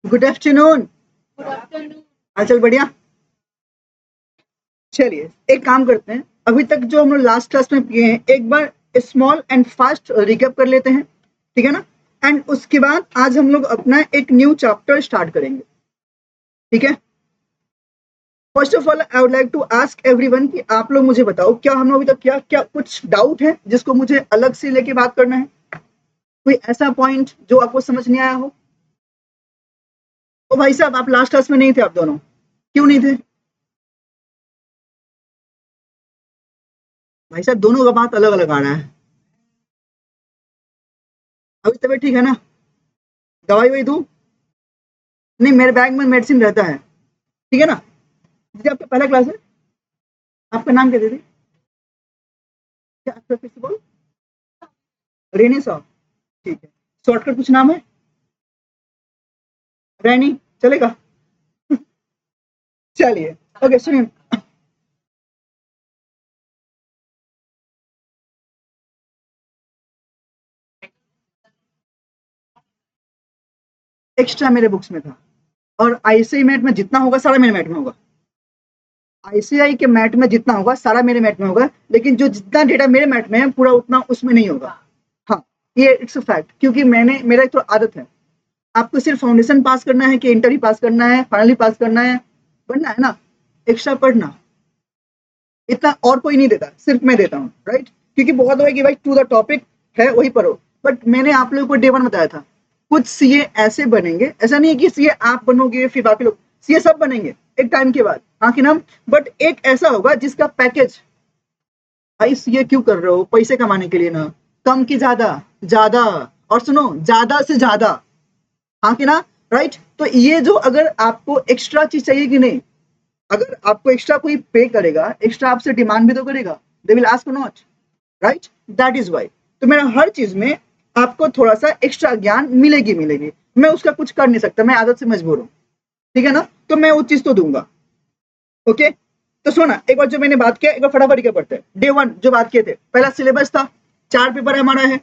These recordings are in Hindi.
Good afternoon. हालचाल बढ़िया। चलिए एक काम करते हैं, अभी तक जो हम लोग लास्ट क्लास में किए हैं एक बार स्मॉल एंड फास्ट रिकैप कर लेते हैं, ठीक है ना। एंड उसके बाद आज हम लोग अपना एक न्यू चैप्टर स्टार्ट करेंगे, ठीक है। First of all I would like to ask everyone कि आप लोग मुझे बताओ क्या हम लोग अभी तक क्या कुछ डाउट है जिसको मुझे अलग से लेके बात करना है, कोई ऐसा पॉइंट जो आपको समझ नहीं आया हो। ओ भाई साहब, आप लास्ट क्लास में नहीं थे, आप दोनों क्यों नहीं थे? भाई साहब दोनों का बात अलग अलग आ रहा है। अभी तबीयत ठीक है ना? दवाई वही दूं? नहीं, मेरे बैग में मेडिसिन रहता है, ठीक है ना। दीदी आपका पहला क्लास है, आपका नाम क्या दीदी? क्या आपका फिर से बोल? रेनी साहब, ठीक है। शॉर्टकट कुछ नाम है? रैनी चलेगा? चलिए ओके सुनिए। एक्स्ट्रा मेरे बुक्स में था, और आईसीआई मैट में जितना होगा सारा मेरे मैट में होगा। आईसीआई के मैट में जितना होगा सारा मेरे मैट में होगा, लेकिन जो जितना डेटा मेरे मैट में है पूरा उतना उसमें नहीं होगा। हाँ, ये इट्स अ फैक्ट, क्योंकि मेरा एक तो आदत है। आपको सिर्फ फाउंडेशन पास करना है कि इंटर ही पास करना है, फाइनली पास करना है, पढ़ना है ना, एक्स्ट्रा पढ़ना इतना और कोई नहीं देता, सिर्फ मैं देता हूँ, राइट। क्योंकि बहुत हुआ कि भाई टू द टॉपिक है वही पढ़ो, बट मैंने आप लोगों को डे वन बताया था कुछ सीए ऐसे बनेंगे, ऐसा नहीं है कि सीए आप बनोगे फिर बाकी लोग, सीए सब बनेंगे एक टाइम के बाद, हाँ कि ना। बट एक ऐसा होगा जिसका पैकेज, भाई सीए क्यों कर रहे हो? पैसे कमाने के लिए ना, कम की ज्यादा, ज्यादा, और सुनो ज्यादा से ज्यादा, हाँ कि ना, राइट। तो ये जो अगर आपको एक्स्ट्रा चीज चाहिए कि नहीं, अगर आपको एक्स्ट्रा कोई पे करेगा, एक्स्ट्रा आपसे डिमांड भी तो करेगा, they will ask not, right. That is why तो मेरा हर चीज में आपको थोड़ा सा एक्स्ट्रा ज्ञान मिलेगी मिलेगी, मैं उसका कुछ कर नहीं सकता, मैं आदत से मजबूर हूँ, ठीक है ना। तो मैं वो चीज तो दूंगा, ओके। तो सुना, एक बार जो मैंने बात किया एक बार फटाफट क्या पढ़ते हैं। डे वन जो बात किए थे, पहला सिलेबस था, 4 पेपर हमारा है,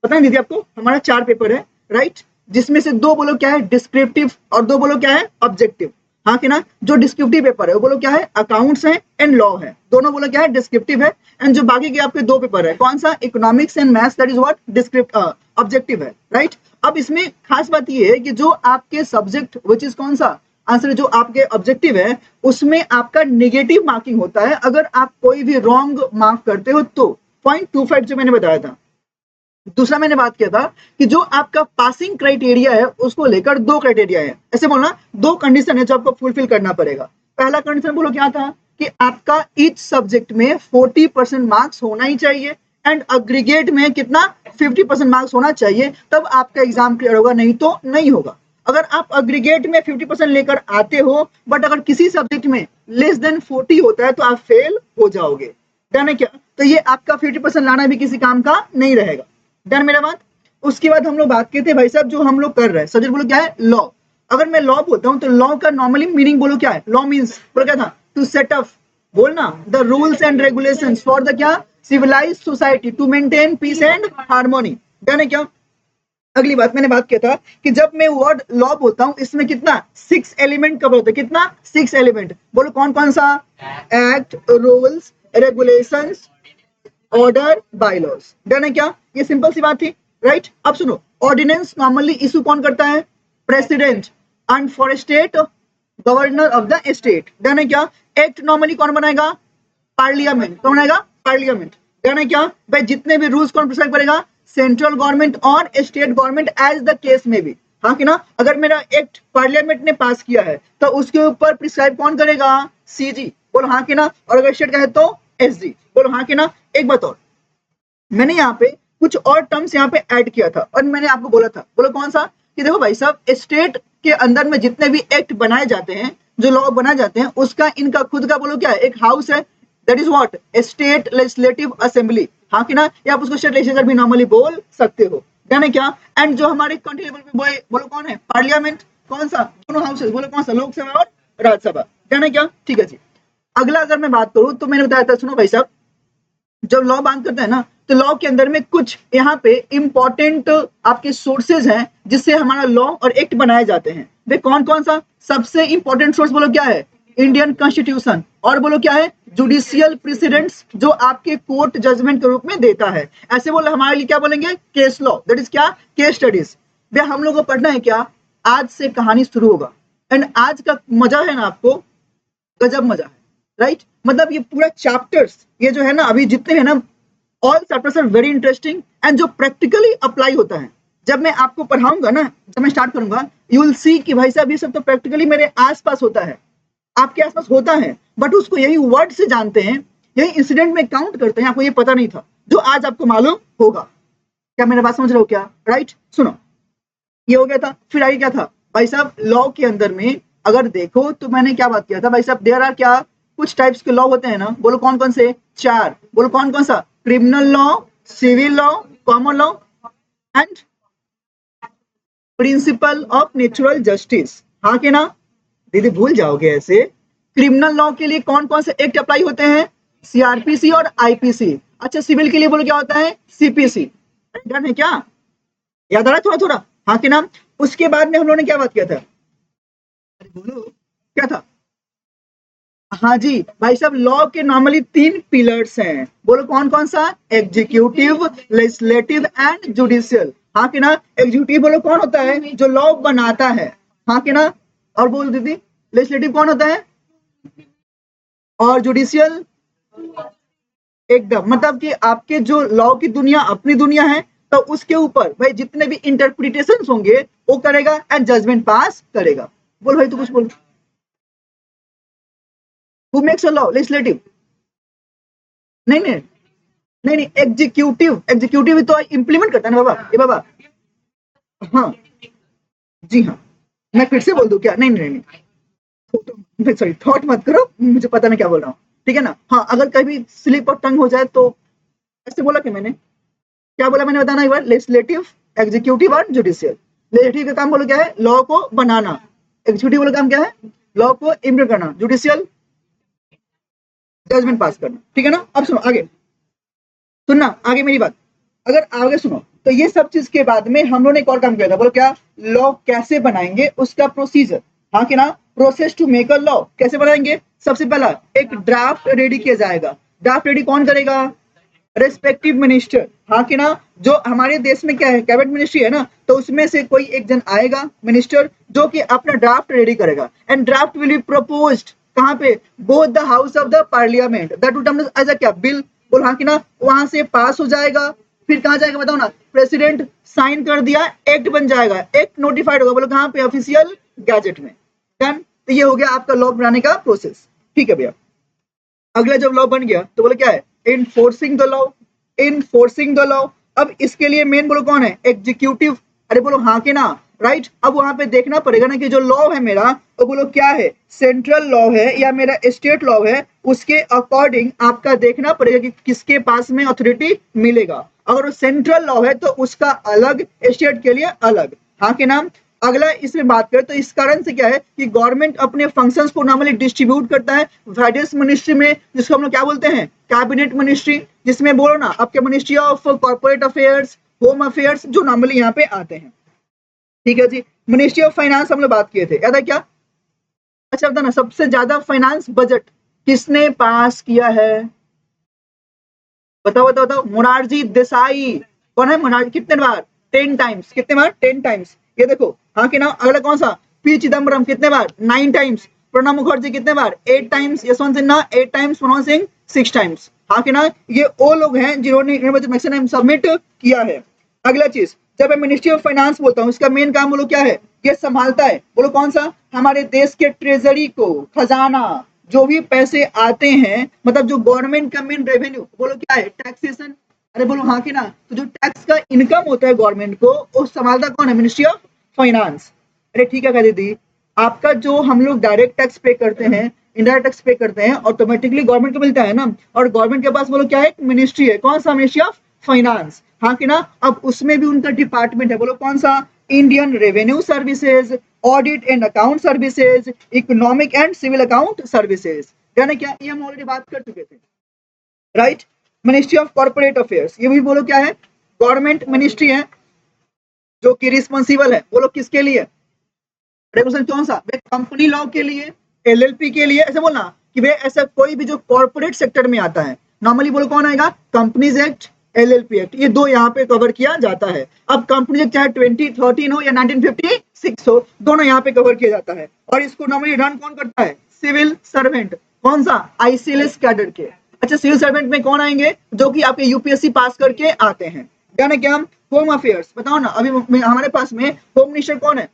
पता है दीदी आपको, हमारा 4 पेपर है, राइट। जिसमें से 2 बोलो क्या है डिस्क्रिप्टिव, और 2 बोलो क्या है ऑब्जेक्टिव, हाँ कि ना। जो डिस्क्रिप्टिव पेपर है वो बोलो क्या है अकाउंट्स है एंड लॉ है, दोनों बोलो क्या है डिस्क्रिप्टिव है। एंड जो बाकी के आपके 2 पेपर है, कौन सा, economics and maths, that is what describe objective है, राइट। अब इसमें खास बात ये है कि जो आपके सब्जेक्ट विच इज कौन सा आंसर, जो आपके ऑब्जेक्टिव है उसमें आपका नेगेटिव मार्किंग होता है अगर आप कोई भी रॉन्ग मार्क करते हो तो, 0.25 जो मैंने बताया था। दूसरा मैंने बात किया था कि जो आपका पासिंग क्राइटेरिया है उसको लेकर 2 क्राइटेरिया है, ऐसे बोलना 2 कंडीशन है जो आपको फुलफिल करना पड़ेगा। पहला कंडीशन बोलो क्या था कि आपका ईच सब्जेक्ट में 40% मार्क्स होना ही चाहिए, एंड अग्रीगेट में कितना 50% मार्क्स होना चाहिए, तब आपका एग्जाम क्लियर होगा, नहीं तो नहीं होगा। अगर आप अग्रीगेट में 50% लेकर आते हो बट अगर किसी सब्जेक्ट में लेस देन 40 होता है तो आप फेल हो जाओगे, डन है क्या। तो ये आपका 50% लाना भी किसी काम का नहीं रहेगा, डन मेरा बात। उसके बाद हम लोग बात किए थे भाई साहब जो हम लोग कर रहे हैं सब्जेक्ट बोलो क्या है लॉ। अगर मैं लॉ बोलता हूँ तो लॉ का नॉर्मली मीनिंग बोलो क्या है, लॉ मीन्स बोलो क्या था, टू सेट अप, बोलना the rules and regulations for the क्या civilised society to maintain peace and harmony, done है क्या। अगली बात मैंने बात किया था कि जब मैं वर्ड लॉ बोलता हूं इसमें कितना 6 एलिमेंट कवर होते हैं, कितना 6 एलिमेंट, बोलो कौन कौन सा, act, rules, regulations, order, bylaws, done है क्या। ये सिंपल सी बात थी, राइट। अब सुनो, ऑर्डिनेंस नॉर्मली इशू कौन करता है, president, and for state governor of the state, done है क्या। एक्ट नॉर्मली कौन बनाएगा, पार्लियामेंट, कौन बनाएगा, पार्लियामेंट, डन है क्या। भाई जितने भी रूल्स कौन प्रिस्क्राइब करेगा, सेंट्रल गवर्नमेंट और state government as the case में भी, हाँ कि ना। अगर मेरा एक्ट पार्लियामेंट ने पास किया है तो उसके ऊपर प्रिस्क्राइब कौन करेगा, सीजी, बोलो हाँ कि ना। और अगर स्टेट का है तो एसजी, बोलो हाँ कि ना। एक बात और, मैंने यहाँ पे कुछ और टर्म्स यहाँ पे ऐड किया था और मैंने आपको बोला था, बोलो कौन सा, कि देखो भाई साहब स्टेट के अंदर में जितने भी एक्ट बनाए जाते हैं, जो लॉ बनाए जाते हैं, उसका इनका खुद का बोलो क्या है, एक हाउस है, that is what state legislative assembly, हाँ कि ना। या आप उसको स्टेट लेजिस्लेचर भी नॉर्मली बोल सकते हो, डन है क्या। एंड जो हमारे कंट्री लेवल पे बोलो कौन है, पार्लियामेंट, कौन सा, दोनों हाउसेस, बोलो कौन सा, लोकसभा और राज्यसभा, डन है क्या, ठीक है जी। अगला अगर मैं बात करूं तो मैंने बताया था, सुनो भाई साहब, जब लॉ बात करते हैं ना तो लॉ के अंदर में कुछ यहाँ पे इंपॉर्टेंट आपके सोर्सेज हैं जिससे हमारा लॉ और एक्ट बनाए जाते हैं। वे कौन कौन सा? सबसे इंपॉर्टेंट सोर्स बोलो क्या है? इंडियन कॉन्स्टिट्यूशन, और बोलो क्या है? जुडिशियल प्रेसिडेंट्स, जो आपके कोर्ट जजमेंट के रूप में देता है। ऐसे बोले हमारे लिए क्या बोलेंगे? केस लॉ, दैट इज क्या? Case studies. वे हम लोग को पढ़ना है क्या? आज से कहानी शुरू होगा, एंड आज का मजा है ना आपको, गजब मजा है, राइट? मतलब ये पूरा चैप्टर्स, ये जो है ना अभी जितने हैं ना, all chapters are very interesting, and जो प्रैक्टिकली अप्लाई होता है, जब मैं आपको पढ़ाऊंगा ना, जब मैं स्टार्ट करूंगा, यू विल सी कि भाई साहब ये सब तो प्रैक्टिकली मेरे आसपास होता है, आपके आसपास होता है, बट उसको यही वर्ड से जानते हैं, यही इंसिडेंट में काउंट करते हैं, आपको ये पता नहीं था, जो आज आपको मालूम होगा। क्या मेरा बात समझ रहे हो क्या? राइट, सुनो, ये हो गया था। फिर आगे क्या था भाई साहब? लॉ के अंदर में अगर देखो तो मैंने क्या बात किया था भाई साहब? देयर आर क्या कुछ टाइप्स के लॉ होते हैं ना, बोलो कौन कौन से? 4, बोलो कौन कौन सा? Criminal law, civil law, common law and principle of natural justice. हाँ के ना? दीदी भूल जाओगे ऐसे। क्रिमिनल लॉ के लिए कौन कौन से एक्ट अप्लाई होते हैं? सीआरपीसी और आईपीसी। अच्छा, सिविल के लिए बोलो क्या होता है? सीपीसी। डन है क्या? याद आ रहा है थोड़ा थोड़ा? हाँ के नाम। उसके बाद में हम लोगों ने क्या बात किया था? अरे बोलो क्या था? हाँ जी भाई साहब, लॉ के नॉर्मली 3 पिलर्स हैं, बोलो कौन कौन सा? Executive, legislative and judicial. हाँ कि ना? एग्जीक्यूटिव बोलो कौन होता है? जो लॉ बनाता है। हाँ कि ना? और बोल दीदी, लेजिस्लेटिव कौन होता है? और जुडिशियल? एकदम, मतलब कि आपके जो लॉ की दुनिया अपनी दुनिया है, तो उसके ऊपर भाई जितने भी इंटरप्रिटेशन होंगे वो करेगा एंड जजमेंट पास करेगा। बोल भाई, तू कुछ बोल। Who makes a law? Legislative? नहीं नहीं नहीं नहीं, एग्जीक्यूटिव, एग्जीक्यूटिव तो इंप्लीमेंट करता है ना बाबा, ये बाबा। हाँ जी हाँ। मैं फिर से बोल दूं क्या? नहीं नहीं नहीं, सॉरी, थॉट मत करो, मुझे पता नहीं क्या बोल रहा हूँ, ठीक है ना? हाँ, अगर कभी स्लिप ऑफ टंग हो जाए तो ऐसे बोला कि मैंने क्या बोला? मैंने बताना एक बार। लेजिस्लेटिव, एग्जीक्यूटिव और जुडिशियल। लेजिस्लेटिव का काम बोलो क्या है? लॉ को बनाना। एग्जीक्यूटिव वाला काम क्या है? लॉ को इम्प्लीमेंट करना। जुडिशियल, जजमेंट पास करना। ठीक है ना? अब सुनो आगे, सुनना आगे मेरी बात, अगर आगे सुनो, तो ये सब चीज के बाद में हम लोगों ने एक और काम किया था, बोलो क्या? लॉ कैसे बनाएंगे उसका प्रोसीजर। हाँ कि ना? Process to make a law कैसे बनाएंगे? सबसे पहला एक ड्राफ्ट रेडी किया जाएगा। ड्राफ्ट रेडी कौन करेगा? Respective minister. हाँ कि ना? जो हमारे देश में क्या है, कैबिनेट मिनिस्ट्री है ना, तो उसमें से कोई एक जन आएगा मिनिस्टर, जो कि अपना ड्राफ्ट रेडी करेगा, and draft will be proposed कहाँ पे? Both the house of the parliament, that would term as a क्या? बिल। बोल हाँ कि ना? वहां से पास हो जाएगा, फिर कहाँ जाएगा बताओ ना? प्रेसिडेंट साइन कर दिया, एक्ट बन जाएगा, एक्ट नोटिफाइड होगा, बोलो कहाँ पे? ऑफिशियल गैजेट में। डन। तो ये हो गया आपका लॉ बनाने का प्रोसेस। ठीक है भैया, अगला जब लॉ बन गया तो बोले क्या है? इनफोर्सिंग द लॉ, इनफोर्सिंग द लॉ। अब इसके लिए मेन बोलो कौन है? एग्जीक्यूटिव। अरे बोलो हाँ के ना? राइट। अब वहां पे देखना पड़ेगा ना कि जो लॉ है मेरा, वो बोलो क्या है? सेंट्रल लॉ है या मेरा स्टेट लॉ है, उसके अकॉर्डिंग आपका देखना पड़ेगा कि किसके पास में अथॉरिटी मिलेगा। अगर वो सेंट्रल लॉ है तो उसका अलग, स्टेट के लिए अलग। हाँ के नाम। अगला इसमें बात करें तो इस कारण से क्या है कि गवर्नमेंट अपने फंक्शंस को नॉर्मली डिस्ट्रीब्यूट करता है वेरियस मिनिस्ट्री में, जिसको हम लोग क्या बोलते हैं? Cabinet ministry. जिसमें बोलो ना आपके ministry of corporate affairs, home affairs, जो नॉर्मली यहाँ पे आते हैं। ठीक है जी। मिनिस्ट्री ऑफ फाइनेंस हम लोग बात किए थे, याद है क्या? अच्छा बता ना, सबसे ज्यादा फाइनेंस बजट किसने पास किया है? बताओ बताओ बताओ। मोरारजी देसाई। कौन है मोरारजी? कितने बार? 10 टाइम्स। कितने बार? 10 टाइम्स। ये देखो हाँ कि ना? अगला कौन सा? पी चिदम्बरम। कितने बार? 9 टाइम्स। प्रणब मुखर्जी कितने बार? 8 times. Yashwant Sinha 8 times. Manmohan Singh 6 times. हाँ कि ना? ये वो लोग हैं जिन्होंने मैक्सिमम सबमिट किया है। अगला चीज, जब मैं मिनिस्ट्री ऑफ फाइनेंस बोलता हूँ, इसका मेन काम बोलो क्या है? ये संभालता है, बोलो कौन सा? हमारे देश के ट्रेजरी को, खजाना, जो भी पैसे आते हैं, मतलब जो गवर्नमेंट का मेन रेवेन्यू, बोलो क्या है? टैक्सेशन। अरे बोलो हाँ कि ना? तो जो टैक्स का इनकम होता है गवर्नमेंट को, वो संभालता कौन है? Ministry of finance. अरे ठीक है दीदी, आपका जो हम लोग डायरेक्ट टैक्स पे करते हैं, इनडायरेक्ट टैक्स पे करते हैं, ऑटोमेटिकली गवर्नमेंट को मिलता है ना, और गवर्नमेंट के पास बोलो क्या है? मिनिस्ट्री है, कौन सा? Ministry of finance. हाँ कि ना? अब उसमें भी उनका डिपार्टमेंट है, बोलो कौन सा? Indian revenue services, audit and account services, economic and civil account services. यानी क्या? ये हम ऑलरेडी बात कर चुके थे, right? Ministry of corporate affairs, ये भी बोलो क्या है? गवर्नमेंट मिनिस्ट्री है, जो कि रिस्पॉन्सिबल है, बोलो किसके लिए? रेगुलेशन कौन सा? वे कंपनी लॉ के लिए, एलएलपी के लिए, ऐसे बोलना कि वे ऐसा कोई भी जो कॉर्पोरेट सेक्टर में आता है, नॉर्मली बोलो कौन आएगा? कंपनीज एक्ट, एलएलपी एक्ट, ये दो यहाँ पे कवर किया जाता है। अब कंपनी एक्ट चाहे 2013 हो या 1956 हो, दोनों यहाँ पे कवर किया जाता है। और इसको नॉर्मली रन कौन करता है? Civil servant. कौन सा? आईसीएलएस कैडर के। अच्छा, सिविल सर्वेंट में कौन आएंगे? जो कि आपके यूपीएससी पास करके आते हैं। यानी क्या? Home affairs. बताओ ना, अभी हमारे पास में होम मिनिस्टर कौन है?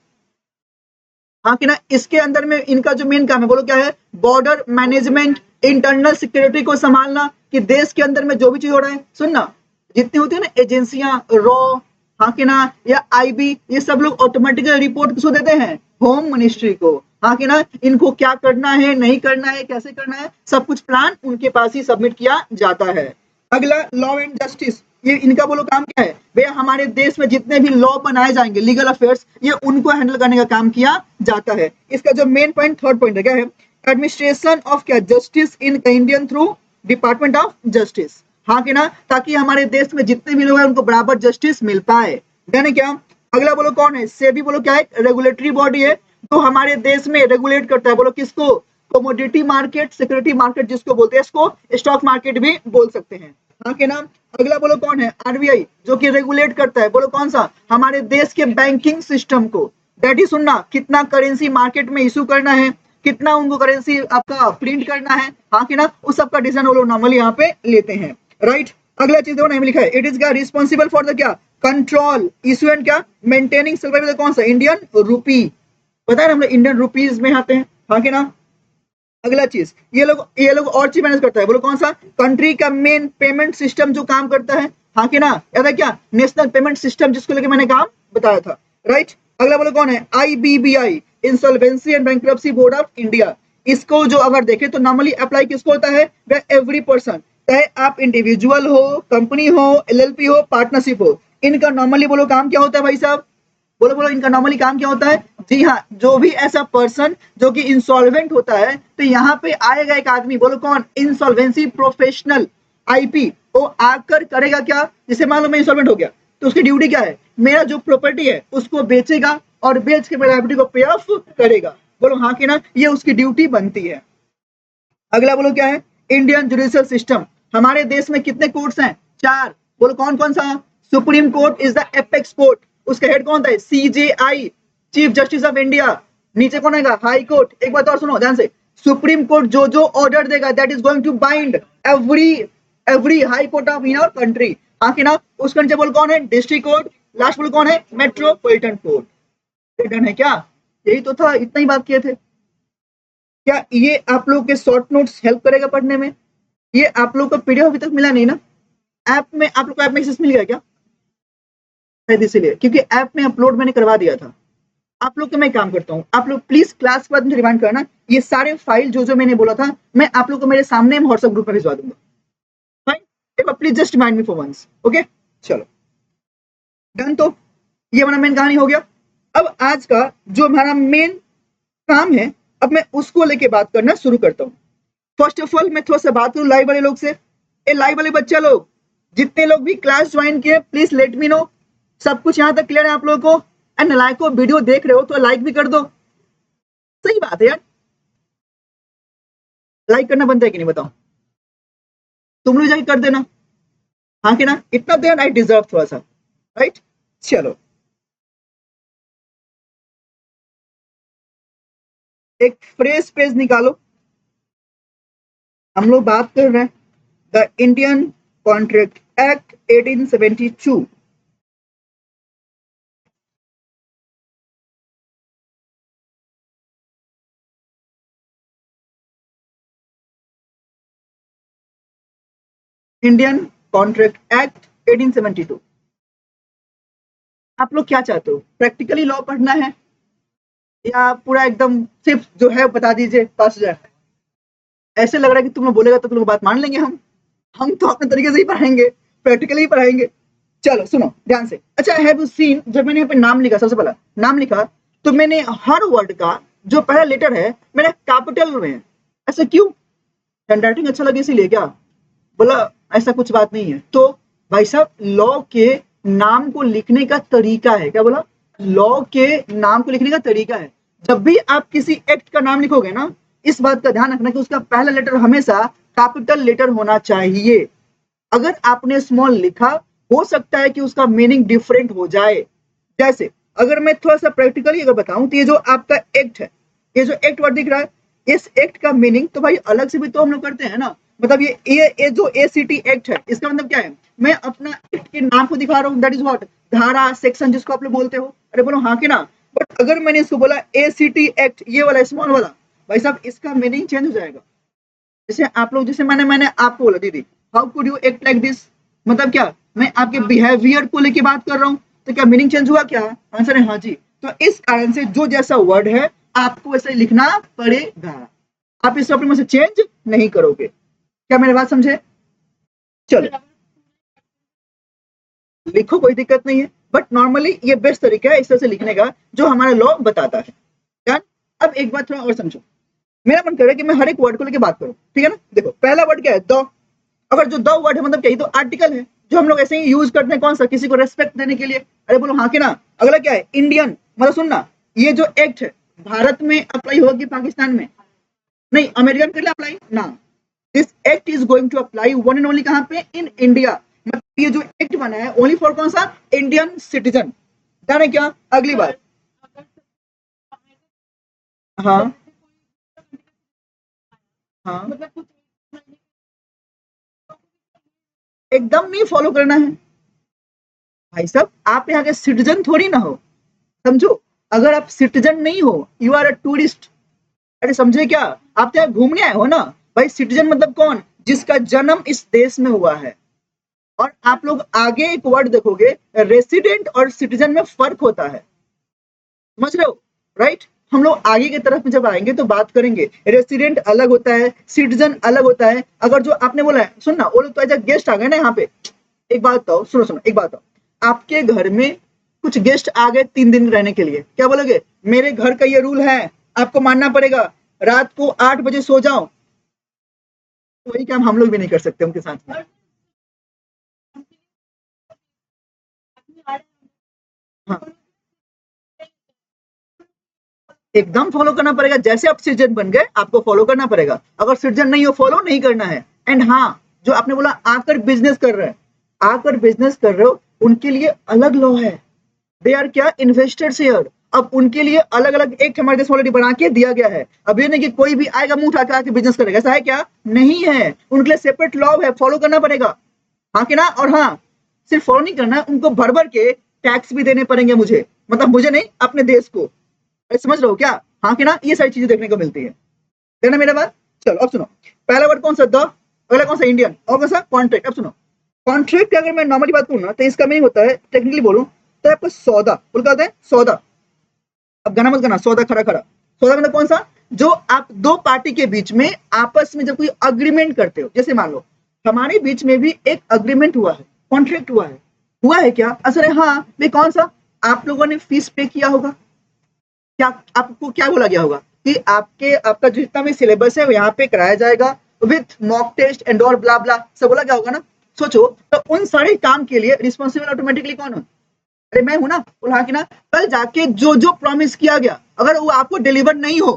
हाँ कि ना, इसके अंदर में इनका जो मेन काम है बोलो क्या है? बॉर्डर मैनेजमेंट, इंटरनल सिक्योरिटी को संभालना, कि देश के अंदर में जो भी चीज हो रहा है, सुनना, जितनी होती है ना एजेंसियां, रॉ, हाँ कि ना, या आईबी, ये सब लोग ऑटोमेटिकली रिपोर्ट किसको देते हैं? होम मिनिस्ट्री को। हाँ कि ना, इनको क्या करना है, नहीं करना है, कैसे करना है, सब कुछ प्लान उनके पास ही सबमिट किया जाता है। अगला, लॉ एंड जस्टिस। ये इनका बोलो काम क्या है? भैया हमारे देश में जितने भी लॉ बनाए जाएंगे, लीगल अफेयर्स, ये उनको हैंडल करने का काम किया जाता है। इसका जो मेन पॉइंट, थर्ड पॉइंट है, क्या है? एडमिनिस्ट्रेशन ऑफ क्या? Justice in Indian through department of justice. हाँ कि ना, ताकि हमारे देश में जितने भी लोग हैं उनको बराबर जस्टिस मिल पाए। यानी क्या? अगला बोलो कौन है? सेबी बोलो क्या है? रेगुलेटरी बॉडी है, तो हमारे देश में रेगुलेट करता है, बोलो किसको? कमोडिटी मार्केट, सिक्योरिटी मार्केट जिसको बोलते हैं, इसको स्टॉक मार्केट भी बोल सकते हैं। हाँ के नाम। अगला बोलो कौन है? आरबीआई, जो कि रेगुलेट करता है, बोलो कौन सा? हमारे देश के बैंकिंग सिस्टम को। दैट इज, सुनना, कितना करेंसी मार्केट में इशू करना है, कितना उनको करेंसी आपका प्रिंट करना है, हाँ कि ना, उस सब का डिसीजन वो लोग नॉर्मली यहाँ पे लेते हैं। राइट। अगला चीज देखो ना, लिखा है इट इज क्या? रिस्पॉन्सिबल फॉर द क्या? कंट्रोल, इशू एंड क्या? मेंटेनिंग सर्वाइवल, कौन सा? Indian rupee. पता है हम लोग इंडियन रुपीज में आते हैं, हाँ कि ना। अगला चीज, ये लोग और चीज मैनेज करता है, बोलो कौन सा? कंट्री का मेन पेमेंट सिस्टम जो काम करता है, हाँ कि ना, याद है क्या? नेशनल पेमेंट सिस्टम, जिसको लेके मैंने काम बताया था। राइट। अगला बोलो कौन है? IBBI, insolvency and bankruptcy board of India. इसको जो अगर देखें तो नॉर्मली अप्लाई किसको होता है? एवरी पर्सन, चाहे आप इंडिविजुअल हो, कंपनी हो, एलएलपी हो, पार्टनरशिप हो, इनका नॉर्मली बोलो काम क्या होता है भाई साहब? बोलो बोलो, इनका नॉर्मली काम क्या होता है? जी हाँ, जो भी ऐसा पर्सन जो कि इंसॉल्वेंट होता है, तो यहाँ पे आएगा एक आदमी, बोलो कौन? Insolvency professional, IP. वो आकर करेगा क्या? जैसे मान लो मैं इंसॉल्वेंट हो गया, तो उसकी ड्यूटी क्या है? मेरा जो प्रॉपर्टी है उसको बेचेगा और बेच के मेरा लायबिलिटी को पे ऑफ करेगा। बोलो हाँ कि ना, ये उसकी ड्यूटी बनती है। अगला बोलो क्या है? Indian judicial system. हमारे देश में कितने कोर्ट्स हैं? 4। बोलो कौन कौन सा? Supreme court is the apex court, उसका हेड कौन था? CJI, chief justice of India. नीचे कौन आएगा? High court. एक बात और सुनो ध्यान से, सुप्रीम कोर्ट जो जो ऑर्डर देगा that is going to bind every every high court of in our country, हाँ कि ना। उसके नीचे बोल कौन है? District court. लास्ट बोल कौन है? Metropolitan court. डन है क्या? यही तो था, इतना ही बात किए थे। क्या ये आप लोग के शॉर्ट नोट्स हेल्प करेगा पढ़ने में? ये आप लोग को पीडीएफ अभी तक मिला नहीं ना? ऐप में आप लोग को ऐप में एक्सेस मिल गया क्या? शायद इसीलिए, क्योंकि ऐप में अपलोड मैंने करवा दिया था। आप लोग का मैं काम करता हूँ, आप लोग प्लीज क्लास के बाद मुझे रिमाइंड करना, ये सारे फाइल जो जो मैंने बोला था मैं आप लोग को मेरे सामने व्हाट्सएप ग्रुप में भिजवा दूंगा। फाइन, एक बार please just remind me for once. Okay, चलो डन। तो ये हमारा मेन कहानी हो गया। अब आज का जो हमारा मेन काम है, अब मैं उसको लेके बात करना शुरू करता हूँ। फर्स्ट ऑफ ऑल मैं थोड़ा सा बात करूँ लाइव वाले लोग से। ए लाइव वाले बच्चे लोग, जितने लोग भी क्लास ज्वाइन किए, प्लीज लेट मी नो। सब कुछ यहाँ तक क्लियर है आप लोगों को? एंड लाइक को वीडियो देख रहे हो तो लाइक भी कर दो। सही बात है यार, लाइक करना बनता है कि नहीं बताओ? तुम लोग जाके कर देना, हाँ कि ना, इतना देर आई डिजर्व थोड़ा सा। राइट, चलो एक फ्रेश पेज निकालो। हम लोग बात कर रहे हैं the Indian contract act 1872। Indian contract act 1872। आप लोग क्या चाहते हो? प्रैक्टिकली लॉ पढ़ना है या पूरा एकदम सिर्फ जो है बता दीजिए पास हो जाए? ऐसे लग रहा है कि तुम लोग बोलेगा तो तुम लोग बात मान लेंगे। हम तो अपने तरीके से ही पढ़ाएंगे, प्रैक्टिकली ही पढ़ाएंगे। चलो सुनो ध्यान से। अच्छा, हैव यू सीन, जब मैंने यहाँ पे नाम लिखा, सबसे पहला नाम लिखा, तो मैंने हर वर्ड का जो पहला लेटर है मैंने कैपिटल में। ऐसा क्यों? हैंडराइटिंग अच्छा लगे इसीलिए क्या? बोला ऐसा कुछ बात नहीं है। तो भाई साहब, लॉ के नाम को लिखने का तरीका है, क्या बोला? लॉ के नाम को लिखने का तरीका है। जब भी आप किसी एक्ट का नाम लिखोगे ना, इस बात का ध्यान रखना कि उसका पहला लेटर हमेशा कैपिटल लेटर होना चाहिए। अगर आपने स्मॉल लिखा, हो सकता है कि उसका मीनिंग डिफरेंट हो जाए। जैसे अगर मैं थोड़ा सा प्रैक्टिकली अगर बताऊं तो ये जो आपका एक्ट है, ये जो एक्ट वर्ड दिख रहा है, इस एक्ट का मीनिंग तो भाई अलग से भी तो हम लोग करते हैं ना। मतलब ये जो ACT एक्ट है, इसका मतलब क्या है? मैं अपना एक्ट के नाम को दिखा रहा हूँ, दैट इज व्हाट, धारा सेक्शन जिसको आप लोग बोलते हो। अरे बोलो हाँ कि ना। बट अगर मैंने इसको बोला ACT एक्ट, ये वाला स्मॉल वाला, भाई साहब इसका मीनिंग चेंज हो जाएगा। जैसे आप लोग, जैसे मैंने आपको बोला दीदी, how could you act like this, मतलब क्या मैं आपके बिहेवियर को लेके बात कर रहा हूँ, तो क्या मीनिंग चेंज हुआ क्या? आंसर है हाँ जी। तो इस कारण से जो जैसा वर्ड है आपको वैसा ही लिखना पड़ेगा, आप इस अपने में से चेंज नहीं करोगे। क्या मेरी बात समझे? चलो लिखो, कोई दिक्कत नहीं है, बट नॉर्मली ये बेस्ट तरीका है इस तरह से लिखने का जो हमारा लॉ बताता है। क्या? अब एक बात थोड़ा और समझो, मेरा मन कर रहा है कि मैं हर एक वर्ड को लेकर बात करूं, ठीक है ना। देखो पहला वर्ड क्या है? द। अगर जो द वर्ड है मतलब क्या, ये तो आर्टिकल है जो हम लोग ऐसे ही यूज करते हैं, कौन सा, किसी को रेस्पेक्ट देने के लिए। अरे बोलो हाँ कि ना। अगला क्या है? इंडियन। मतलब सुनना, ये जो एक्ट है भारत में अप्लाई होगी, पाकिस्तान में नहीं, अमेरिका में कर ले अप्लाई ना। This act is going to apply one and only कहां पे? In India. मतलब ये जो एक्ट बना है ओनली फॉर कौन सा? Indian citizen. जाने क्या अगली बात? हाँ हाँ, एकदम नहीं फॉलो करना है भाई साहब, आप यहाँ के सिटीजन थोड़ी ना हो, समझो। अगर आप सिटीजन नहीं हो, यू आर अ टूरिस्ट। अरे समझे क्या? आप तो यहाँ घूमने आए हो ना। भाई सिटीजन मतलब कौन? जिसका जन्म इस देश में हुआ है। और आप लोग आगे एक वर्ड देखोगे, रेसिडेंट और सिटीजन में फर्क होता है, समझ रहे हो? राइट। हम लोग आगे की तरफ में जब आएंगे तो बात करेंगे, रेसिडेंट अलग होता है, सिटीजन अलग होता है। अगर जो आपने बोला है, सुन ना, वो लोग तो एज गेस्ट आ गए ना यहाँ पे। एक बात बताओ, सुनो सुनो, एक बात बताओ, आपके घर में कुछ गेस्ट आ गए 3 दिन रहने के लिए, क्या बोलोगे? मेरे घर का ये रूल है, आपको मानना पड़ेगा, रात को 8 बजे सो जाओ। वही काम हम लोग भी नहीं कर सकते उनके साथ में। हाँ, एकदम फॉलो करना पड़ेगा, जैसे आप सिटीजन बन गए आपको फॉलो करना पड़ेगा। अगर सिटीजन नहीं हो, फॉलो नहीं करना है। एंड हाँ, जो आपने बोला आकर बिजनेस कर रहे हैं, आकर बिजनेस कर रहे हो, उनके लिए अलग लॉ है। दे आर क्या? Investors here. अब उनके लिए अलग अलग एक हमारे देश ऑलरेडी बना के दिया गया है। अब ये नहीं कि कोई भी आएगा मुंह उठा के आके बिजनेस करेगा, ऐसा है क्या? नहीं है, उनके लिए सेपरेट लॉ है, फॉलो करना पड़ेगा। हाँ कि ना? और हाँ, सिर्फ फॉलो नहीं करना, उनको भर भर के टैक्स भी देने पड़ेंगे मुझे, मतलब मुझे नहीं, अपने देश को। अरे समझ रहे हो क्या? हाँ कि ना? ये सारी चीजें देखने को मिलती है। देना मेरा बात। चलो अब सुनो, पहला वर्ड कौन सा? द। अगला कौन सा? इंडियन। और कौन सा? कॉन्ट्रैक्ट। अब सुनो, कॉन्ट्रैक्ट की अगर मैं नॉर्मली बात करूँ ना, तो इसका मीनिंग होता है, टेक्निकली बोलूँ तो आपका सौदा, बोल क्या होता है? सौदा। अब गाना मत गाना, सौदा खड़ा खड़ा। सौदा मतलब कौन सा? जो आप दो पार्टी के बीच में आपस में जब कोई अग्रीमेंट करते हो, जैसे मान लो हमारे बीच में भी एक अग्रीमेंट हुआ है, कॉन्ट्रैक्ट हुआ है। हुआ है क्या? असर है हाँ भाई, कौन सा? आप लोगों ने फीस पे किया होगा। क्या आपको क्या बोला गया होगा कि आपका जितना भी सिलेबस है वो यहाँ पे कराया जाएगा, with mock test and all blah blah, सब बोला गया होगा ना। सोचो, तो उन सारे काम के लिए रिस्पॉन्सिबल ऑटोमेटिकली कौन है? अरे मैं हूं ना। बोला हाँ कि ना। कल जाके जो जो प्रॉमिस किया गया, अगर वो आपको डिलीवर नहीं हो,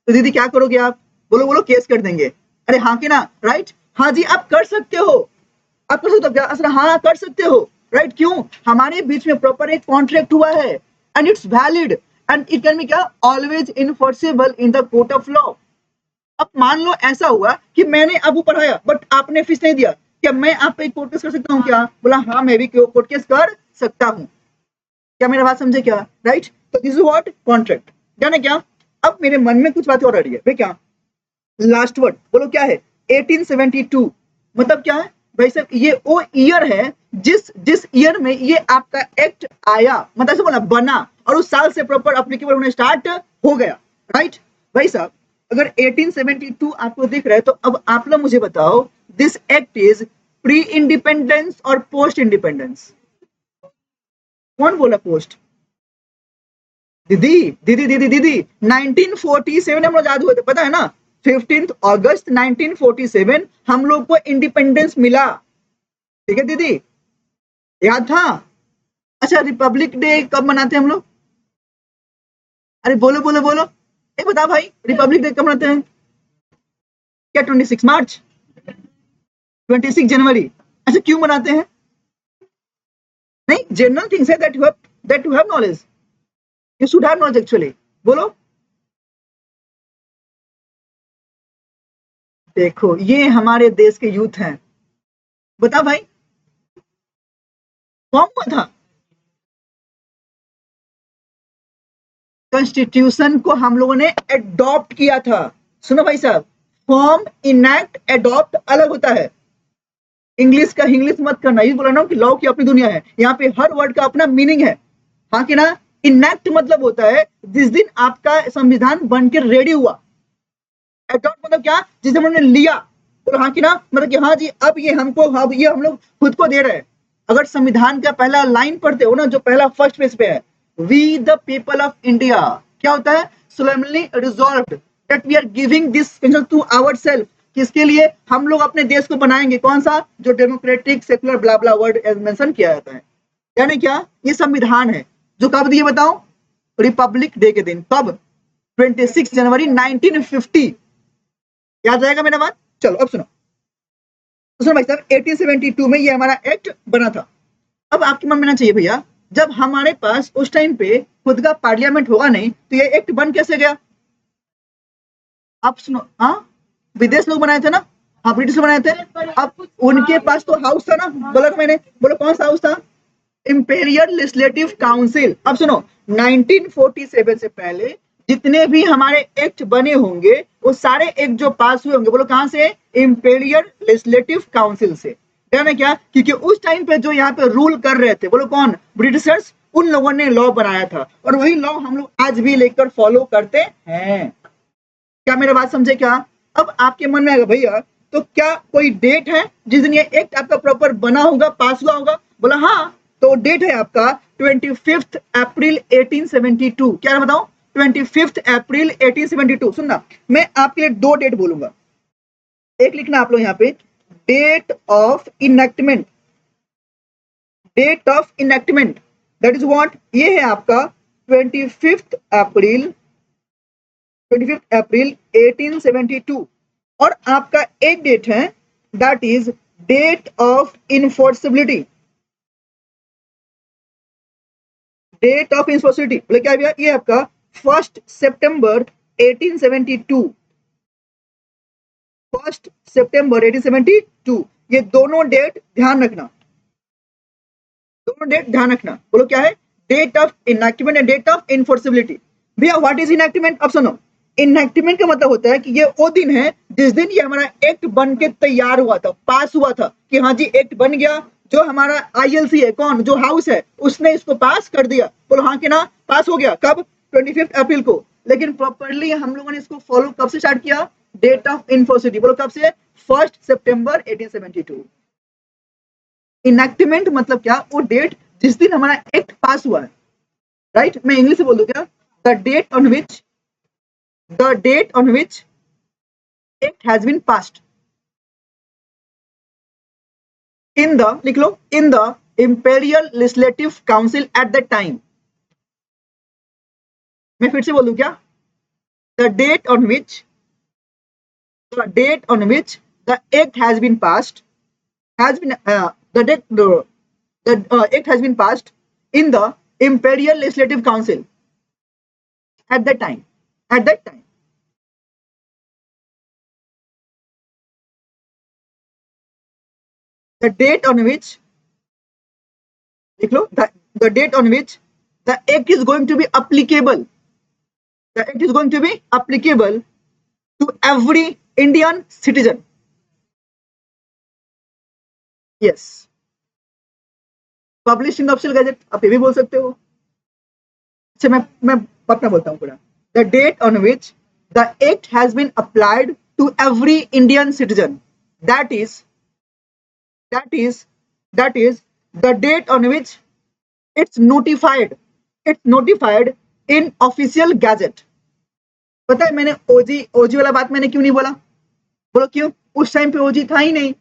तो दीदी क्या करोगे आप? बोलो बोलो, केस कर देंगे। अरे हाँ कि ना? राइट। हाँ जी, आप कर सकते हो। आप कर सकते हो क्या? असल हाँ कर सकते हो। राइट, क्यों? हमारे बीच में प्रॉपर एक कॉन्ट्रैक्ट हुआ है, and it's valid, and it can be क्या? Always enforceable in the court of law. अब मान लो ऐसा हुआ कि मैंने आपको पढ़ाया बट आपने फीस नहीं दिया, क्या मैं आप पे कोर्ट केस कर सकता हूँ क्या? बोला हाँ, मैं भी कोर्ट केस कर सकता हूँ। क्या मेरा बात समझे क्या? राइट। तो दिस इज व्हाट? कॉन्ट्रैक्ट। जाने क्या? अब मेरे मन में कुछ बातें और आ रही है भाई, क्या? लास्ट वर्ड बोलो क्या है? 1872। मतलब क्या है भाई साहब? ये वो ईयर है जिस जिस ईयर में ये आपका एक्ट आया, मतलब ऐसे बोला बना, और उस साल से प्रॉपर अप्लीकेबल होने स्टार्ट हो गया। राइट भाई साहब, अगर 1872 आपको दिख रहा है, तो अब आप लोग मुझे बताओ, this act is pre independence और पोस्ट इंडिपेंडेंस? कौन बोला पोस्ट? दीदी दीदी दीदी दीदी, 1947 हम लोग आजाद हुए थे, पता है ना? 15 अगस्त 1947 हम लोग को इंडिपेंडेंस मिला। ठीक है दीदी, याद था? अच्छा, रिपब्लिक डे कब मनाते हैं हम लोग? अरे बोलो बोलो बोलो, ए बता भाई, रिपब्लिक डे कब मनाते हैं? क्या 26 मार्च, 26 जनवरी? अच्छा क्यों मनाते हैं? नहीं, जनरल थिंग्स है that you have knowledge, you should have knowledge actually. बोलो। देखो ये हमारे देश के यूथ हैं, बता भाई, फॉर्म हुआ था कॉन्स्टिट्यूशन को, हम लोगों ने एडॉप्ट किया था। सुनो भाई साहब, फॉर्म, इनैक्ट, एडॉप्ट अलग होता है। इंग्लिश का इंग्लिश मत करना, ये बोला ना कि लॉ की अपनी दुनिया है, यहाँ पे हर वर्ड का अपना मीनिंग है। हाँ कि ना? इनैक्ट मतलब होता है जिस दिन आपका संविधान बनकर रेडी हुआ। एडॉप्ट मतलब क्या? जिसे हमने लिया। तो हाँ कि ना, मतलब कि हाँ जी, अब ये हमको, अब ये हम लोग खुद को दे रहे हैं। अगर संविधान का पहला लाइन पढ़ते हो ना, जो पहला फर्स्ट पेज पे है, we the people of India, क्या होता है? Solemnly resolved that we are giving this to ourself. किसके लिए? हम लोग अपने देश को बनाएंगे। कौन सा? जो डेमोक्रेटिक सेकुलर ब्ला ब्ला वर्ड मेंशन किया जाता है। यानी क्या? ये संविधान है जो कब दिए बताओ? रिपब्लिक डे के दिन। कब? 26 जनवरी 1950। याद रहेगा मेरा बात? चलो अब सुनो। तो सुनो भाई साहब, 1872 में ये हमारा एक्ट बना था। अब आपके मन में ना चाहिए भैया, जब हमारे पास उस टाइम पे खुद का पार्लियामेंट होगा नहीं तो ये एक्ट बन कैसे गया? आप सुनो, हाँ, विदेश लोग बनाए थे ना, हाँ ब्रिटिश लोग बनाए थे। अब उनके पास तो हाउस था ना, बोला था मैंने, बोलो कौन सा हाउस था? Imperial legislative council. अब सुनो, 1947 से पहले जितने भी हमारे एक्ट बने होंगे वो सारे एक्ट जो पास हुए होंगे, बोलो कहां से? इंपेरियल लेजिस्लेटिव काउंसिल से। कहना क्या? क्योंकि उस टाइम पे जो यहाँ पे रूल कर रहे थे, बोलो कौन? ब्रिटिशर्स। उन लोगों ने लॉ बनाया था और वही लॉ हम लोग आज भी लेकर फॉलो करते हैं। क्या मेरा बात समझे क्या? अब आपके मन में आएगा भैया, तो क्या कोई डेट है जिस दिन ये एक्ट आपका प्रॉपर बना होगा, पास हुआ होगा? बोला हाँ, तो डेट है आपका 25 अप्रैल 1872। क्या बताऊं? 25 अप्रैल 1872। सुनना, मैं आपके लिए दो डेट बोलूंगा, एक लिखना आप लोग यहाँ पे, date of enactment. Date of enactment that is what? ये है आपका 25 अप्रैल 25 अप्रैल 1872। और आपका एक डेट है that is date of enforceability. Date of enforceability बोले क्या भैया? ये आपका 1 सितंबर 1872। 1 सितंबर 1872। ये दोनों डेट ध्यान रखना, दोनों डेट ध्यान रखना। बोलो क्या है? Date of enactment and date of enforceability. भैया व्हाट इज इनएक्टमेंट? अब सुनो, इनएक्टमेंट का मतलब होता है कि ये वो दिन है जिस दिन ये हमारा एक्ट बन के तैयार हुआ था, पास हुआ था, कि हाँ जी एक्ट बन गया। जो हमारा आईएलसी है, कौन? जो हाउस है, उसने इसको पास कर दिया। बोलो हाँ कि ना? पास हो गया। कब? 25 अप्रैल को। लेकिन प्रॉपरली हम लोगों ने इसको फॉलो कब से स्टार्ट किया? Date of enforceability. बोलो कब से? 1 सितंबर 1872। इनएक्टमेंट मतलब क्या? वो डेट जिस दिन हमारा एक्ट पास हुआ है, राइट? मैं इंग्लिश से बोल दूं क्या? The date on which, the date on which act has been passed in the, लिख लो, in the imperial legislative council at the time. मैं फिर से बोल दूं क्या? The date on which, the date on which the act has been passed, has been the date the act has been passed in the Imperial Legislative Council at that time. At that time, the date on which, the date on which the act is going to be applicable. The act is going to be applicable to every Indian citizen. Yes. Published in the official gazette. आप ये भी बोल सकते हो। अच्छा मैं अपना बोलता हूँ पूरा। The date on which the act has been applied to every Indian citizen. That is that is that is the date on which it's notified in official gazette. पता है मैंने ओजी ओजी वाला बात मैंने क्यों नहीं बोला? बोलो क्यों? उस टाइम पे ओजी था ही नहीं,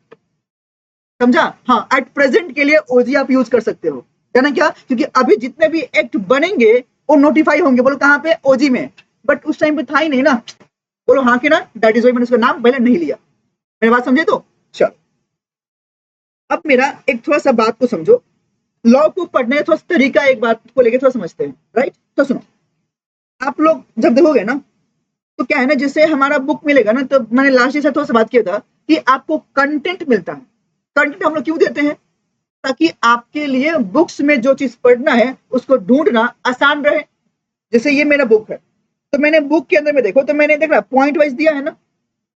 समझा? हाँ, एट प्रेजेंट के लिए ओजी आप यूज कर सकते हो। है ना क्या? क्योंकि अभी जितने भी एक्ट बनेंगे वो नोटिफाई होंगे, बोलो कहाँ पे, ओजी में, बट उस टाइम पे था ही नहीं ना, बोलो हाँ कि ना, दैट इज वाई मैंने उसका नाम पहले नहीं लिया। मेरी बात समझे? तो चलो अब मेरा एक थोड़ा सा बात को समझो, लॉ को पढ़ने का थोड़ा सा तरीका एक बात को लेकर थोड़ा समझते हैं, राइट? तो सुनो, आप लोग जब देखोगे ना तो क्या है ना, जैसे हमारा बुक मिलेगा ना, तो मैंने लास्ट से थोड़ा सा बात किया था कि आपको कंटेंट मिलता है। कंटेंट हम लोग क्यों देते हैं? ताकि आपके लिए बुक्स में जो चीज पढ़ना है उसको ढूंढना आसान रहे। जैसे ये मेरा बुक है, तो मैंने बुक के अंदर में देखो तो मैंने देखा पॉइंट वाइज दिया है ना,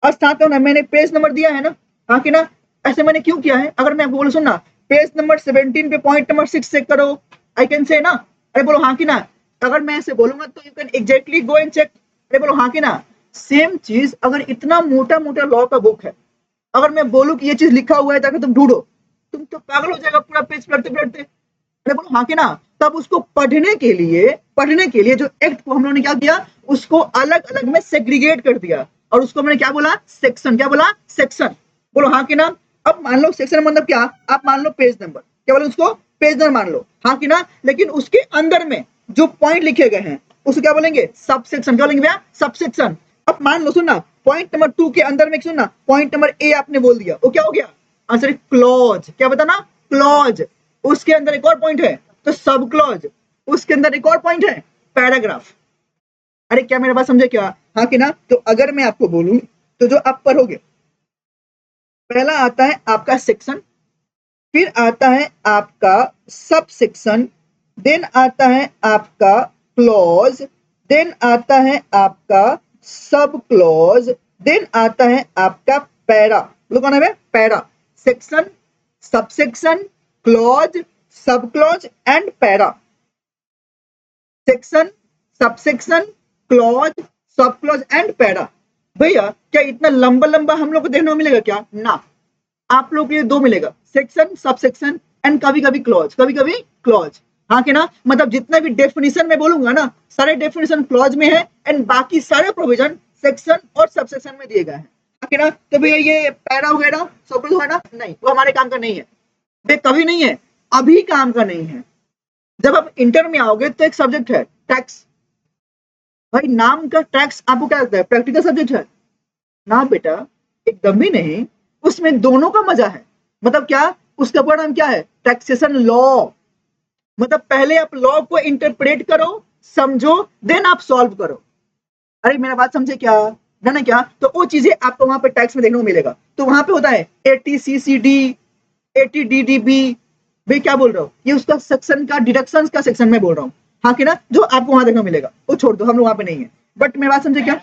और साथ में ना मैंने पेज नंबर दिया है ना, हाँ कि ना? ऐसे मैंने क्यों किया है? अगर मैं आपको बोलूं सुनना, पेज नंबर 17 पे पॉइंट नंबर 6 चेक करो, आई कैन से ना, अरे बोलो हाँ कि ना? अगर मैं ऐसे बोलूंगा तो you can exactly go and check, अरे बोलो हाँ कि ना? सेम चीज अगर इतना मोटा मोटा लॉ का बुक है, अगर मैं बोलूं कि ये चीज लिखा हुआ है ताकि तुम ढूंढो, तुम तो पागल हो जाएगा पूरा पेज पढ़ते पढ़ते। अरे बोलो हाँ कि ना? तब उसको पढ़ने के लिए जो एक्ट को हम लोगों ने क्या किया, उसको अलग अलग में सेग्रीगेट कर दिया, और उसको मैंने क्या बोला, सेक्शन। क्या बोला? सेक्शन। बोलो हाँ कि ना? अब मान लो सेक्शन मतलब क्या, आप मान लो पेज नंबर, क्या बोलो उसको, पेज नंबर मान लो, हाँ कि ना? लेकिन उसके अंदर में जो पॉइंट लिखे गए हैं उसको क्या बोलेंगे, सब सेक्शन। क्या बोलेंगे भैया? Sub section. अब मान लो सुनना, पॉइंट नंबर 2 के अंदर में सुनना, पॉइंट नंबर ए आपने बोल दिया, वो क्या हो गया आंसर? क्लॉज। क्या बताना? क्लॉज। उसके अंदर एक और पॉइंट है तो सब क्लॉज, उसके अंदर एक और पॉइंट है पैराग्राफ। अरे क्या मेरे बात समझे क्या, हाँ कि ना? तो अगर मैं आपको बोलूं तो जो आप पढ़ोगे, पहला आता है आपका सेक्शन, फिर आता है आपका सब सेक्शन, देन आता है आपका क्लॉज, देन आता है आपका सब क्लॉज, देन आता है आपका पैरा। बोलो कौन है? Para. Section, sub section, clause, sub clause and para. Section, sub section, clause, sub clause and para. भैया क्या इतना लंबा लंबा हम लोग को देखने को मिलेगा क्या? ना, आप लोग को ये दो मिलेगा, सेक्शन, सब सेक्शन एंड कभी कभी क्लॉज, कभी कभी क्लॉज, हाँ कि ना? मतलब जितना भी डेफिनेशन में बोलूंगा ना, सारे डेफिनेशन क्लॉज में है एंड बाकी सारे प्रोविजन सेक्शन और सब सेक्शन में दिए गए हैं, हाँ कि ना? तो भैया ये पैरा वगैरह सब कुछ है ना, नहीं, वो हमारे काम का नहीं है, वे कभी नहीं है, अभी काम का नहीं है। जब आप इंटर में आओगे तो एक सब्जेक्ट है टैक्स, भाई नाम का टैक्स आपको क्या लगता है प्रैक्टिकल सब्जेक्ट है? ना बेटा, एकदम भी नहीं। उसमें दोनों का मजा है। मतलब क्या? उसका पूरा नाम क्या है? Taxation law. मतलब पहले आप लॉ को इंटरप्रेट करो, समझो, देन आप सॉल्व करो। अरे मेरा बात समझे क्या, ना क्या? तो वो चीजें आपको वहां पे टैक्स में देखने को मिलेगा। तो वहां पे होता है ATCCD, ATDDB। भाई क्या बोल रहा हूँ, ये उसका सेक्शन का, डिडक्शंस का सेक्शन में बोल रहा हूँ, हाँ कि ना? जो आपको वहां देखने को मिलेगा, वो छोड़ दो, हम लोग वहां पे नहीं है। बट मेरी बात समझे क्या,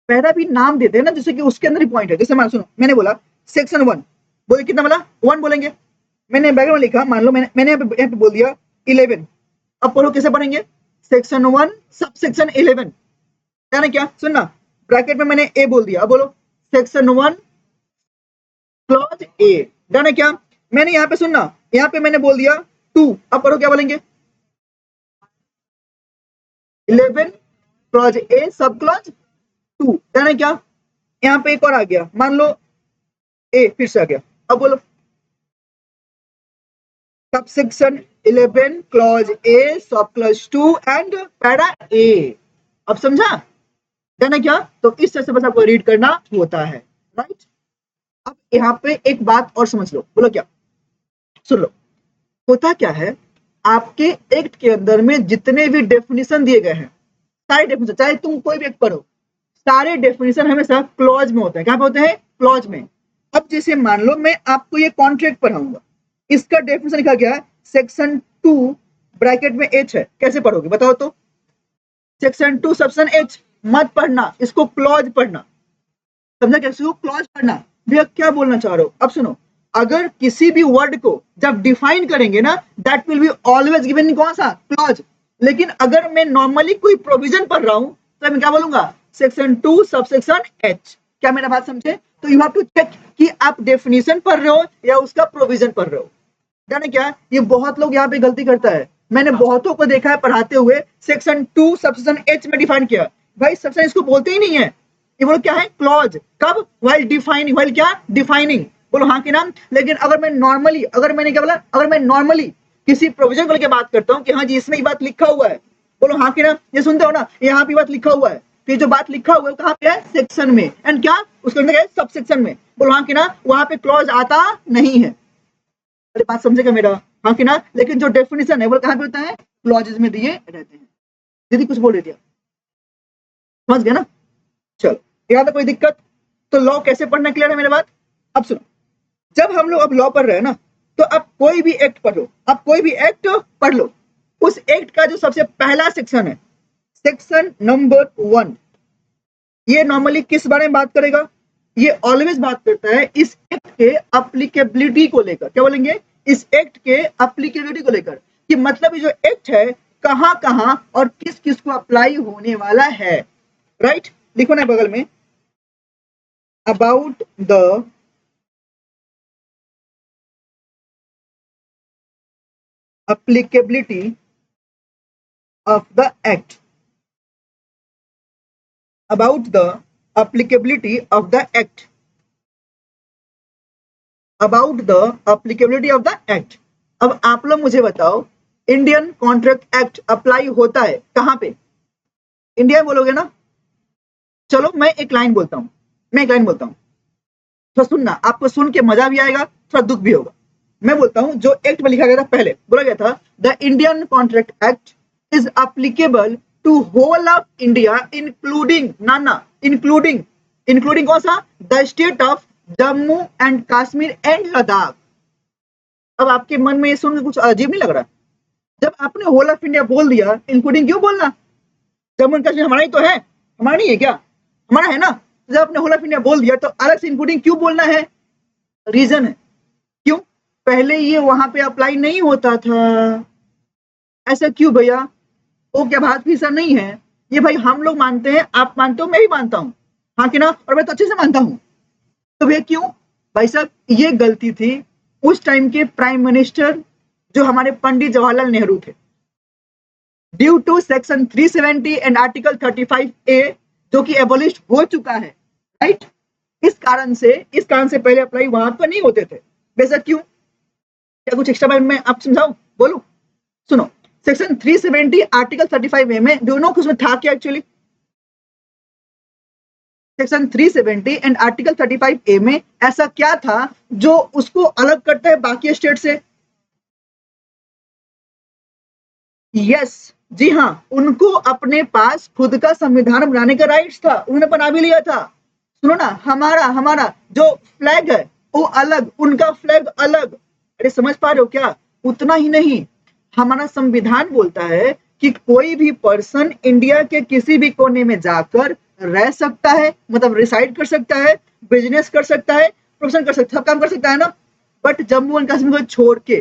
पहला भी नाम देते हैं ना, जैसे कि उसके अंदर ही पॉइंट है। जैसे मान सुनो, मैंने बोला सेक्शन 1, बोले कितना बोला? 1 बोलेंगे। मैंने बैकग्राउंड लिखा, मान लो मैंने यहाँ पे बोल दिया 11। अब पढ़ो कैसे पढ़ेंगे, सेक्शन 1 सब सेक्शन 11। यानी क्या, सुनना, ब्रैकेट में मैंने ए बोल दिया, अब बोलो सेक्शन 1 क्लॉज ए। जाने क्या, मैंने यहाँ पे सुनना, यहाँ पे मैंने बोल दिया 2, अब पढ़ो क्या बोलेंगे, 11 क्लॉज ए सब क्लॉज 2। जाने क्या, यहाँ पे एक और आ गया, मान लो ए फिर से आ गया, अब बोलो sub section 11 clause A sub clause 2 and para ए। अब समझा? जाना क्या? तो इस तरह से बस आपको रीड करना होता है, राइट? अब यहाँ पे एक बात और समझ लो, बोलो क्या, सुन लो। होता क्या है, आपके एक्ट के अंदर में जितने भी डेफिनेशन दिए गए हैं, सारे डेफिनेशन, चाहे तुम कोई भी एक पढ़ो, सारे डेफिनेशन हमेशा क्लॉज में होते हैं। क्या होते हैं? क्लॉज में। अब जैसे मान लो मैं आपको ये कॉन्ट्रैक्ट पढ़ाऊंगा, इसका डेफिनेशन लिखा गया है सेक्शन 2 ब्रैकेट में एच है, कैसे पढ़ोगे बताओ तो? सेक्शन 2 सेक्शन एच मत पढ़ना, इसको क्लॉज पढ़ना। समझा? कैसे हो क्लॉज पढ़ना? भैया क्या बोलना चाह रहे हो? अब सुनो, अगर किसी भी वर्ड को जब डिफाइन करेंगे ना, that will be always given in कौन सा? क्लॉज। लेकिन अगर मैं नॉर्मली कोई प्रोविजन पढ़ रहा हूं तो मैं क्या बोलूंगा? Section 2 subsection H. क्या मेरा बात समझे? तो यू हैव टू चेक कि आप डेफिनेशन पढ़ रहे हो या उसका प्रोविजन पढ़ रहे हो। जाने क्या, ये बहुत लोग यहाँ पे गलती करता है, मैंने बहुतों को देखा है पढ़ाते हुए सेक्शन 2 सबसेक्शन एच में डिफाइन किया। भाई सबसे इसको बोलते ही नहीं है, ये बोलो क्या है? क्लॉज। कब? व्हाइल डिफाइनिंग, व्हाइल क्या? डिफाइनिंग। बोलो हाँ कि नाम। लेकिन अगर मैं नॉर्मली, अगर मैंने क्या बोला, अगर मैं नॉर्मली किसी प्रोविजन को लेकर बात करता हूँ कि हाँ जी इसमें ये बात लिखा हुआ है, बोलो हाँ कि ना, ये सुनते हो ना, यहाँ पे बात लिखा हुआ है, तो ये जो बात लिखा हुआ है कहाँ पे है, सेक्शन में, एंड क्या उसके अंदर है, सब सेक्शन में, बोलो हाँ कि ना, वहां पे क्लॉज आता नहीं है। अरे बात समझेगा मेरा, हाँ कि ना, लेकिन जो डेफिनेशन है वो कहाँ पे होता है, क्लॉजेज में दिए रहते हैं। दीदी कुछ बोल रही थी, समझ गया ना, चलो यहाँ तक कोई दिक्कत। तो लॉ कैसे पढ़ना, क्लियर है मेरे बात। अब सुनो, जब हम लोग अब लॉ पढ़ रहे हैं ना, तो अब कोई भी एक्ट पढ़ो, अब कोई भी एक्ट पढ़ लो, उस एक्ट का जो सबसे पहला सेक्शन है, सेक्शन नंबर 1, ये नॉर्मली किस बारे में बात करेगा, ये ऑलवेज बात करता है इस एक्ट के अप्लीकेबिलिटी को लेकर। क्या बोलेंगे, इस एक्ट के अप्लीकेबिलिटी को लेकर, कि मतलब ये जो एक्ट है कहां कहां और किस किस को अप्लाई होने वाला है, राइट। लिखो ना बगल में, about the applicability of the act, about the applicability of the act, about the applicability of the act। अब आप लोग मुझे बताओ, इंडियन कॉन्ट्रैक्ट एक्ट अप्लाई होता है कहां पे, इंडिया बोलोगे ना। चलो मैं एक लाइन बोलता हूं, मैं एक लाइन बोलता हूं, तो सुनना, आपको सुन के मजा भी आएगा, थोड़ा दुख भी होगा। मैं बोलता हूं जो एक्ट में लिखा गया था, पहले बोला गया था the Indian contract act is applicable to whole of India including, नाना इंक्लूडिंग, इंक्लूडिंग कौन सा, the state of Jammu and Kashmir and Ladakh. अब आपके मन में ये सुनकर कुछ अजीब नहीं लग रहा, जब आपने होल ऑफ इंडिया बोल दिया, इंक्लूडिंग क्यों बोलना, जम्मू एंड कश्मीर हमारा ही तो है, हमारा नहीं है क्या, हमारा है ना, जब आपने होल ऑफ इंडिया बोल दिया तो अलग से इंक्लूडिंग क्यों बोलना है, रीजन है, क्यों, पहले ये वहां पे अप्लाई नहीं होता था। ऐसा क्यों भैया, वो क्या भारत की हिस्सा नहीं है, ये भाई हम लोग मानते हैं, आप मानते हो, मैं भी मानता हूँ, हाँ कि ना, और मैं तो अच्छे से मानता हूँ। तो भैया क्यों, भाई साहब ये गलती थी उस टाइम के प्राइम मिनिस्टर जो हमारे पंडित जवाहरलाल नेहरू थे, due to section 370 and article 35A जो कि एबोलिश हो चुका है, राइट। इस कारण से पहले अप्लाई वहां पर नहीं होते थे। वैसा क्यों, क्या कुछ एक्स्ट्रा मैं आप समझाऊं, बोलूं, सुनो, सेक्शन 370 आर्टिकल 35A में दोनों उसमें था क्या actually, section 370 and article 35A में ऐसा क्या था जो उसको अलग करता है बाकी स्टेट से। यस, जी हाँ, उनको अपने पास खुद का संविधान बनाने का राइट्स था, उन्होंने बना भी लिया था। सुनो ना, हमारा हमारा जो फ्लैग है वो अलग, उनका फ्लैग अलग। अरे समझ पा रहे हो क्या, उतना ही नहीं, हमारा संविधान बोलता है कि कोई भी पर्सन इंडिया के किसी भी कोने में जाकर रह सकता है, मतलब रिसाइड कर सकता है, बिजनेस कर सकता है, प्रोफेशन कर सकता है, सब काम कर सकता है ना, बट जम्मू एंड कश्मीर को छोड़ के।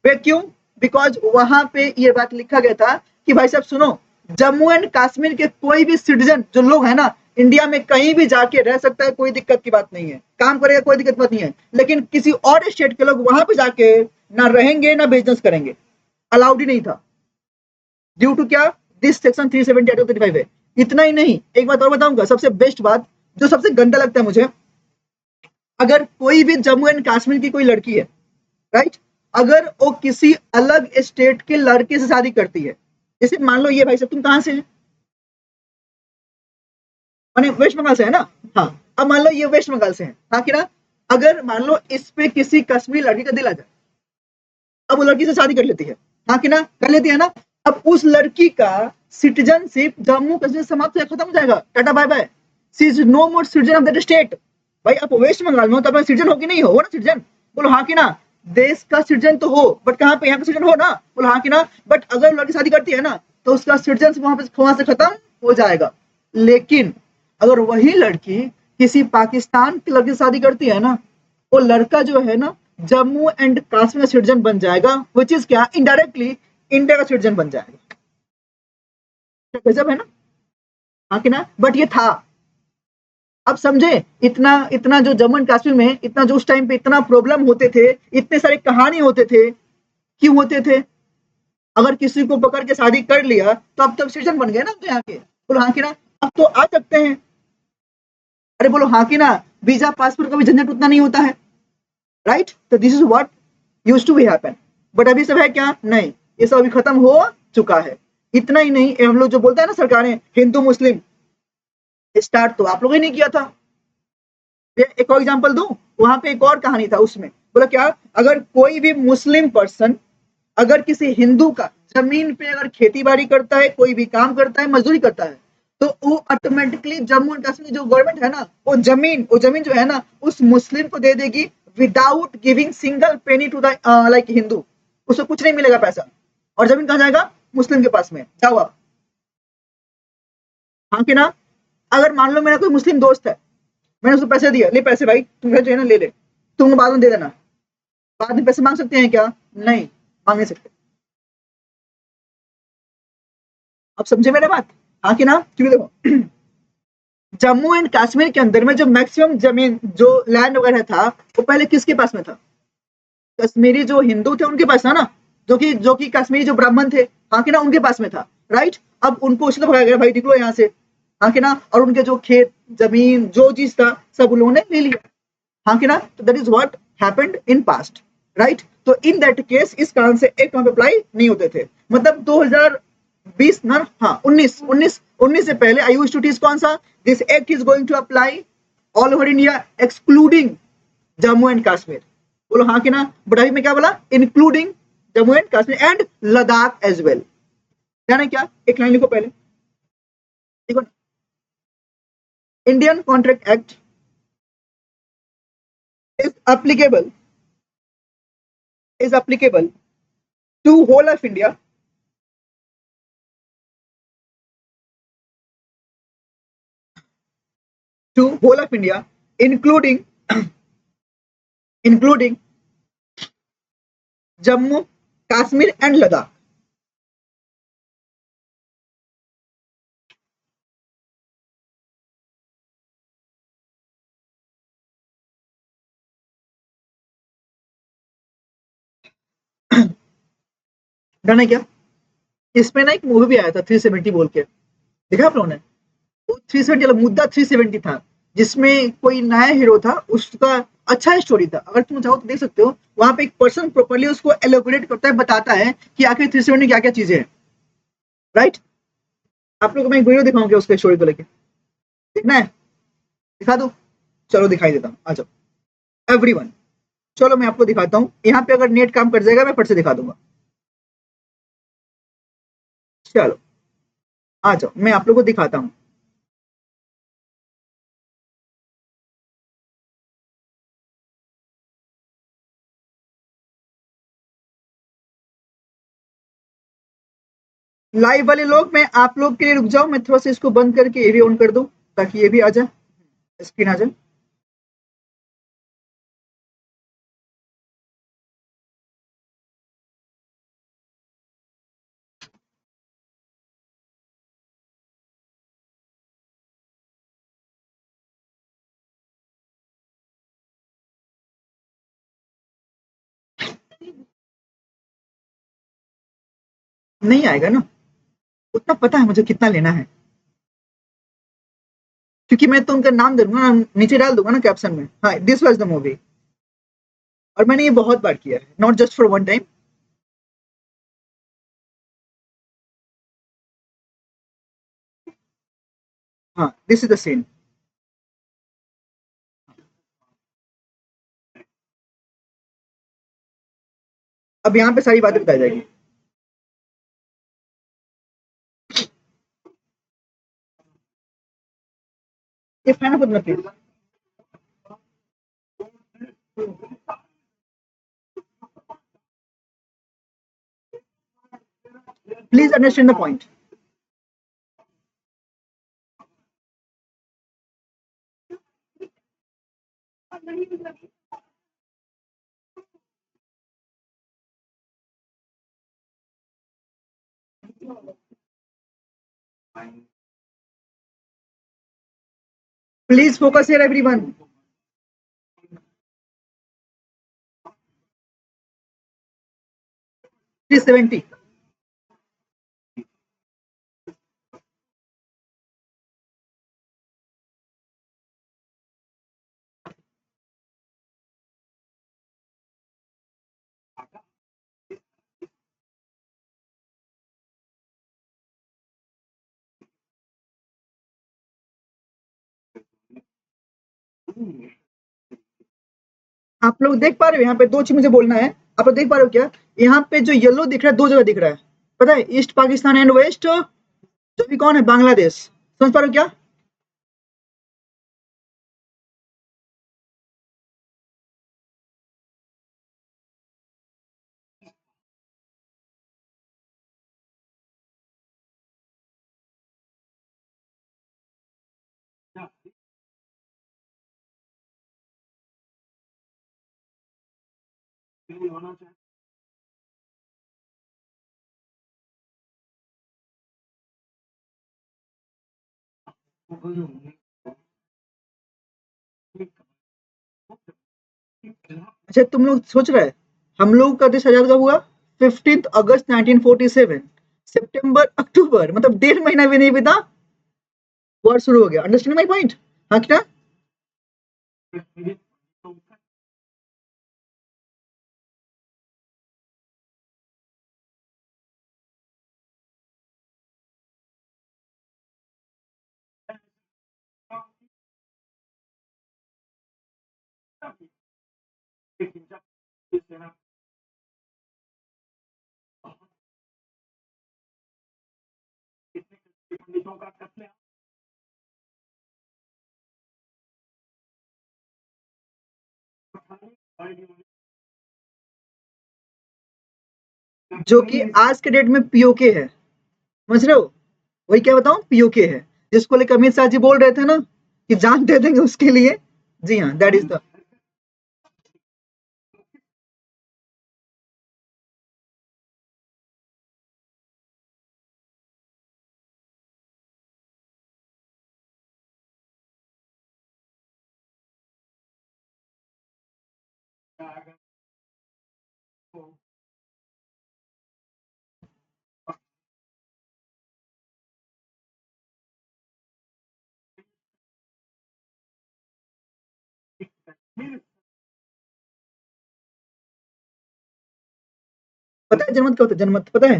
वे क्यों, बिकॉज वहां पे ये बात लिखा गया था कि भाई साहब सुनो, जम्मू एंड कश्मीर के कोई भी सिटीजन जो लोग है ना, इंडिया में कहीं भी जाके रह सकता है, कोई दिक्कत की बात नहीं है, काम करेगा कोई दिक्कत बात नहीं है, लेकिन किसी और स्टेट के लोग वहां पे जाके ना रहेंगे ना बिजनेस करेंगे, अलाउड ही नहीं था, ड्यू टू क्या, दिस सेक्शन 370 आर्टिकल 35 है। इतना ही नहीं, एक बात और बताऊंगा, सबसे बेस्ट बात जो सबसे गंदा लगता है मुझे, अगर कोई भी जम्मू एंड कश्मीर की कोई लड़की है, राइट, अगर वो किसी अलग स्टेट के लड़के से शादी करती है, जैसे मान लो ये भाई साहब तुम कहां से हैं, माने वेस्ट बंगाल से है ना, हाँ, अब मान लो ये वेस्ट बंगाल से है, हाँ कि ना, अगर मान लो इस पे किसी कश्मीरी लड़की का दिल आ जाए, अब वो लड़की से शादी कर लेती है, हाँ कि ना, कर लेती है ना, अब उस लड़की का सिटीजनशिप जम्मू कश्मीर समाप्त खत्म हो जाएगा, tata bye bye, she is no more citizen of that state. भाई आप वेस्ट बंगाल में हो तो अपना सिटीजन हो कि नहीं हो ना, सिटीजन, बोलो हाँ कि ना, देश का सिटीजन तो हो, बट कहाँ पे, यहाँ का सिटीजन हो ना, बोलो हाँ कि ना, बट अगर लड़की शादी करती है ना तो उसका सिटीजन वहां से खत्म हो जाएगा। लेकिन अगर वही लड़की किसी पाकिस्तान के लड़के से शादी करती है ना, वो लड़का जो है ना जम्मू एंड कश्मीर का सिटीजन बन जाएगा, विच इज क्या, इनडायरेक्टली इंडिया का सिटीजन बन जाएगा। गजब है ना, हाँ कि ना, बट ये था। अब समझे, इतना इतना जो जम्मू एंड कश्मीर में इतना जो उस टाइम पे इतना प्रॉब्लम होते थे, इतने सारे कहानी होते थे, क्यों होते थे, अगर किसी को पकड़ के शादी कर लिया तो अब तक सिटीजन बन गए ना, तो यहाँ के, बोलो हाँ कि ना, अब तो आ सकते हैं। अरे बोलो हाँ कि ना, वीजा पासपोर्ट का भी झंझट उतना नहीं होता है, राइट। तो this is what used to be happen. But अभी सब है क्या? नहीं, ये सब अभी खत्म हो चुका है। इतना ही नहीं, हम लोग जो बोलते हैं ना सरकारें हिंदू मुस्लिम, स्टार्ट तो आप लोगों ने नहीं किया था। एक और एग्जांपल दूं, वहां पे एक और कहानी था, उसमें बोला क्या, अगर कोई भी मुस्लिम पर्सन अगर किसी हिंदू का जमीन पे अगर खेती बाड़ी करता है, कोई भी काम करता है, मजदूरी करता है, तो वो ऑटोमेटिकली जम्मू एंड कश्मीर जो गवर्नमेंट है ना, वो जमीन जो है ना उस मुस्लिम को दे देगी without giving single penny to the like Hindu. उसको कुछ नहीं मिलेगा पैसा, और जमीन कहाँ जाएगा? मुस्लिम के पास में। जाओ आप, हाँ कि ना? अगर मान लो मेरा कोई मुस्लिम दोस्त है, मैंने उसको पैसे दिया, ले पैसे भाई, तुम जो है ना ले ले, तुम बाद में दे देना। बाद में पैसे मांग सकते हैं क्या? नहीं, मांग नहीं सकते। अब समझे मेरे बात? हाँ कि ना? क्योंकि देखो जम्मू एंड कश्मीर के अंदर में जो मैक्सिमम जमीन जो लैंड वगैरह था, वो पहले किसके पास में था? कश्मीरी जो हिंदू थे उनके पास था ना, जो कि कश्मीरी जो ब्राह्मण थे, हाँ कि ना, उनके पास में था। राइट। अब उनको इसलिए भगाया गया, भाई निकलो यहाँ से, हाँ कि ना, और उनके जो खेत जमीन जो चीज था सब उन लोगों ने ले लिया, हाँ कि ना? तो that is what happened in past. Right. तो इन दैट केस इस कारण से एक्ट वहां पे अप्लाई नहीं होते थे। मतलब 2020 ना, हाँ 19 से पहले आई यूज्ड टू टीच कौन सा, this act is going to apply all over India excluding Jammu and Kashmir. बोलो हाँ कि ना? बट अभी मैं क्या बोला? Including Jammu and Kashmir and Ladakh as well. जाने क्या, एक लाइन लिखो पहले, देखो, Indian contract act is applicable to whole of India to whole of India, including including Jammu, Kashmir, and Ladakh. Done है क्या? इसमें ना एक मूवी भी आया था 370 बोल के, देखा आप लोगों ने? वो 370 वाला मुद्दा 370 था, जिसमें कोई नया हीरो था, उसका अच्छा स्टोरी था, अगर तुम चाहो तो देख सकते हो। वहां पे एक पर्सन प्रॉपरली उसको एलोबरेट करता है, बताता है कि आखिर 370 क्या क्या चीजें हैं। राइट। आप लोगों को मैं एक वीडियो दिखाऊंगा उसके स्टोरी को लेके, देखना है? दिखा दो, चलो दिखाई देता हूँ, आ जाओ एवरीवन। चलो मैं आपको दिखाता हूँ, यहाँ पे अगर नेट काम कर जाएगा मैं फट से दिखा दूंगा। चलो आ जाओ, मैं आप लोगों को दिखाता हूँ। लाइव वाले लोग, मैं आप लोग के लिए रुक जाओ, मैं थोड़ा सा इसको बंद करके ये भी ऑन कर दूं, ताकि ये भी आ जाए, स्क्रीन आ जाए। नहीं आएगा ना, उतना पता है मुझे कितना लेना है, क्योंकि मैं तो उनका नाम दे दूंगा ना, नीचे डाल दूंगा ना कैप्शन में, हाँ दिस वाज द मूवी। और मैंने ये बहुत बार किया है, not just for one time. हाँ दिस इज द सीन। अब यहाँ पे सारी बातें बताई जाएगी। ये फैन खुद मत please, please understand the point. Please focus here everyone. 370। आप लोग देख पा रहे हो यहाँ पे दो चीज मुझे बोलना है, आप लोग देख पा रहे हो क्या? यहाँ पे जो येलो दिख रहा है दो जगह दिख रहा है, पता है, ईस्ट पाकिस्तान एंड वेस्ट, जो भी कौन है, बांग्लादेश। समझ पा रहे हो क्या? अच्छा तुम लोग सोच रहे हैं हम लोग का देश आजाद कब हुआ? 15 अगस्त 1947। सितंबर अक्टूबर मतलब 1.5 महीना भी नहीं बीता, वॉर शुरू हो गया। Understand my point? हाँ क्या? जो कि आज के डेट में पीओके है, समझ रहे हो? वही क्या बताऊं, पीओके है, जिसको लेकर अमित शाह जी बोल रहे थे ना कि जान दे देंगे उसके लिए। जी हाँ, दैट इज द। पता है जनमत क्या होता है? जनमत पता है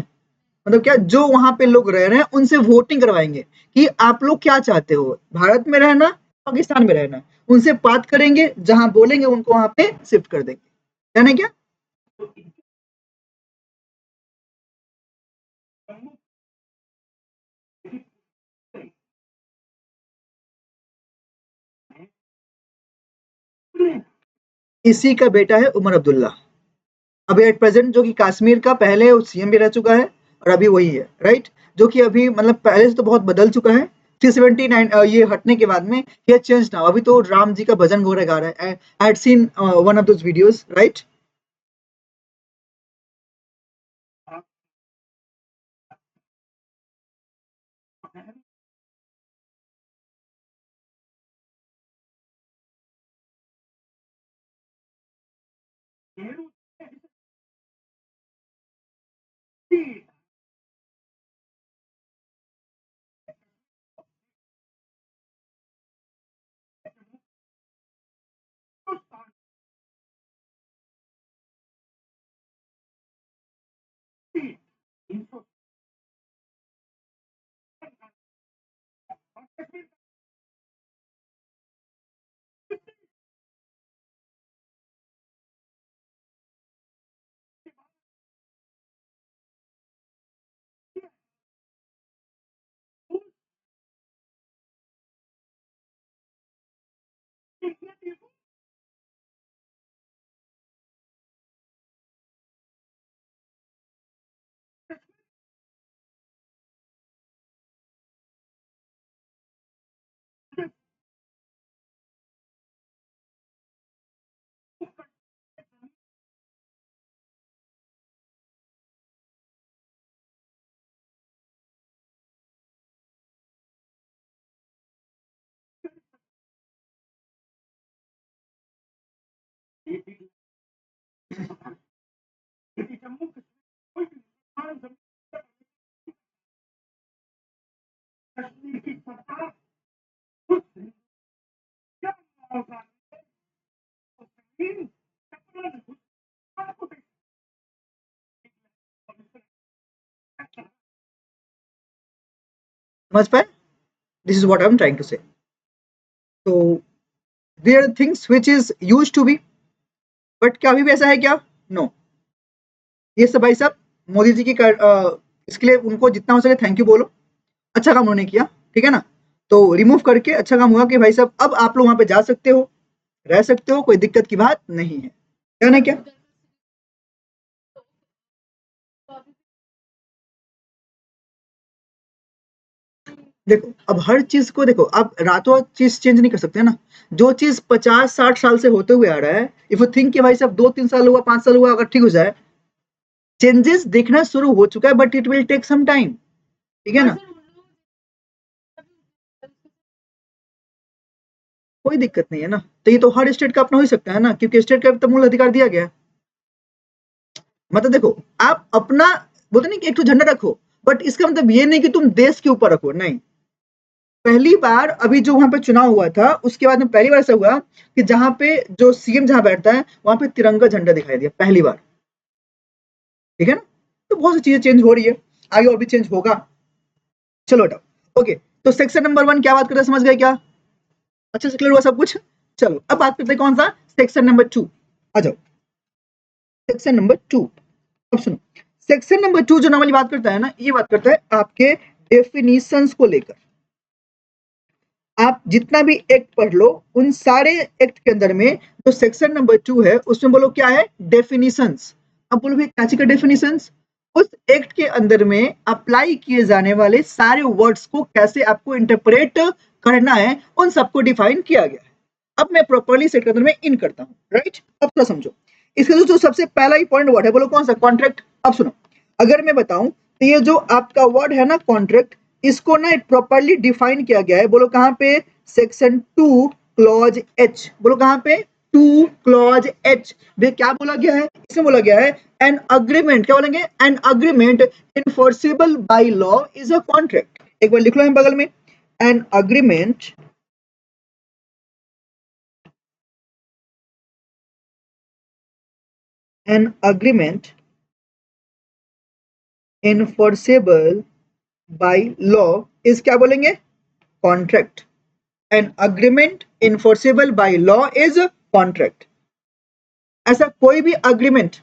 मतलब क्या? जो वहां पे लोग रह रहे हैं उनसे वोटिंग करवाएंगे कि आप लोग क्या चाहते हो, भारत में रहना, पाकिस्तान में रहना। उनसे बात करेंगे, जहां बोलेंगे उनको वहां पे शिफ्ट कर देंगे। जाने क्या? इसी का बेटा है उमर अब्दुल्ला, अभी एट प्रेजेंट, जो कि कश्मीर का पहले सीएम भी रह चुका है और अभी वही है, राइट? जो कि अभी मतलब पहले से तो बहुत बदल चुका है। 379 ये हटने के बाद में ये चेंज ना, अभी तो राम जी का भजन वगैरह गा रहा है। I had seen one of those videos, right? समझ पाए? This is what I am trying to say. तो there are things which is used to be but क्या अभी भी ऐसा है क्या? नो। ये सब भाई साहब मोदी जी की इसके लिए उनको जितना हो सके थैंक यू बोलो, अच्छा काम उन्होंने किया, ठीक है ना। तो रिमूव करके अच्छा काम हुआ कि भाई साहब अब आप लोग वहां पे जा सकते हो, रह सकते हो, कोई दिक्कत की बात नहीं है, क्या ना क्या। देखो अब हर चीज को देखो, आप रातों रात चीज चेंज नहीं कर सकते ना। जो चीज 50-60 साल से होते हुए आ रहा है, इफ यू थिंक कि भाई साहब 2-3 साल हुआ, 5 साल हुआ, अगर ठीक हो जाए, चेंजेस दिखना शुरू हो चुका है, but it will take some time, ठीक है ना। कोई दिक्कत नहीं है ना, तो ये तो हर स्टेट का अपना हो ही सकता है ना, क्योंकि स्टेट का तो मूल अधिकार दिया गया है। मतलब देखो, आप अपना बोलते नहीं कि एक तो झंडा रखो, बट इसका मतलब ये नहीं कि तुम देश के ऊपर रखो, नहीं। पहली बार अभी जो वहां पे चुनाव हुआ था, उसके बाद में पहली बार ऐसा हुआ कि जहां पे जो सीएम जहां बैठता है वहां पे तिरंगा झंडा दिखाई दिया पहली बार, ठीक है ना। तो बहुत सी चीजें चेंज हो रही है, आगे और भी चेंज होगा। चलो बेटा, ओके। तो सेक्शन नंबर 1 क्या बात करते हैं, समझ गए क्या? अच्छे से क्लियर हुआ सब कुछ। चलो अब बात करते हैं कौन सा, सेक्शन नंबर 2। आ जाओ, सेक्शन नंबर 2। अब सुनो, सेक्शन नंबर 2 जो नॉर्मली बात करता है ना, ये बात करता है आपके डेफिनेशंस को लेकर। आप जितना भी एक्ट पढ़ लो, उन सारे एक्ट के अंदर में जो सेक्शन नंबर 2 है, उसमें बोलो क्या है, डेफिनेशंस। अब बोलो भाई क्या चीज का डेफिनेशंस? उस एक्ट के अंदर में अप्लाई किए जाने वाले सारे वर्ड्स को कैसे आपको इंटरप्रेट करना है, उन सबको डिफाइन किया गया है। अब मैं प्रॉपर्ली सेट के अंदर में इन करता हूँ, राइट। अब थोड़ा समझो, इसका जो सबसे पहला इंपॉर्टेंट वर्ड है, बोलो कौन सा, कॉन्ट्रैक्ट। अब सुनो, अगर मैं बताऊं तो ये जो आपका वर्ड है ना कॉन्ट्रैक्ट, इसको ना प्रॉपर्ली डिफाइन किया गया है, बोलो कहां पे, सेक्शन 2 क्लॉज एच। बोलो कहां पे, 2 क्लॉज एच में क्या बोला गया है, इसमें बोला गया है एन अग्रीमेंट, क्या बोलेंगे, an agreement enforceable by law is a contract. एक बार लिख लो बगल में, an agreement, an agreement enforceable by law is क्या बोलेंगे, contract. An agreement enforceable by law is contract. ऐसा कोई भी agreement,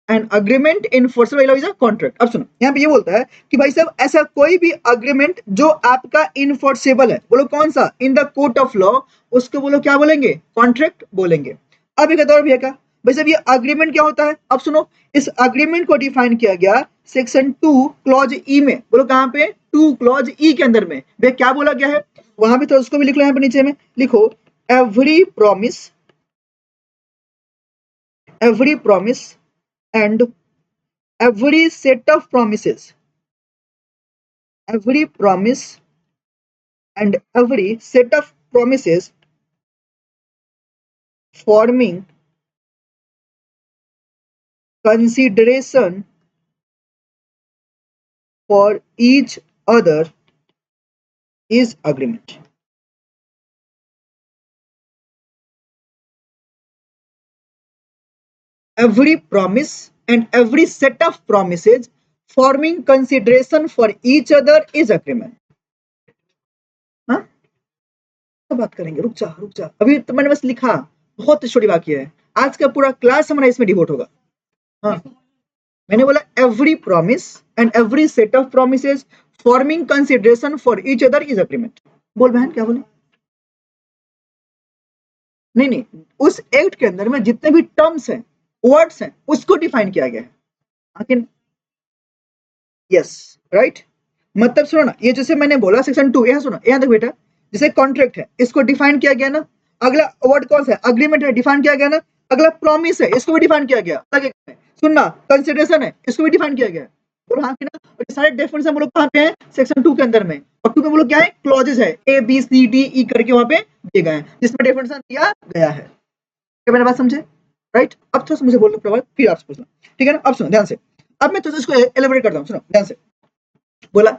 an agreement enforceable by law is a contract. अब सुनो, यहाँ पे ये बोलता है कि भाई साहब ऐसा कोई भी अग्रीमेंट जो आपका इनफोर्सेबल है, बोलो कौन सा, इन द कोर्ट ऑफ लॉ, उसको बोलो क्या बोलेंगे, कॉन्ट्रैक्ट बोलेंगे। अब एक और भी है का, भाई साहब ये अग्रीमेंट क्या होता है, अब सुनो, इस अग्रीमेंट को डिफाइन किया गया सेक्शन 2 क्लॉज ई में, बोलो कहां पे, 2 क्लॉज ई के अंदर में वे क्या बोला गया है, वहां भी तो उसको भी लिख लो, यहाँ पे नीचे में लिखो, every promise, every promise and every set of promises, every promise and every set of promises forming consideration for each other is agreement. Every promise and every set of promises forming consideration for each other is agreement. हाँ, तो बात करेंगे, रुक जा रुक जा, अभी तो मैंने बस लिखा, बहुत छोटी बाकी है, आज का पूरा क्लास हमारा इसमें डिवोट होगा। हाँ, मैंने बोला every promise and every set of promises forming consideration for each other is agreement. बोल बहन क्या बोले, नहीं नहीं, उस एक्ट के अंदर में जितने भी टर्म्स हैं, वर्ड्स हैं, उसको डिफाइन किया गया है, आखिर यस, राइट। मतलब सुनो ना, ये जैसे मैंने बोला सेक्शन 2, यहाँ सुनो, यहाँ देखो बेटा, जैसे कॉन्ट्रैक्ट है, इसको डिफाइन किया गया ना, अगला वर्ड कौन सा है, अग्रीमेंट है, डिफाइन किया गया ना, अगला प्रॉमिस है, इसको भी डिफाइन किया गया, सुनना, कंसिडरेशन है, इसको भी डिफाइन किया गया, बोलो हाँ कि ना। और ये सारे डेफिनेशन हम लोग कहाँ पे हैं, सेक्शन 2 के अंदर में, और 2 में बोलो क्या है, क्लॉजेस है, A B C D E करके वहां पे दिए गए हैं, जिसमें डेफिनेशन दिया गया है। क्या मेरी बात समझे, राइट। अब थोड़ा सा मुझे बोलना प्रभाव, फिर आपसे पूछना, ठीक है ना। अब सुनो ध्यान से, अब मैं तो इसको एलिब्रेट करता हूँ, सुनो ध्यान से। बोला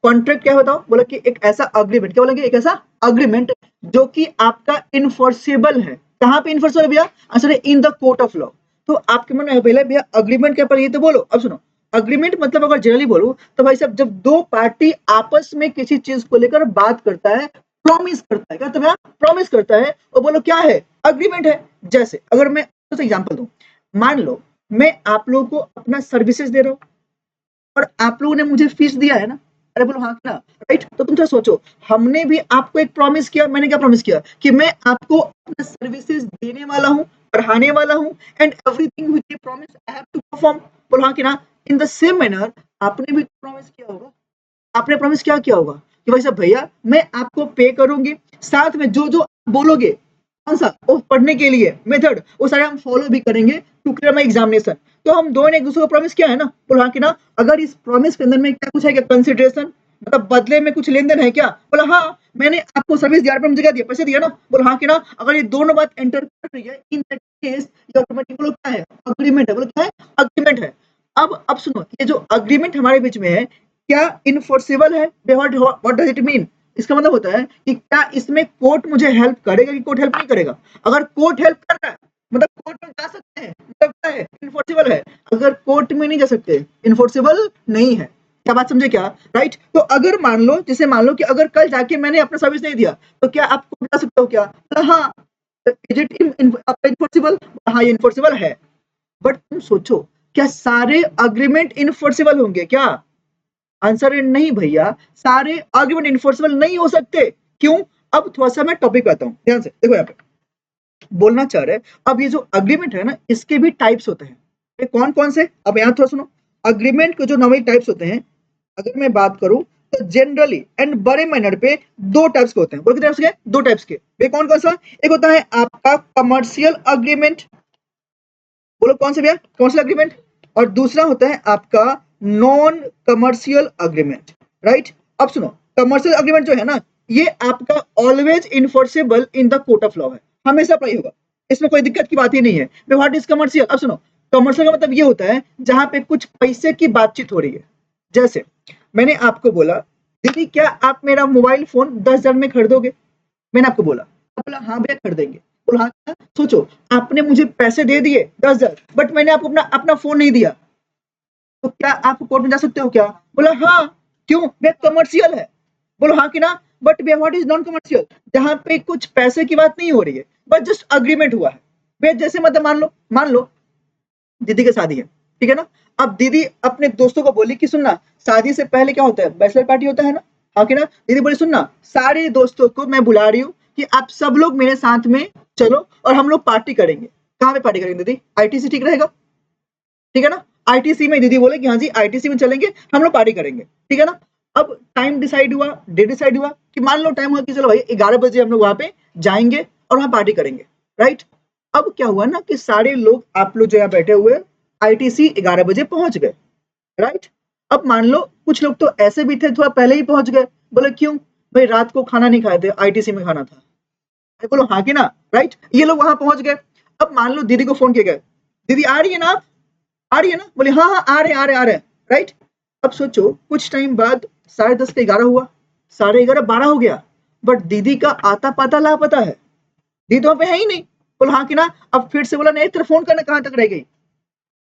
कॉन्ट्रैक्ट क्या होता है, बोला कि एक ऐसा अग्रीमेंट, क्या बोलेंगे, एक ऐसा अग्रीमेंट जो कि आपका इनफोर्सेबल है, कहां पे इनफोर्सेबल भैया, आंसर है इन द कोर्ट ऑफ लॉ। तो आपके मन में पहले भैया अग्रीमेंट क्या, पर ये तो बोलो। अब सुनो, अग्रीमेंट मतलब अगर जनरली बोलो तो भाई साहब जब दो पार्टी आपस में किसी चीज को लेकर बात करता है, प्रॉमिस करता है, क्या तो भैया प्रॉमिस करता है, और बोलो क्या है, अग्रीमेंट है। जैसे अगर मैं एग्जांपल दूं, मान लो मैं आप लोगों को अपना सर्विसेज दे रहा हूं और आप लोगों ने मुझे फीस दिया है ना, अरे बोलो हाँ ना, राइट। तो तुम थोड़ा सोचो, हमने भी आपको एक प्रॉमिस किया, मैंने क्या प्रॉमिस किया कि मैं आपको अपना सर्विसेज देने वाला हूँ, पढ़ाने वाला हूँ, and everything which I promise I have to perform. बोलो हाँ कि ना। इन द सेम मैनर आपने भी प्रॉमिस किया होगा, आपने प्रॉमिस क्या किया होगा कि भाई साहब भैया मैं आपको पे करूंगी, साथ में जो जो आप बोलोगे कौन सा वो पढ़ने के लिए मेथड, वो सारे हम फॉलो भी करेंगे टू क्लियर माई एग्जामिनेशन। तो हम दोनों ने एक दूसरे को प्रॉमिस किया है ना, बोला हाँ कि ना। अगर इस प्रॉमिस के अंदर में क्या कुछ है, क्या कंसिडरेशन, मतलब बदले में कुछ लेन देन है क्या, बोला हाँ मैंने आपको सर्विस दिया, मुझे क्या दिया, पैसे दिया ना, बोला हाँ कि ना। अगर ये दोनों बात एंटर कर रही है इन दैट केस ये ऑटोमेटिक बोलो क्या है, अग्रीमेंट है। बोलो क्या है, अग्रीमेंट है। अब सुनो, ये जो अग्रीमेंट हमारे बीच में है क्या इनफोर्सेबल है, व्हाट डज इट मीन। इसका मतलब होता है कि क्या इसमें कोर्ट मुझे हेल्प करेगा कि कोर्ट हेल्प नहीं करेगा। अगर कोर्ट हेल्प कर रहा है मतलब कोर्ट में जा सकते हैं, मतलब क्या है, इनफोर्सेबल है। अगर कोर्ट में नहीं जा सकते, इनफोर्सेबल नहीं है। क्या बात समझे क्या, राइट। तो अगर मान लो, जैसे मान लो कि अगर कल जाके मैंने अपना सर्विस नहीं दिया तो क्या आप कोर्ट जा सकते हो क्या, हाँ। इज इट इनफोर्सेबल, हाँ ये इनफोर्सेबल है। बट तुम सोचो, क्या सारे अग्रीमेंट इनफोर्सेबल होंगे क्या, आंसर है नहीं भैया, सारे आर्गुमेंट इन्फोर्सेबल नहीं हो सकते। क्यों, अब थोड़ा सा मैं टॉपिक पे आता हूं, ध्यान से देखो। यहाँ पे बोलना चाह रहे हैं, अब ये जो अग्रीमेंट है ना, इसके भी टाइप्स होते हैं। ये कौन कौन से, अब यहाँ थोड़ा सुनो। अग्रीमेंट के जो नॉर्मली टाइप्स होते हैं, अगर मैं बात करूं तो जनरली एंड बड़े मैनर पे दो टाइप्स के होते हैं। बोलो कितने टाइप्स के, दो टाइप्स के। ये कौन कौन सा, एक होता है आपका कमर्शियल अग्रीमेंट, बोलो कौन से भैया, कमर्शियल अग्रीमेंट। और दूसरा होता है आपका नॉन कमर्शियल अग्रीमेंट, राइट। अब सुनो, कमर्शियल अग्रीमेंट जो है ना, ये आपका always enforceable in the court of law है, हमेशा अप्लाई होगा, इसमें कोई दिक्कत की बात ही नहीं है। व्हाट इज कमर्शियल, अब सुनो, कमर्शियल का मतलब ये होता है जहां पे कुछ पैसे की बातचीत हो रही है। जैसे मैंने आपको बोला, दीदी क्या आप मेरा मोबाइल फोन 10,000 में खरीदोगे, मैंने आपको बोला, बोला हाँ भैया खरीदेंगे। बोला हाँ, सोचो आपने मुझे पैसे दे दिए 10,000, बट मैंने आपको अपना अपना फोन नहीं दिया, तो क्या आप कोर्ट में जा सकते हो क्या, बोला हाँ। क्यों, वे कमर्शियल है। बोलो हाँ कि ना। But what is non commercial, जहां पे कुछ पैसे की बात नहीं हो रही है, बट जस्ट अग्रीमेंट हुआ है। वे जैसे मतलब मान लो दीदी की शादी है, ठीक है ना। अब दीदी अपने दोस्तों को बोली कि सुनना, शादी से पहले क्या होता है, बैचलर पार्टी होता है ना, हाँ कि ना। दीदी बोली सुनना, सारे दोस्तों को मैं बुला रही हूँ कि आप सब लोग मेरे साथ में चलो और हम लोग पार्टी करेंगे। कहाँ पे पार्टी करेंगे दीदी, आईटीसी ठीक रहेगा, ठीक है ना। आईटीसी में दीदी बोले कि हाँ जी आईटीसी में चलेंगे, हम लोग पार्टी करेंगे, ठीक है ना। अब टाइम डिसाइड हुआ, डेट डिसाइड हुआ कि मान लो टाइम हुआ कि चलो भाई 11 बजे हम लोग वहां पे जाएंगे और वहां पार्टी करेंगे, राइट। अब क्या हुआ ना कि सारे लोग, आप लोग जो यहाँ बैठे हुए, आईटीसी 11 बजे पहुंच गए, राइट। अब मान लो कुछ लोग तो ऐसे भी थे थोड़ा पहले ही पहुंच गए, बोले क्यों भाई, रात को खाना नहीं खाए थे, आईटीसी में खाना था। बोलो हाँ कि ना, राइट। ये लोग वहां पहुंच गए। अब मान लो दीदी को फोन किया गया, दीदी आ रही है ना, आ रही है ना, बोले हाँ हाँ आ रहे हैं, राइट। अब सोचो कुछ टाइम बाद 10:30 का 11 हुआ, 11:30 12 हो गया, बट दीदी का आता पता लापता है, दीदी तो वहां पे है ही नहीं। बोला हाँ कि ना। अब फिर से बोला नहीं, तेरा फोन करना कहाँ तक रह गई।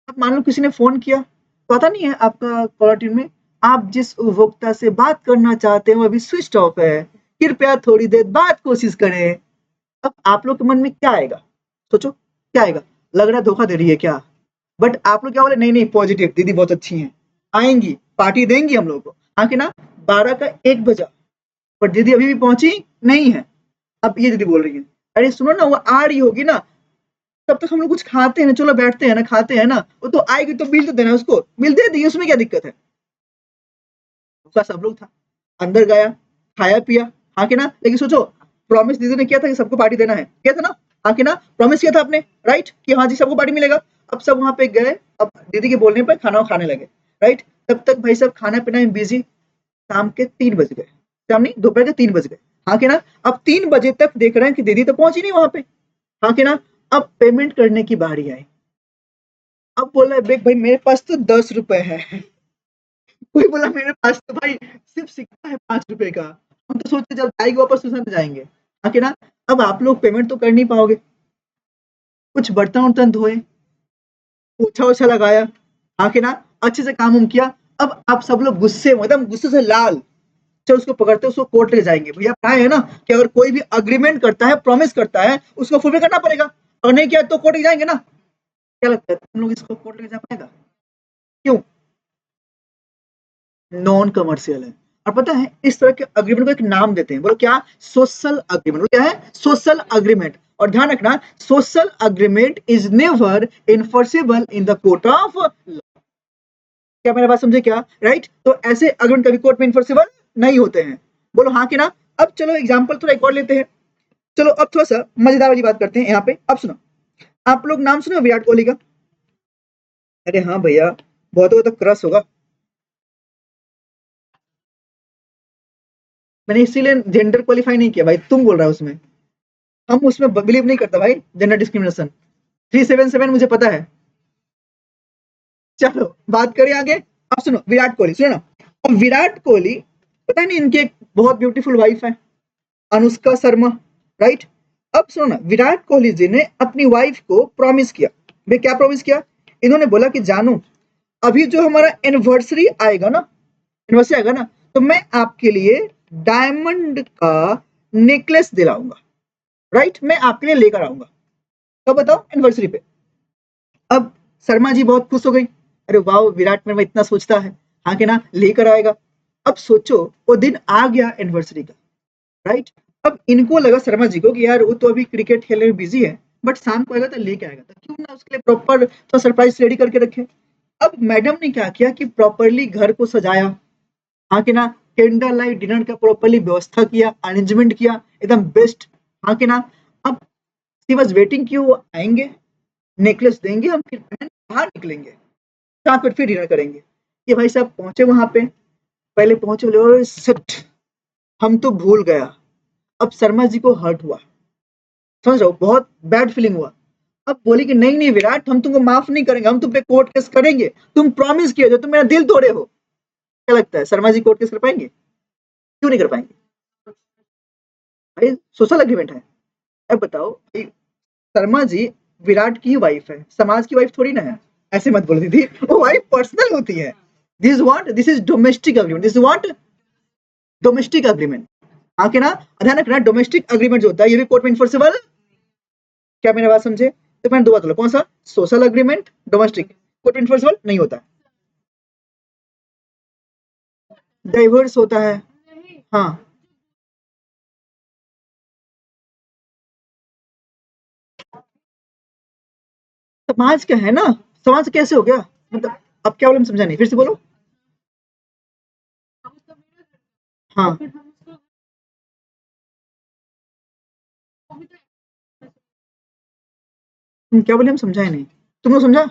अब मान लो किसी ने फोन किया, पता नहीं है आपका कॉलर ट्यून में, आप जिस उपभोक्ता से बात करना चाहते हैं वो अभी स्विच ऑफ है, कृपया थोड़ी देर बाद कोशिश करें। अब आप लोग के मन में क्या आएगा, सोचो क्या आएगा, लग रहा है धोखा दे रही है क्या। बट आप लोग क्या बोले, नहीं नहीं पॉजिटिव, दीदी बहुत अच्छी हैं, आएंगी पार्टी देंगी हम लोग को, हाँ कि ना। 12 का 1 बजा, पर दीदी अभी भी पहुंची नहीं है। अब ये दीदी बोल रही है, अरे सुनो ना वो आ रही होगी ना, तब तक हम लोग कुछ खाते हैं ना, चलो बैठते हैं ना, खाते हैं ना, वो तो आएगी तो बिल तो देना, उसको बिल दे दी, उसमें क्या दिक्कत है। उसका सब लोग था, अंदर गया, खाया पिया, हाँ कि ना। लेकिन सोचो, प्रॉमिस दीदी ने किया था कि सबको पार्टी देना है, किया था ना, हाँ कि ना। प्रॉमिस किया था आपने, राइट, कि हाँ जी सबको पार्टी मिलेगा। अब सब वहां पे गए, अब दीदी के बोलने पर खाना खाने लगे, राइट। तब तक भाई सब खाना पीना में बिजी, शाम के 3 बज गए, शाम नहीं दोपहर के 3 बज गए, हाँ कि ना। अब 3 बजे तक देख रहे हैं कि दीदी तो पहुंची नहीं वहां पे, हाँ कि ना। अब पेमेंट करने की बारी आई। अब बोला देख भाई मेरे पास तो 10 रुपए है, कोई बोला मेरे पास तो भाई सिर्फ सिक्का है 5 रुपए का। हम तो सोचे जब जाएंगे वापस उस समय जाएंगे, हाँ कि ना। अब आप लोग पेमेंट तो कर नहीं पाओगे, कुछ बर्तन वर्तन धोए, पोछा ओछा लगाया, हाँ कि ना, अच्छे से काम उम किया। अब आप सब लोग गुस्से में, एकदम गुस्से से लाल, चलो उसको पकड़ते हैं, उसको कोर्ट ले जाएंगे। भैया पढ़ा है ना कि अगर कोई भी अग्रीमेंट करता है, प्रॉमिस करता है, उसको फुलफिल करना पड़ेगा, और नहीं किया तो कोर्ट ले जाएंगे ना। क्या लगता है तुम लोग इसको कोर्ट ले जा पाएगा? क्यों? नॉन कमर्शियल है। और पता है इस तरह के अग्रीमेंट को एक नाम देते हैं, बोलो क्या? Social agreement. क्या है? Social agreement. और ध्यान रखना, social agreement is never enforceable in the court of law. क्या मेरा बात समझे क्या? राइट। तो ऐसे अग्रीमेंट कभी कोर्ट में इन्फोर्सेबल नहीं होते हैं। बोलो हाँ कि ना। अब चलो एग्जाम्पल थोड़ा एक और लेते हैं। चलो अब थोड़ा सा मजेदार वाली बात करते हैं यहाँ पे। अब सुनो, आप लोग नाम सुनो विराट कोहली का? अरे हाँ भैया, बहुतों को तो क्रश होगा। मैंने इसीलिए जेंडर क्वालिफाई नहीं किया भाई, तुम बोल रहा है उसमें। हम उसमें बिलीव नहीं करता भाई, जेंडर डिस्क्रिमिनेशन। 377 मुझे पता है। चलो बात करें आगे। अब सुनो विराट कोहली, सुनो ना। अब विराट कोहली, पता नहीं इनकी एक बहुत ब्यूटीफुल वाइफ है, अनुष्का शर्मा, राइट। अब सुनो ना, विराट कोहली जी ने अपनी वाइफ को प्रॉमिस किया। भाई क्या प्रॉमिस किया? इन्होंने बोला कि जानू, अभी जो हमारा एनिवर्सरी आएगा ना, एनिवर्सरी आएगा ना, तो मैं आपके लिए डायमंड का नेकलेस दिलाऊंगा, राइट, मैं आपके लिए लेकर आऊंगा। कब बताओ? एनिवर्सरी पे। अब शर्मा जी बहुत खुश हो गई, अरे वाह विराट में इतना सोचता है, हाँ के ना, लेकर आएगा। अब सोचो वो दिन आ गया एनिवर्सरी का, राइट। अब इनको लगा शर्मा जी को कि यार वो तो अभी क्रिकेट खेलने में बिजी है, बट शाम को आएगा तो लेके आएगा, तो क्यों ना उसके लिए प्रॉपर तो सरप्राइज रेडी करके रखे। अब मैडम ने क्या किया कि प्रॉपरली घर को सजाया, हाँ कि ना, कैंडल लाइट डिनर का प्रॉपरली व्यवस्था किया, अरेंजमेंट किया एकदम बेस्ट, हाँ कि ना। अब शी वाज वेटिंग कि वो आएंगे, नेकलेस देंगे, हम फिर पहन के बाहर निकलेंगे, कहाँ पर फिर डिनर करेंगे। ये भाई साहब पहुंचे वहां पे, पहले पहुंचे, बोले "ओए शिट, हम तो भूल गया"। अब शर्मा जी को हर्ट हुआ, समझ रहे हो, बहुत बैड फीलिंग हुआ। अब बोली कि नहीं नहीं विराट, हम तुमको माफ नहीं करेंगे, हम तुम पे कोर्ट केस करेंगे, तुम प्रॉमिस किए थे, तुम मेरा दिल तोड़े हो। क्या लगता है शर्मा जी कोर्ट केस कर पाएंगे? क्यों नहीं कर पाएंगे? भाई सोशल एग्रीमेंट है। अब बताओ भाई, शर्मा जी विराट की वाइफ है, समाज की वाइफ थोड़ी ना है। ऐसे मत बोल दीदी, वो वाइफ पर्सनल होती है। This is what, this is domestic agreement, this is what, domestic agreement. हाँ के ना, ध्यान रखना, डोमेस्टिक अग्रीमेंट जो होता है ये भी कोर्ट में इन्फोर्सेबल। क्या मैंने बात समझे? तो मैंने दो बात बोला, कौन सा? सोशल अग्रीमेंट, डोमेस्टिक, कोर्ट में इन्फोर्सेबल नहीं होता, डाइवर्स होता है। हाँ, समाज का है ना, समाज कैसे हो गया? मतलब अब क्या बोले, समझा नहीं, फिर से बोलो। हाँ, क्या बोले, हम समझाए नहीं, तुम लोग समझा?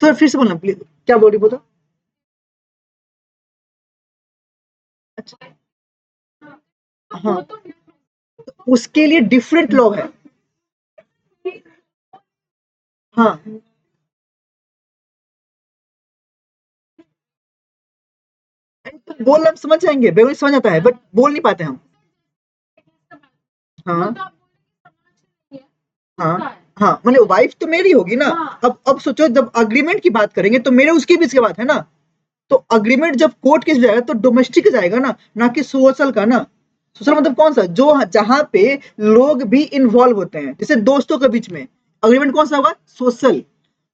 तो फिर से बोलना प्लीज, क्या बोल रही बोलो। अच्छा, हाँ, उसके लिए डिफरेंट लॉ है। हाँ, बोल हम समझ जाएंगे, बेवड़ी समझ आता है, बट बोल नहीं पाते हम। हाँ, हाँ, हाँ, मैंने वाइफ तो मेरी होगी ना। अब सोचो, जब अग्रीमेंट की बात करेंगे तो मेरे उसके बीच की बात है ना। तो अग्रीमेंट जब कोर्ट केस जाएगा तो डोमेस्टिक जाएगा ना कि सोशल का ना। सोशल मतलब कौन सा, जो जहां पे लोग भी इन्वॉल्व होते हैं, जैसे दोस्तों के बीच में। अग्रीमेंट कौन सा होगा? सोशल।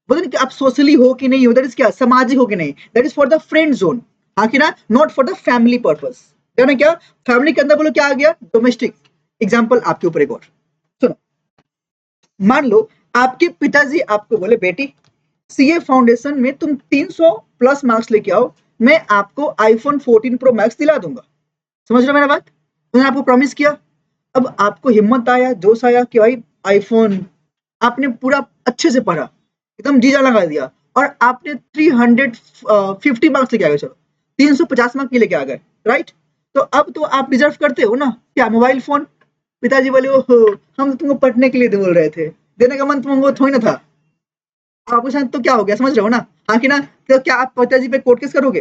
बोलते नहीं कि आप सोशली हो कि नहीं हो, दैट इज क्या, सामाजिक हो कि नहीं, that is for the friend zone, हाँ कि ना, not for the family purpose. क्या ना, क्या फैमिली के अंदर बोलो क्या आ गया? डोमेस्टिक। एग्जाम्पल आपके ऊपर एक और सुनो, मान लो आपके पिताजी आपको बोले बेटी, सीए फाउंडेशन में तुम 300 प्लस मार्क्स लेके आओ, मैं आपको आईफोन 14 प्रो मैक्स दिला दूंगा। समझ रहे हो मेरा बात? उन्होंने आपको प्रॉमिस किया। अब आपको हिम्मत आया, जोश आया कि भाई आईफोन, आपने पूरा अच्छे से पढ़ा, एकदम जीजा लगा दिया, और आपने 350 मार्क्स लेके आ गए, चलो 350 मार्क्स लेके आ गए, राइट। तो अब तो आप डिजर्व करते हो ना, क्या मोबाइल फोन। पिताजी बोले ओहो, हम तो तुमको पढ़ने के लिए बोल रहे थे, देने का मन तुमको थोड़ी ना था। आपके साथ तो क्या हो गया, समझ रहे हो ना, हाँ कि ना। तो क्या आप पिताजी पे कोर्ट केस करोगे?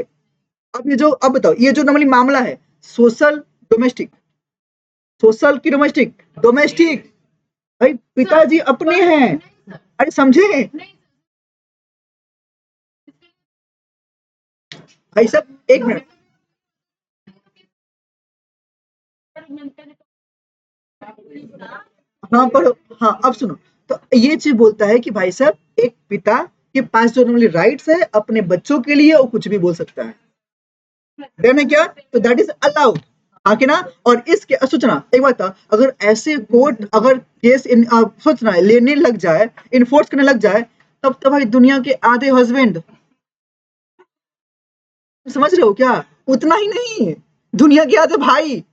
अब ये जो, अब बताओ, ये जो नॉर्मली मामला है, सोशल डोमेस्टिक, सोशल की डोमेस्टिक, डोमेस्टिक। भाई पिताजी अपने हैं, अरे समझे भाई साहब, एक मिनट, हाँ पर हाँ अब सुनो, तो ये चीज बोलता है कि भाई साहब एक पिता के पास जो नॉर्मली राइट्स है अपने बच्चों के लिए वो कुछ भी बोल सकता है, देन है क्या, तो दैट इज अलाउड। हाँ कि ना। और इसके सोचना एक बात था, अगर ऐसे कोर्ट अगर केस इन सोचना लेने लग जाए, इन्फोर्स करने लग जाए, तब तो भाई दुनिया के आधे हस्बैंड, समझ रहे हो क्या, उतना ही नहीं, दुनिया के आधे भाई,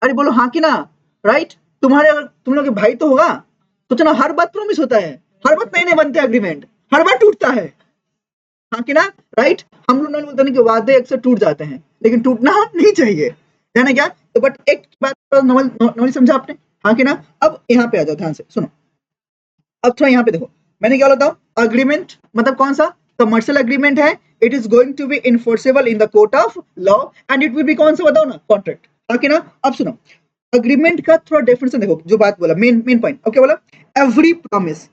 अरे बोलो हाँ कि ना, राइट। तुम्हारे अगर तुम लोग के भाई तो होगा, सोचना हर बात प्रॉमिस होता है, हर बात नए नए बनते हैं एग्रीमेंट, हर बार टूटता है, हाँ कि ना, राइट। हम लोग बोलते हैं कि वादे अक्सर टूट जाते हैं, लेकिन टूटना नहीं चाहिए, है ना क्या। तो बट एक बात नॉर्मली समझा आपने, हाँ कि ना। अब यहाँ पे आ जाओ, ध्यान से सुनो, अब थोड़ा यहाँ पे देखो, मैंने क्या बोला था, अग्रीमेंट मतलब कौन सा, कमर्शियल एग्रीमेंट है, it is going to be enforceable in the court of law and it will be कौन सा बताओ ना, कॉन्ट्रैक्ट, हाँ कि ना। अब सुनो, अग्रीमेंट का थोड़ा डेफिनेशन देखो, जो बात बोला मेन मेन पॉइंट, ओके बोला, एवरी प्रॉमिस,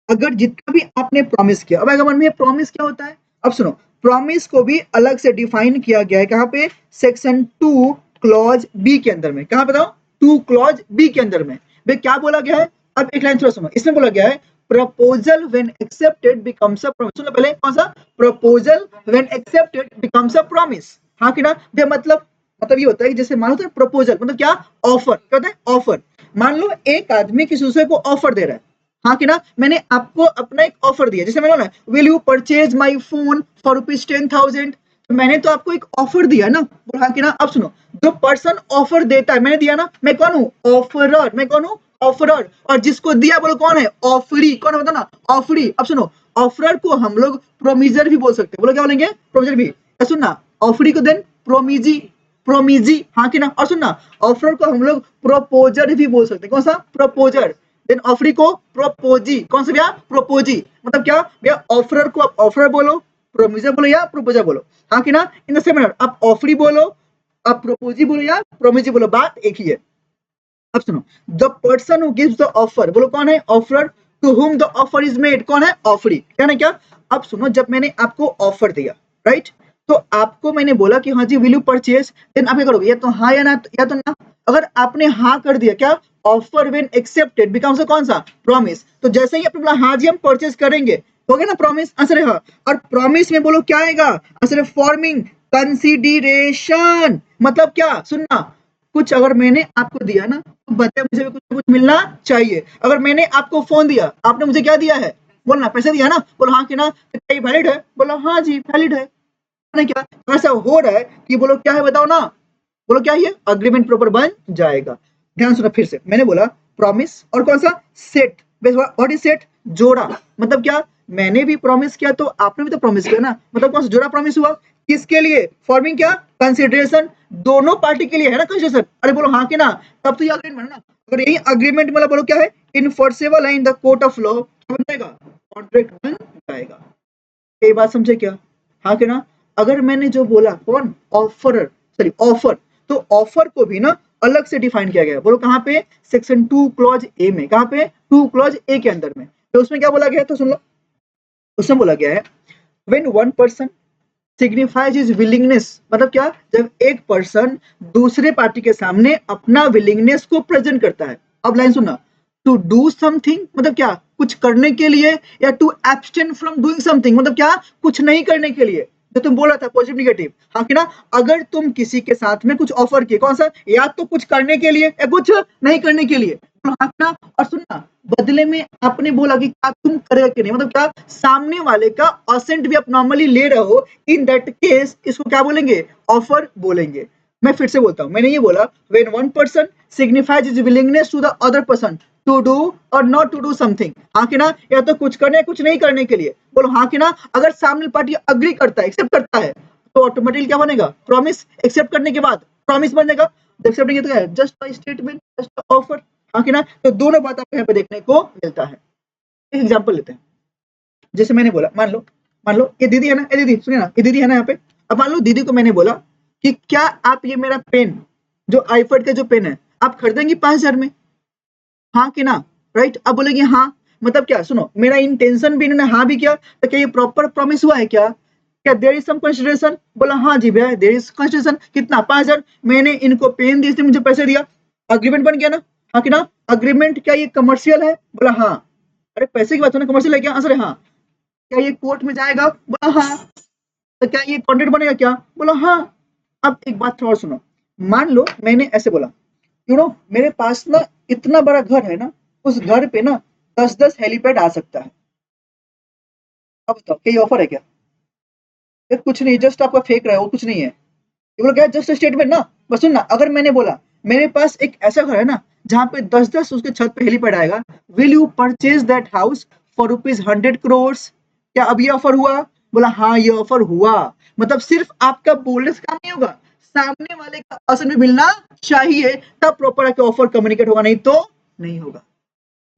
अगर जितना भी आपने प्रॉमिस किया, अब अगर मन में प्रॉमिस क्या होता है, अब सुनो, प्रॉमिस को भी अलग से डिफाइन किया गया है, कहाँ पे, सेक्शन 2 क्लॉज बी के अंदर में, कहाँ बताओ, 2 क्लॉज बी के अंदर में भाई क्या बोला गया है। अब एक लाइन थोड़ा सुनो, इसमें बोला गया है proposal when accepted becomes a promise, सुनो पहले कौन सा, proposal when accepted becomes a promise, हाँ कि ना। दे मतलब ये होता है कि जैसे मान लो प्रपोजल मतलब क्या, ऑफर, क्या होता है ऑफर, मान लो एक आदमी किसी दूसरे को ऑफर दे रहा है, हाँ कि ना, मैंने आपको अपना एक ऑफर दिया, जैसे मैंने बोला will you purchase my phone for ₹10,000, तो मैंने तो आपको एक ऑफर दिया ना, हाँ कि ना। अब सुनो, जो पर्सन ऑफर देता है, मैंने दिया ना, मैं कौन हूँ, ऑफरर, मैं कौन हूँ, ऑफरर, और जिसको दिया बोलो कौन है, ऑफरी, कौन है बताओ ना, ऑफरी। अब सुनो, ऑफरर को हम लोग प्रोमीजर भी बोल सकते हैं, बोलो क्या बोलेंगे, प्रोमीजर भी, सुनना, ऑफरी को देन प्रोमीजी, प्रोमीजी, हाँ कि ना। और सुनना, ऑफरर को हम लोग प्रोपोजर भी बोल सकते हैं, कौन सा, प्रोपोजर, देन ऑफरी को प्रोपोजी, कौन सा भैया, प्रोपोजी, मतलब क्या भैया, ऑफरर को आप ऑफरर बोलो, प्रोमीजर बोलो या प्रोपोजर बोलो, हाँ कि ना। इन द सेम मैनर आप ऑफरी बोलो, आप प्रोपोजी बोलो या प्रोमीजी बोलो, बात एक ही है। अब सुनो, the person who gives the offer, बोलो कौन है, offeror, to whom the offer is made, कौन है, ऑफरी, क्या ना क्या। अब सुनो, जब मैंने आपको ऑफर दिया, राइट, तो आपको मैंने बोला कि हाँ जी विल यू परचेज, देन आप क्या करोगे, या तो हाँ या ना, या तो ना। अगर आपने हाँ कर दिया, क्या, ऑफर व्हेन एक्सेप्टेड बिकम्स कौन सा, प्रॉमिस, तो जैसे ही आपने बोला हाँ जी हम परचेज करेंगे, हो गया ना प्रॉमिस, आंसर है हाँ। और प्रॉमिस में बोलो क्या आएगा, आंसर है फॉर्मिंग कंसीडरेशन, मतलब क्या, सुनना, कुछ अगर मैंने आपको दिया ना, तो बताए मुझे भी कुछ ना कुछ मिलना चाहिए। अगर मैंने आपको फोन दिया, आपने मुझे क्या दिया है, बोलना पैसे दिया ना, बोलो हाँ कि ना, तो क्या वैलिड है, बोलो हाँ जी वैलिड है ना, क्या ऐसा हो रहा है कि बोलो क्या है बताओ ना, बोलो क्या ये अग्रीमेंट प्रॉपर बन जाएगा। ध्यान सुनो फिर से, मैंने बोला प्रॉमिस और कौन सा, सेट, व्हाट इज सेट, जोड़ा, मतलब क्या, मैंने भी प्रॉमिस किया तो आपने भी तो प्रॉमिस किया ना, मतलब कौन सा जोड़ा प्रॉमिस हुआ, किसके लिए, फॉर्मिंग क्या, कंसिडरेशन, दोनों पार्टी के लिए है ना कंसिडरेशन, अरे बोलो हाँ कि ना, तब तो ये अग्रीमेंट ना। अगर यही अग्रीमेंट मतलब बोलो क्या है, इनफोर्सेबल है इन द कोर्ट ऑफ लॉ, क्या बन जाएगा, कॉन्ट्रैक्ट बन जाएगा। ये बात समझे क्या, हाँ कि ना। अगर मैंने जो बोला कौन, ऑफर, सॉरी ऑफर, तो ऑफर को भी ना अलग से डिफाइन किया गया है, बोलो कहाँ पे, सेक्शन 2 क्लॉज ए में, कहाँ पे, 2 क्लॉज ए के अंदर में, तो उसमें क्या बोला गया है, तो सुन लो, उसमें बोला गया है when one person signifies is willingness, मतलब क्या, जब एक पर्सन दूसरे पार्टी के सामने अपना विलिंगनेस को प्रेजेंट करता है। अब लाइन सुनना, टू डू समथिंग मतलब क्या, कुछ करने के लिए, या to abstain from doing something मतलब क्या, कुछ नहीं करने के लिए, जो तुम बोला था पॉजिटिव निगेटिव, हाँ कि ना। अगर तुम किसी के साथ में कुछ ऑफर किए, कौन सा, या तो कुछ करने के लिए या कुछ नहीं करने के लिए, हाँ कि ना। और सुनना, बदले में आपने बोला कि क्या तुम करेगा कि नहीं, मतलब क्या, सामने वाले का असेंट भी आप नॉर्मली ले रहे हो, इन दैट केस इसको क्या बोलेंगे, ऑफर बोलेंगे। मैं फिर से बोलता हूं, मैंने ये बोला when one person signifies is willingness to the other person to do और नॉट टू डू समथिंग, हाँ कि ना, या तो कुछ करने कुछ नहीं करने के लिए, बोलो हाँ कि ना। अगर सामने पार्टी अग्री करता है, एक्सेप्ट करता है, तो ऑटोमेटिकली क्या बनेगा, प्रॉमिस, एक्सेप्ट करने के बाद प्रॉमिस बनेगा, एक्सेप्ट नहीं तो क्या है, just a statement, just a offer, हाँ कि ना। तो दोनों बात आपको यहाँ पे देखने को मिलता है। एक एग्जांपल लेते हैं, जैसे मैंने बोला, मान लो ये दीदी है ना, ये दीदी सुनिए ना, ये दीदी है ना यहाँ पे। अब मान लो दीदी को मैंने बोला कि क्या आप ये मेरा पेन, जो आईफर्ड का जो पेन है, आप खरीदेंगी 5,000 में, हाँ कि ना, राइट। अब बोलेगी हाँ, मतलब क्या, सुनो, मेरा इंटेंशन भी इन्होंने हाँ भी किया, तो क्या ये प्रॉपर प्रॉमिस हुआ है क्या, क्या देयर इज सम कंसिडरेशन? बोला हाँ जी भैया देयर इज कंसिडरेशन। कितना? 5,000। मैंने इनको पेन दी इसलिए मुझे पैसे दिया, अग्रीमेंट बन गया ना? हाँ कि ना? अग्रीमेंट क्या ये कमर्शियल है? बोला हाँ। अरे पैसे की बात हो ना, कमर्शियल है क्या? आंसर है हाँ। क्या ये कोर्ट में जाएगा? बोला हाँ। तो क्या ये कॉन्ट्रैक्ट बनेगा क्या? बोला हाँ। अब एक बात और सुनो, मान लो मैंने ऐसे बोला, मेरे पास ना इतना बड़ा घर है ना, उस घर पे ना 10-10 हेलीपैड आ सकता है। अब बताओ क्या ये ऑफर है क्या? ये कुछ नहीं, जस्ट आपका फेक रहा है, वो कुछ नहीं है। ये बोला क्या? जस्ट स्टेटमेंट ना। बस सुन ना, अगर मैंने बोला मेरे पास एक ऐसा घर है ना जहाँ पे 10-10 उसके छत पे हेलीपैड आएगा, will you purchase that house for ₹100 crore? क्या अब ये ऑफर हुआ? बोला हाँ ये ऑफर हुआ। मतलब सिर्फ आपका बोलने से काम नहीं होगा, सामने वाले का असल में मिलना चाहिए, तब प्रॉपर आपका ऑफर कम्युनिकेट होगा, नहीं तो नहीं होगा।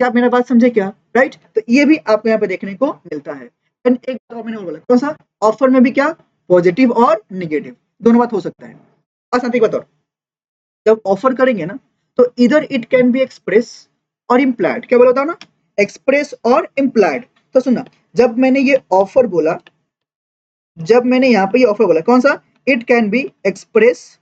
क्या आप मेरा बात समझे क्या? राइट? तो ये भी आपको यहाँ पे देखने को मिलता है। एंड एक बात और मैंने और बोला, कौन सा? ऑफर में भी क्या? पॉजिटिव और निगेटिव दोनों बात हो सकता है। और साथ ही एक बात और, जब ऑफर करेंगे ना तो इधर इट कैन बी एक्सप्रेस और इम्प्लाइड। क्या बोला था ना? एक्सप्रेस और इम्प्लाइड। तो सुनना, जब मैंने ये ऑफर बोला, जब मैंने यहाँ पे ये ऑफर बोला, कौन सा? इट कैन बी एक्सप्रेस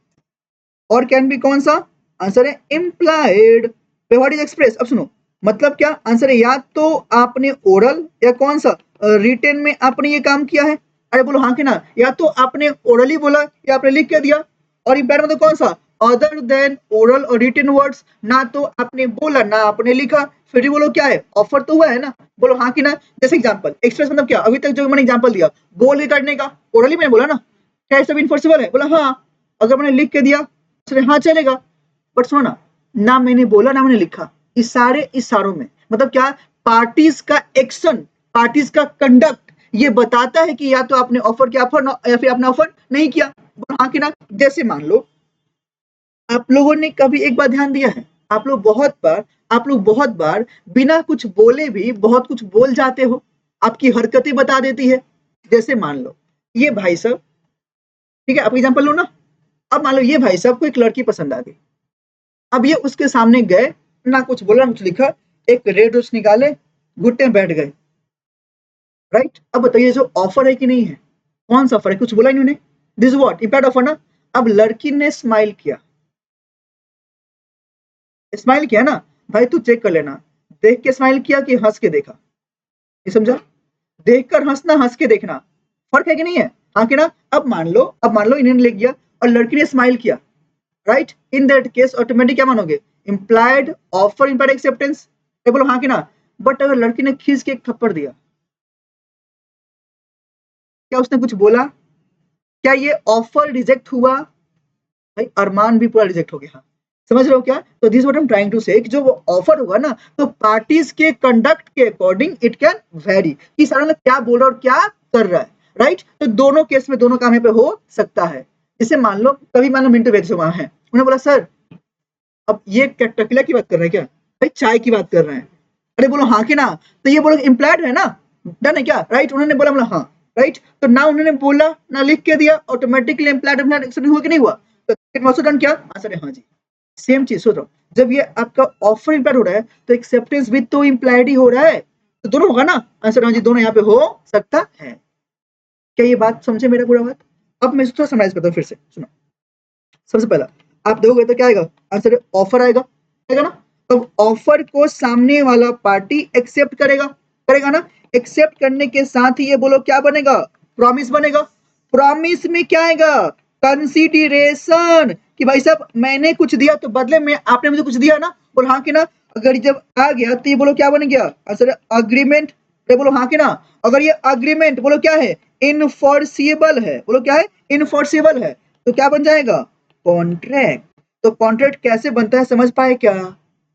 और कैन बी कौन सा? आंसर है इम्प्लाइड। What is express? अब सुनो, मतलब क्या? आंसर है या तो आपने ओरल या कौन सा रिटेन में आपने ये काम किया है। अरे बोलो हाँ कि ना? या तो आपने ओरली बोला या आपने लिख के दिया। और इम्प्लाइड मतलब कौन सा? अदर देन ओरल और रिटेन वर्ड्स, ना तो आपने बोला ना आपने लिखा, फिर भी बोलो क्या है? ऑफर तो हुआ है ना। बोलो हाँ कि ना? जैसे एग्जांपल, एक्सप्रेस मतलब क्या? अभी तक जो मैंने एग्जांपल दिया, गोल के करने का, ओरली मैंने बोला ना, क्या ये सब इनफोर्सिबल है? बोला हाँ। अगर मैंने लिख के दिया हाँ चलेगा। बट सुनो ना मैंने बोला ना मैंने लिखा, इशारे इशारों में, मतलब क्या? पार्टीज का एक्शन, पार्टीज का कंडक्ट ये बताता है कि या तो आपने ऑफर किया ऑफर या फिर आपने ऑफर नहीं किया। हाँ कि ना? जैसे मान लो आप लोगों ने कभी एक बार ध्यान दिया है, आप लोग बहुत बार बिना कुछ बोले भी बहुत कुछ बोल जाते हो, आपकी हरकतें बता देती है। जैसे मान लो ये भाई साहब, ठीक है, आप एग्जाम्पल लो ना। अब मान लो ये भाई साहब को एक लड़की पसंद आ गई, अब ये उसके सामने गए, ना कुछ बोला ना कुछ लिखा, एक रेड रोज निकाले, घुटने बैठ गए। राइट? अब बताइए जो ऑफर है कि नहीं है? कौन सा ऑफर है? कुछ बोला इन्होंने, दिस व्हाट इम्पैक्ट ऑफर ना। अब लड़की ने स्माइल किया, स्माइल किया ना, भाई तू चेक कर लेना, देख के स्माइल किया कि हंस के देखा? ये समझा? देखकर हंसना, हंस के देखना, फर्क है कि नहीं है? हाँ कि ना? अब मान लो इन्होंने लिख दिया और लड़की ने स्माइल किया, right? In that case automatic क्या मानोगे? Implied offer, implied acceptance. बोलो हाँ कि ना? बट अगर लड़की ने खींच के एक थप्पड़ दिया, क्या उसने कुछ बोला? क्या ये ऑफर रिजेक्ट हुआ? भाई अरमान भी पूरा रिजेक्ट हो गया। समझ रहे हो क्या? तो this what I am trying to say, जो वो ऑफर होगा ना तो पार्टीज के कंडक्ट के अकॉर्डिंग इट कैन वेरी, कि सारा लोग क्या बोल रहा है और क्या कर रहा है। राइट? तो दोनों केस में दोनों काम यहाँ पे हो सकता है। जैसे मान लो कभी मान लो मिंटू वैद्य वहां है, उन्होंने बोला सर, अब ये टकला की बात कर रहे हैं क्या? भाई चाय की बात कर रहे हैं। अरे बोलो हाँ कि ना? तो ये बोलो इम्प्लाइड है ना, डन है क्या? राइट? उन्होंने बोला हाँ। राइट? तो ना उन्होंने बोला ना लिख के दिया, ऑटोमेटिकली इम्प्लाइड हुआ कि नहीं हुआ? तो डन क्या? आंसर है हाँ जी। सेम चीज सोचो, जब ये आपका ऑफर इम्प्लाइड हो रहा है तो एक्सेप्टेंस भी तो इम्प्लाइड ही हो रहा है, तो दोनों होगा ना? आंसर हाँ जी, दोनों यहाँ पे हो सकता है। क्या ये बात समझे मेरा पूरा बात? अब मैं इसको समराइज करता हूँ फिर से, सुनो। सबसे पहला आप देखोगे तो क्या आएगा? आंसर ऑफर आएगा, आएगा ना? अब ऑफर को सामने वाला पार्टी एक्सेप्ट करेगा, करेगा ना? एक्सेप्ट करने के साथ ही ये बोलो क्या बनेगा? प्रॉमिस बनेगा। प्रॉमिस में क्या आएगा? कंसीडरेशन, कि भाई साहब मैंने कुछ दिया तो बदले में आपने मुझे कुछ दिया ना। बोलो हाँ कि ना? अगर जब आ गया तो ये बोलो क्या बन गया? Answer agreement. ये बोलो हाँ कि ना? अगर ये अग्रीमेंट बोलो क्या है? इनफोर्सिबल है। बोलो क्या है? इनफोर्सिबल है। तो क्या बन जाएगा? कॉन्ट्रैक्ट। तो कॉन्ट्रैक्ट कैसे बनता है समझ पाए क्या?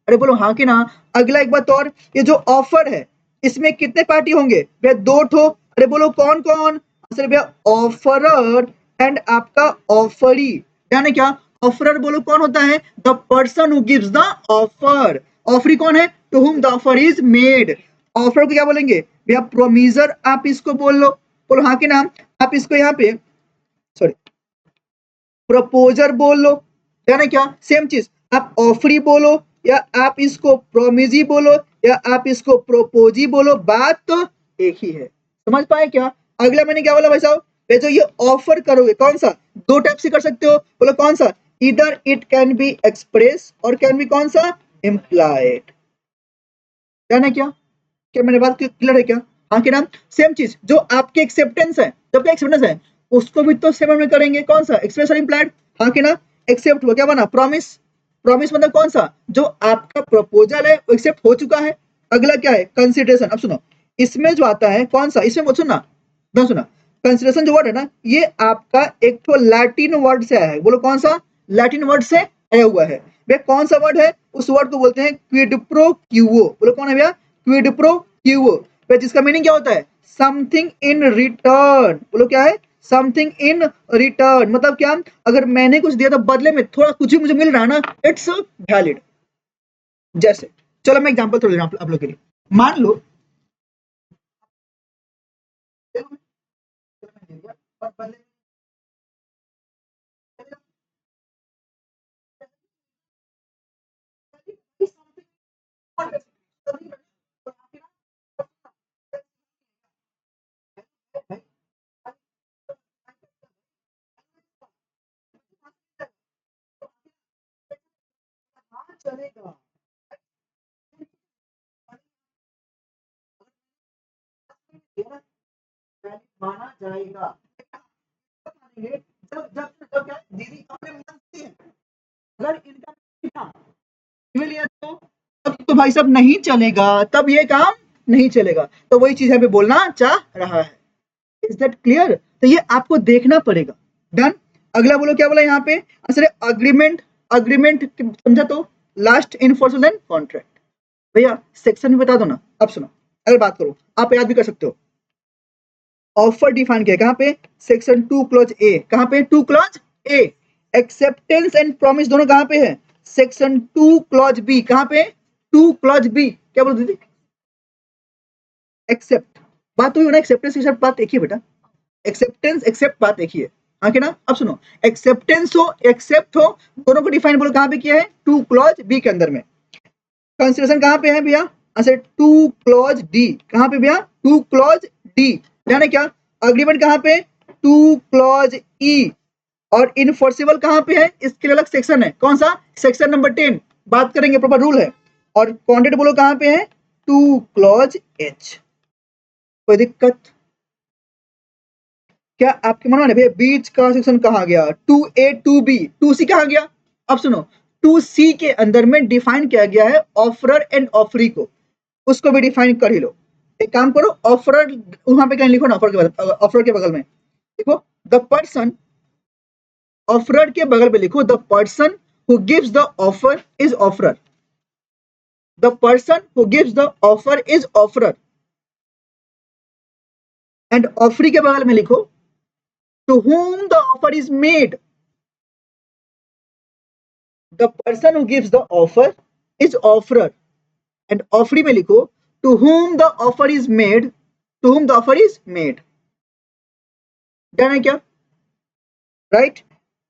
अरे बोलो हाँ कि ना? अगला एक बात और, ये जो ऑफर है इसमें कितने पार्टी होंगे? भैया दो ठो। अरे बोलो कौन कौन? आंसर भैया ऑफरर एंड आपका ऑफरी। यानी क्या? ऑफरर बोलो कौन होता है? The person who gives the offer. Offeree कौन है? To whom the offer is made. Offer को क्या बोलेंगे भैया? प्रोमीजर आप इसको बोल लो। बोलो हाँ कि ना? आप इसको यहाँ पे सॉरी प्रपोजर बोल लो, है ना? क्या सेम चीज, आप ऑफरी बोलो या आप इसको प्रोमिजी बोलो या आप इसको प्रोपोजी बोलो, बात तो एक ही है। समझ पाए क्या? अगला मैंने क्या बोला भाई साहब? वे जो ये ऑफर करोगे कौन सा, दो टाइप से कर सकते हो, बोलो कौन सा, इधर इट कैन बी एक्सप्रेस और कैन बी कौन सा, इम्प्लाइड। क्या ना, क्या मेरे बात क्लियर है क्या? हाँ कि ना, सेम चीज जो आपके एक्सेप्टेंस है, जब क्या एक्सेप्टेंस है उसको भी तो सेम में करेंगे, कौन सा, एक्सप्रेस और इम्प्लाइड। हाँ कि ना, एक्सेप्ट हुआ, क्या बना, प्रॉमिस। प्रॉमिस मतलब कौन सा, जो आपका प्रपोजल है वो एक्सेप्ट हो चुका है। अगला क्या है, कंसिडरेशन। अब सुनो, इसमें जो आता है कौन सा, इसमें सुनना ना, सुना, कंसिडरेशन जो वर्ड है ना, ये आपका एक तो लैटिन वर्ड से आया है, बोलो कौन सा, लैटिन वर्ड से आया हुआ है। भैया कौन सा वर्ड है, उस वर्ड को बोलते हैं क्विड प्रो क्यूओ। बोलो कौन है भैया, क्विड प्रो क्यूओ, जिसका मीनिंग क्या होता है, समथिंग इन रिटर्न। बोलो क्या है, समथिंग इन रिटर्न, मतलब क्या, अगर मैंने कुछ दिया तो बदले में थोड़ा कुछ ही मुझे मिल रहा है ना, इट्स वैलिड। जैसे चलो मैं एग्जांपल थोड़ा दे रहा हूं आप लोग के लिए, मान लो चलेगा, माना जाएगा, जब जब जब क्या दीदी अपने मन से है, अगर इनका लिया तो भाई साहब नहीं चलेगा, तब ये काम नहीं चलेगा। तो वही चीज यहाँ पे बोलना चाह रहा है। Is that clear? तो ये आपको देखना पड़ेगा। डन। अगला बोलो क्या बोला यहाँ पे, आंसर है अग्रीमेंट। अग्रीमेंट समझा तो, last in force then contract. भैया सेक्शन में बता दो ना। अब सुनो, अगर बात करो, आप याद भी कर सकते हो, ऑफर डिफाइन किया कहाँ पे, सेक्शन 2 क्लॉज ए, कहाँ पे 2 clause A. Acceptance and promise दोनों कहाँ पे है, सेक्शन 2 क्लॉज बी, कहाँ पे 2 क्लॉज बी। क्या बोल दीदी, एक्सेप्ट, बात तो ना, एक्सेप्टेंस के साथ बात एक ही बेटा, एक्सेप्टेंस एक्सेप्ट बात एक ही है। हाँ कि ना, अब सुनो, एक्सेप्टेंस हो एक्सेप्ट हो, दोनों को डिफाइन बोलो कहाँ पे किया है, 2 क्लॉज बी के अंदर में। कंसिडरेशन कहाँ पे है भैया, अच्छा 2 क्लॉज डी, कहाँ पे भैया 2 क्लॉज डी। जाने क्या, अग्रीमेंट कहाँ पे 2 क्लॉज ई, और इनफोर्सिबल कहाँ पे है, इसके लिए अलग सेक्शन है, कौन सा, सेक्शन नंबर 10, बात करेंगे, प्रॉपर रूल है। और कॉन्ट्रैक्ट बोलो कहाँ पे है, 2 क्लॉज एच। कोई दिक्कत, क्या आपके मन में भैया बीच का सेक्शन कहाँ गया, 2A 2B 2C कहाँ गया। अब सुनो, 2C के अंदर में डिफाइन किया गया है ऑफरर एंड ऑफरी को, उसको भी डिफाइन कर ही लो। एक काम करो, ऑफरर वहां पे कहीं लिखो ना, ऑफर के बगल में देखो, द पर्सन, ऑफरर के बगल में लिखो, the person who gives the offer is offeror, the person who gives the offer is offeror. And offeree के बगल में लिखो, to whom the offer is made, the person who gives the offer is offerer। And offeree में लिखो, to whom the offer is made, to whom the offer is made। Done है क्या, राइट।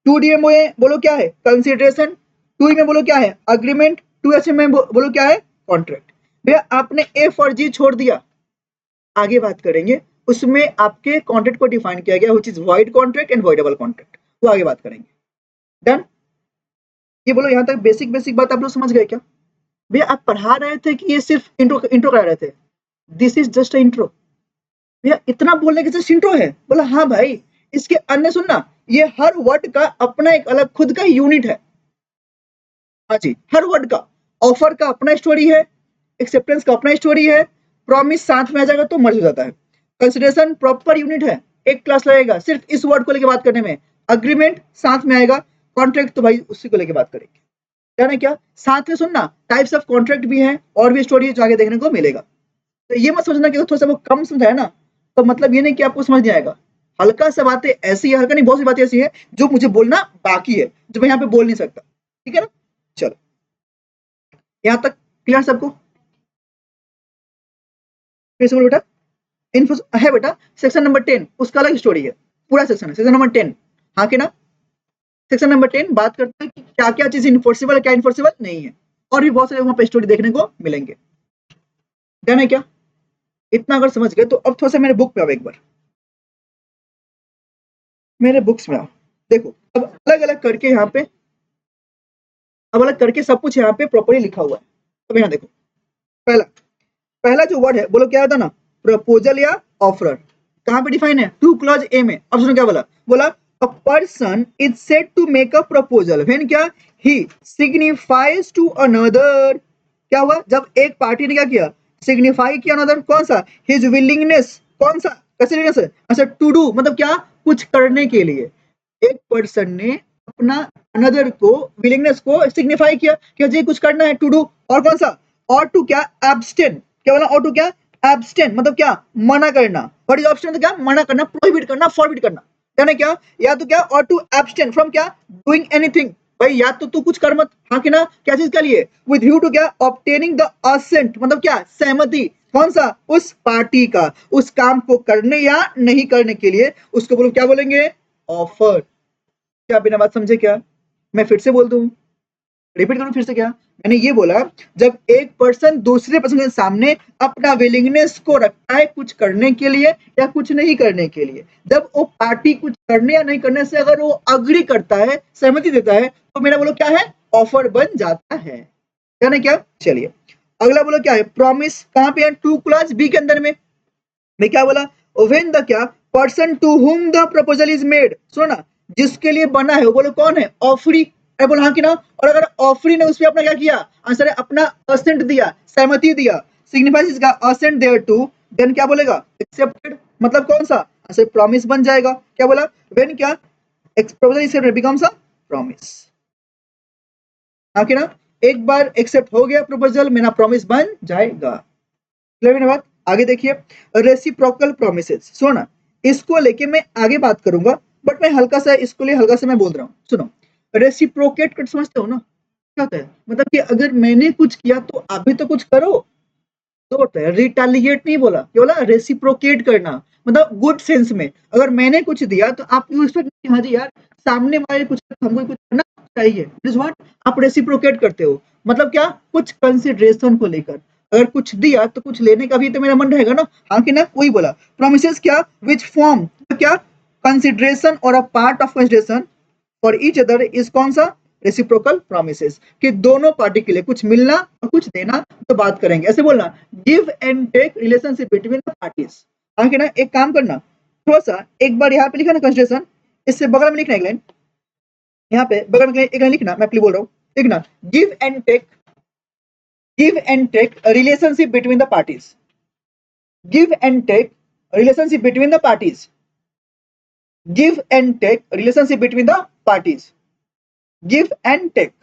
2D में बोलो क्या है, कंसिडरेशन। 2E में बोलो क्या है, अग्रीमेंट। 2H में बोलो क्या है, कॉन्ट्रैक्ट। भैया आपने F और G छोड़ दिया, आगे बात करेंगे, उसमें आपके कॉन्ट्रैक्ट को डिफाइन किया गया, which is void contract and voidable contract, वो आगे बात करेंगे। डन। ये बोलो यहाँ तक बेसिक बेसिक बात आप लोग समझ गए क्या? भैया आप पढ़ा रहे थे कि ये सिर्फ इंट्रो इंट्रो करा रहे थे, दिस इज जस्ट इंट्रो। भैया इतना बोलने के जस्ट इंट्रो है, बोला हाँ भाई, इसके अंदर सुनना, ये हर वर्ड का अपना एक अलग खुद का यूनिट है। हाँ जी, हर वर्ड का, ऑफर का अपना स्टोरी है, एक्सेप्टेंस का अपना स्टोरी है, प्रॉमिस साथ में आ जाएगा तो मर्ज हो जाता है, कंसिडरेशन प्रॉपर यूनिट है, एक क्लास लगेगा सिर्फ इस वर्ड को लेकर बात करने में, अग्रीमेंट साथ में आएगा, कॉन्ट्रैक्ट तो भाई उसी को लेकर बात करेंगे। क्या ना, क्या साथ में सुनना, टाइप्स ऑफ कॉन्ट्रैक्ट भी है और भी स्टोरी है जो आगे देखने को मिलेगा। तो ये मत सोचना कि थोड़ा सा वो कम समझाया ना, तो मतलब ये नहीं कि आपको समझ नहीं आएगा, हल्का सा बातें ऐसी है, हल्का नहीं बहुत सी बातें ऐसी है जो मुझे बोलना बाकी है, जो मैं यहाँ पे बोल नहीं सकता, ठीक है ना। चलो यहाँ तक क्लियर सबको, फिर से बोलो बेटा, इन्फो है बेटा, सेक्शन नंबर 10 उसका अलग स्टोरी है, पूरा सेक्शन है, सेक्शन नंबर 10। हाँ कि ना, सेक्शन नंबर 10 बात करता है कि क्या क्या चीज इन्फोर्सिबल है, क्या इन्फोर्सिबल नहीं है, और भी बहुत सारे वहां पे स्टोरी देखने को मिलेंगे। डन है क्या, इतना अगर समझ गए तो अब थोड़ा सा मेरे बुक पे आओ एक बार। मेरे बुक्स में आओ, देखो अब अलग अलग करके यहाँ पे, अब अलग करके सब कुछ यहाँ पे प्रॉपर्ली लिखा हुआ है। अब यहाँ देखो, पहला पहला जो वर्ड है बोलो क्या होता ना, प्रपोजल या ऑफर। कहाँ पे डिफाइन है, टू क्लॉज ए में। ऑप्शन क्या बोला, बोला a person is said to make a proposal when क्या, ही सिग्निफाइज टू अनदर। क्या हुआ, जब एक पार्टी ने क्या किया, सिग्निफाई किया अनदर, कौन सा, हिज विलिंगनेस, कौन सा, कैसे विलिंगनेस है, अच्छा टू डू मतलब क्या, कुछ करने के लिए। एक पर्सन ने अपना अनदर को, विलिंगनेस को सिग्निफाई किया कि जी कुछ करना है, टू डू, और कौन सा, और टू क्या, एब्सटेन। क्या बोला, और टू क्या, एब्सटेन मतलब क्या, मना करना। व्हाट इज ऑप्शन, तो क्या, मना करना, प्रोहिबिट करना, फॉरबिट करना, यानी क्या, या तो क्या, और टू एब्सटेन फ्रॉम क्या, डूइंग एनीथिंग। भाई या तो तू कुछ कर मत, हाँ कि ना, क्या चीज के लिए, विद व्यू टू क्या, ऑब्टेनिंग द असेंट मतलब क्या, सहमति, कौन सा, उस पार्टी का, उस काम को करने या नहीं करने के लिए, उसको बोलो क्या बोलेंगे, ऑफर। क्या बिना बात समझे क्या, मैं फिर से बोल दूं, रिपीट करूं फिर से क्या, मैंने ये बोला, जब एक पर्सन दूसरे पर्सन के सामने अपना विलिंगनेस को रखता है कुछ करने के लिए या कुछ नहीं करने के लिए, जब वो पार्टी कुछ करने या नहीं करने से अगर वो अग्री करता है, सहमति देता है, तो मेरा बोलो क्या है, ऑफर बन जाता है। यानी क्या, चलिए अगला बोलो क्या है, प्रॉमिस। कहां पे है, टू क्लॉज बी के अंदर में। मैं क्या बोला, व्हेन द क्या, person to whom the proposal is made, सुनो ना, जिसके लिए बना है वो बोलो कौन है, ऑफरी। अरे बोलो हाँ कि ना, और अगर ऑफरी ने उस पर अपना क्या किया, आंसर है अपना असेंट दिया, सहमति दिया, सिग्निफाइज इसका असेंट देयर टू, देन क्या बोलेगा, एक्सेप्टेड मतलब कौन सा, आंसर प्रॉमिस बन जाएगा। क्या बोला, व्हेन क्या, proposal is accepted becomes a promise. हाँ कि ना, एक बार एक्सेप्ट हो गया प्रपोजल, मेरा प्रॉमिस बन जाएगा। क्लियर है बात, आगे देखिए, रेसिप्रोकल प्रोमिसेस। सुनो ना, इसको लेके मैं आगे बात करूंगा, बट मैं हल्का सा इसको लिए हल्का सा मैं बोल रहा हूँ। सुनो, रेसिप्रोकेट कर समझते हो ना, क्या होता है, मतलब कि अगर मैंने कुछ किया तो आप भी तो कुछ करो, तो होता है। रिटेलिएट नहीं बोला, क्या बोला, रेसिप्रोकेट करना, मतलब गुड सेंस में, अगर मैंने कुछ दिया तो आप एक्सपेक्ट, हाँ जी यार सामने वाले कुछ, हमको कुछ करना चाहिए, दिस व्हाट, आप रेसिप्रोकेट करते हो, मतलब क्या, कुछ कंसिडरेशन को लेकर, अगर कुछ दिया तो कुछ लेने का भी तो मेरा मन रहेगा ना, हाँ कि ना, वही बोला। प्रोमिसेस क्या, विच फॉर्म, तो क्या, कंसिडरेशन और a part of consideration for each other is कौन सा, रेसिप्रोकल प्रोमिसेस, कि दोनों पार्टी के लिए कुछ मिलना और कुछ देना, तो बात करेंगे ऐसे बोलना, give and take relationship between the parties. हाँ कि ना, एक काम करना, थोड़ा सा एक बार यहाँ पे लिखा ना कंसिडरेशन, इससे बगल में लिखना एक लाइन, यहाँ पे बगल में एक लाइन लिखना, मैं प्लीज बोल रहा हूँ, लिखना, give and take, give and take relationship between the parties, give and take relationship between the parties, give and take relationship between the parties, give and take,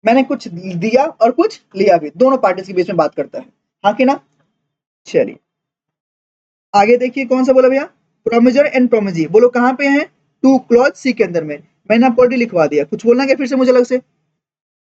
मैंने कुछ दिया और कुछ लिया भी, दोनों पार्टीज के बीच में बात करता है, हाँ कि ना। चलिए आगे देखिए, कौन सा बोला भैया, प्रोमिजर एंड प्रोमिजी, बोलो कहां पे है, टू क्लॉज सी के अंदर में। मैंने आपको ऑलरेडी लिखवा दिया, कुछ बोलना क्या फिर से मुझे अलग से।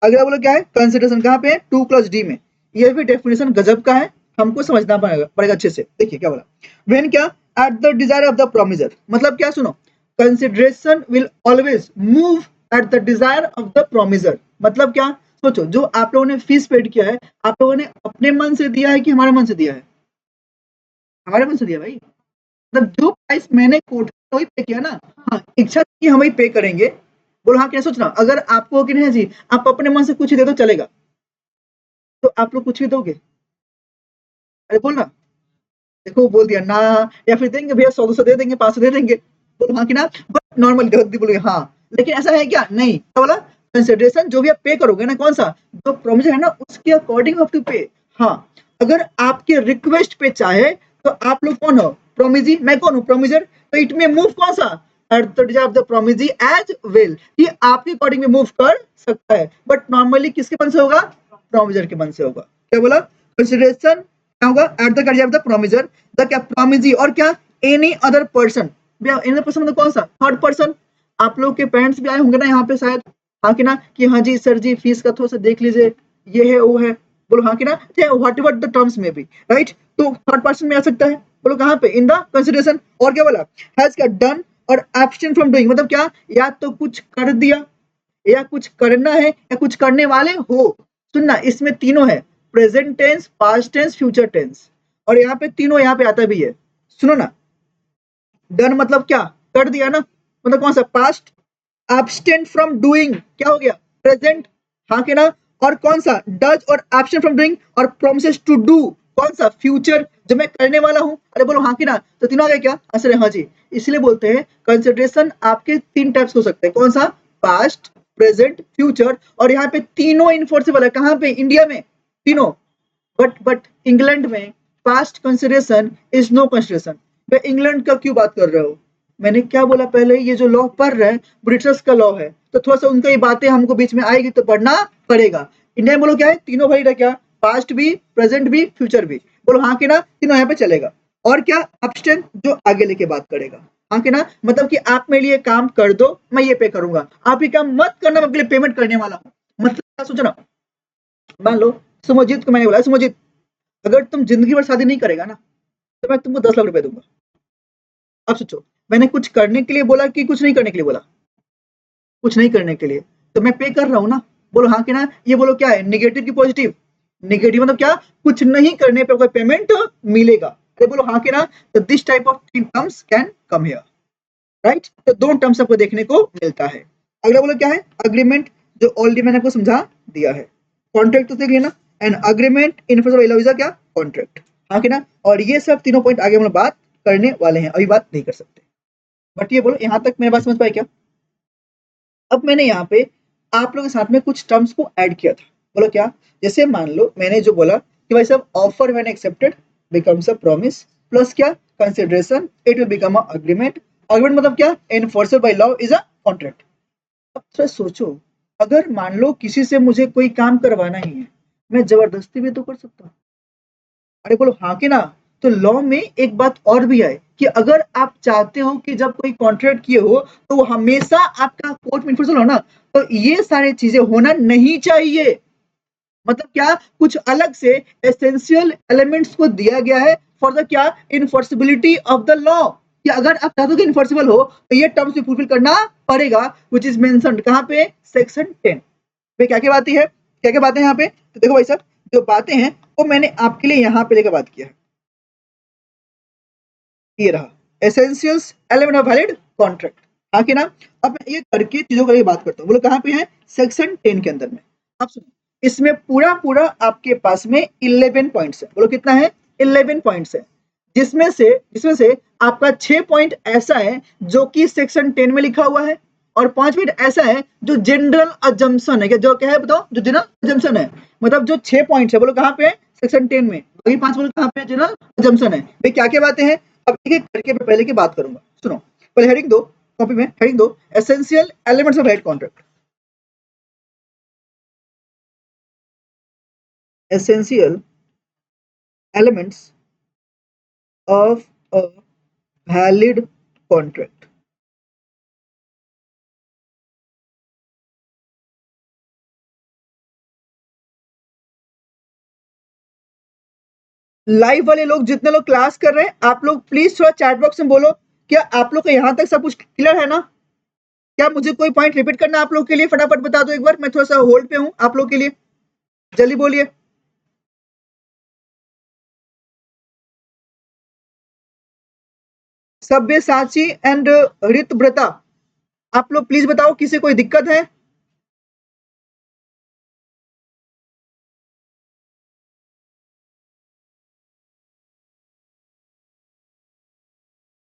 अगला बोलो क्या है, कंसिडरेशन कहां पे है, टू क्लॉज डी में। ये भी डेफिनेशन गजब का है, हमको समझना पड़ेगा अच्छे से। देखिए क्या बोला, व्हेन क्या, at the desire of the promisor, मतलब क्या, सुनो, consideration will always move at the desire of the promisor, मतलब क्या, सोचो जो आप लोगों ने फीस पेड किया है, आप लोगों ने अपने मन से दिया है कि हमारे मन से दिया है, हमारे मन से दिया भाई, मतलब जो प्राइस मैंने कोट वही पे किया ना, हाँ इच्छा की हम वही पे करेंगे। बोलो हाँ, क्या सोचना, अगर आपको कि नहीं जी आप अपने मन से कुछ दे दो चलेगा, तो आप लोग कुछ भी दोगे, अरे बोल ना, देखो बोल दिया ना, या फिर देंगे भैया 100 200 दे देंगे, 500 दे देंगे, बोलो हाँ कि ना, बट नॉर्मल बोलोगे हाँ, लेकिन ऐसा है क्या, नहीं, क्या बोला, कंसिडरेशन जो भी आप पे करोगे ना, कौन सा, जो प्रोमिस है ना उसके अकॉर्डिंग ऑफ टू पे। हाँ, अगर आपके रिक्वेस्ट पे चाहे तो आप लोग कौन हो, प्रोमिजी, मैं कौन हूँ, प्रोमिजर, तो इट में मूव कौन सा, at the desire of the promisee as well, ये आपके अकॉर्डिंग में मूव कर सकता है, बट नॉर्मली किसके मन से होगा, प्रोमिजर के मन से होगा। क्या बोला, कंसिडरेशन क्या होगा, at the desire of the promisor, the क्या, प्रोमिजी, और क्या, any other person, any other person मतलब कौन सा, थर्ड पर्सन। आप लोग के पेरेंट्स भी आए होंगे ना यहाँ पे शायद, हाँ कि ना, कि हाँ जी सर जी फीस का थोड़ा सा देख लीजिए, ये है वो है, बोलो हाँ कि ना, व्हाट एवर द टर्म्स में भी, राइट, तो थर्ड पर्सन में आ सकता है, बोलो कहाँ पे, इन द कंसिडरेशन। और क्या बोला, हैज क्या डन और एब्सटेन फ्रॉम डूइंग, मतलब क्या, या तो कुछ कर दिया, या कुछ करना है, या कुछ करने वाले हो। सुनना, इसमें तीनों है, present tense, past tense, future tense, और यहाँ पे तीनों यहाँ पे आता भी है। सुनो ना, डन मतलब क्या, कर दिया ना, मतलब कौन सा, पास्ट। एब्स्टेन फ्रॉम डूइंग क्या हो गया, प्रेजेंट, हाँ के ना। और कौन सा, डज और एब्स्टेन फ्रॉम डूइंग और प्रोमिसेस टू डू, कौन सा, फ्यूचर, जो मैं करने वाला हूँ। अरे बोलो हाँ की ना, तो तीनों आ गए क्या आंसर है, हाँ जी। इसलिए बोलते हैं कंसिडरेशन आपके तीन टाइप्स हो सकते हैं, कौन सा, पास्ट, प्रेजेंट, फ्यूचर। और यहाँ पे तीनों इनफोर्सेबल है, कहाँ पे, इंडिया में तीनों। बट इंग्लैंड में past consideration is no consideration. वे इंग्लैंड का क्यों बात कर रहे हो, मैंने क्या बोला पहले, ये जो लॉ पढ़ रहे हैं ब्रिटिश का लॉ है, तो थोड़ा सा उनका ये बातें हमको बीच में आएगी तो पढ़ना पड़ेगा। इंडिया में बोलो क्या है, तीनों वैलिड है क्या, पास्ट भी, प्रेजेंट भी, फ्यूचर भी। बोलो हाँ कि ना, तीनों यहाँ पे चलेगा। और क्या, अब्स्टेन जो आगे लेके बात करेगा, हाँ कि ना, मतलब कि आप मेरे लिए काम कर दो, मैं ये पे करूंगा, आप ये काम मत करना, मैं आपके लिए पेमेंट करने वाला हूँ। मतलब क्या सोचो ना, मान लो सुमोजित को मैंने बोला, सुमोजित अगर तुम जिंदगी भर शादी नहीं करेगा ना, तो मैं तुमको 10 लाख रुपए दूंगा। अब सोचो, मैंने कुछ करने के लिए बोला कि कुछ नहीं करने के लिए बोला, कुछ नहीं करने के लिए, तो मैं पे कर रहा हूँ ना। बोलो हाँ कि ना, ये बोलो क्या है, निगेटिव की पॉजिटिव, निगेटिव मतलब क्या, कुछ नहीं करने पे कोई पेमेंट मिलेगा। अरे बोलो हाँ कि ना, तो दिस टाइप ऑफ तीन terms can come here, right. तो दो टर्म्स आपको देखने को मिलता है। अगला बोलो क्या है, अग्रीमेंट, जो ऑलरेडी मैंने आपको समझा दिया है। कॉन्ट्रैक्ट तो देख लेना, एंड अग्रीमेंट इन क्या, कॉन्ट्रैक्ट, हाँ कि ना। और ये सब तीनों पॉइंट आगे हम लोग बात करने वाले हैं, अभी बात नहीं कर सकते। बट ये बोलो यहाँ तक मेरे बात समझ पाए क्या। अब मैंने यहाँ पे आप लोगों के साथ में कुछ टर्म्स को ऐड किया था, बोलो क्या, जैसे मान लो मैंने जो बोला कि भाई साहब offer when accepted becomes a promise, plus क्या, consideration it will become a agreement, agreement मतलब क्या, enforceable by law is a contract. अब थोड़ा सोचो, अगर मान लो किसी से मुझे कोई काम करवाना ही है, मैं जबरदस्ती भी तो कर सकता हूँ। अरे बोलो हाँ कि ना। तो लॉ में एक बात और भी है कि अगर आप चाहते हो कि जब कोई कॉन्ट्रैक्ट किए हो तो वो हमेशा आपका कोर्ट में इन्फोर्सेबल हो ना, तो ये सारी चीजें होना नहीं चाहिए। मतलब क्या, कुछ अलग से एसेंशियल एलिमेंट्स को दिया गया है फॉर द क्या, इनफोर्सिबिलिटी ऑफ द लॉ, कि अगर आप चाहते हो कि इन्फोर्सिबल हो तो ये टर्म्स भी फुलफिल करना पड़ेगा, व्हिच इज मेंशन्ड कहाँ पे, सेक्शन 10 पे। क्या क्या बातें हैं, क्या क्या बातें हैं यहाँ पे, तो देखो भाई साहब, जो बातें हैं वो मैंने आपके लिए यहाँ पे लेकर बात किया है। ये रहा, essentials element of valid contract, हाँ कि ना। अब मैं ये करके चीजों की बात करता हूँ, बोलो कहाँ पे है, सेक्शन 10 के अंदर में। अब सुनो, इसमें पूरा पूरा आपके पास में 11 पॉइंट्स है, बोलो कितना है, 11 पॉइंट्स है। जिसमें से आपका 6 पॉइंट ऐसा है जो कि सेक्शन 10 में लिखा हुआ है, और 5 पॉइंट ऐसा है जो जनरल अजम्पशन है, जो क्या है बताओ, जो जनरल अजम्पशन है। मतलब जो 6 पॉइंट्स है बोलो कहाँ पे है, सेक्शन 10 में, वही 5 बोलो कहाँ पे, जनरल अजम्पशन है। भाई क्या क्या बातें हैं, अब एक एक करके मैं पहले की बात करूंगा, सुनो। पहले हेडिंग दो, कॉपी में हेडिंग दो, essential elements of head contract, essential elements of a valid contract. Live वाले लोग, जितने लोग क्लास कर रहे हैं, आप लोग प्लीज थोड़ा चैट बॉक्स में बोलो, क्या आप लोग को यहाँ तक सब कुछ क्लियर है ना। क्या मुझे कोई पॉइंट रिपीट करना आप लोग के लिए, फटाफट बता दो एक बार, मैं थोड़ा सा होल्ड पे हूँ आप लोग के लिए, जल्दी बोलिए। सब्यसाची एंड ऋतव्रता, आप लोग प्लीज बताओ, किसी कोई दिक्कत है।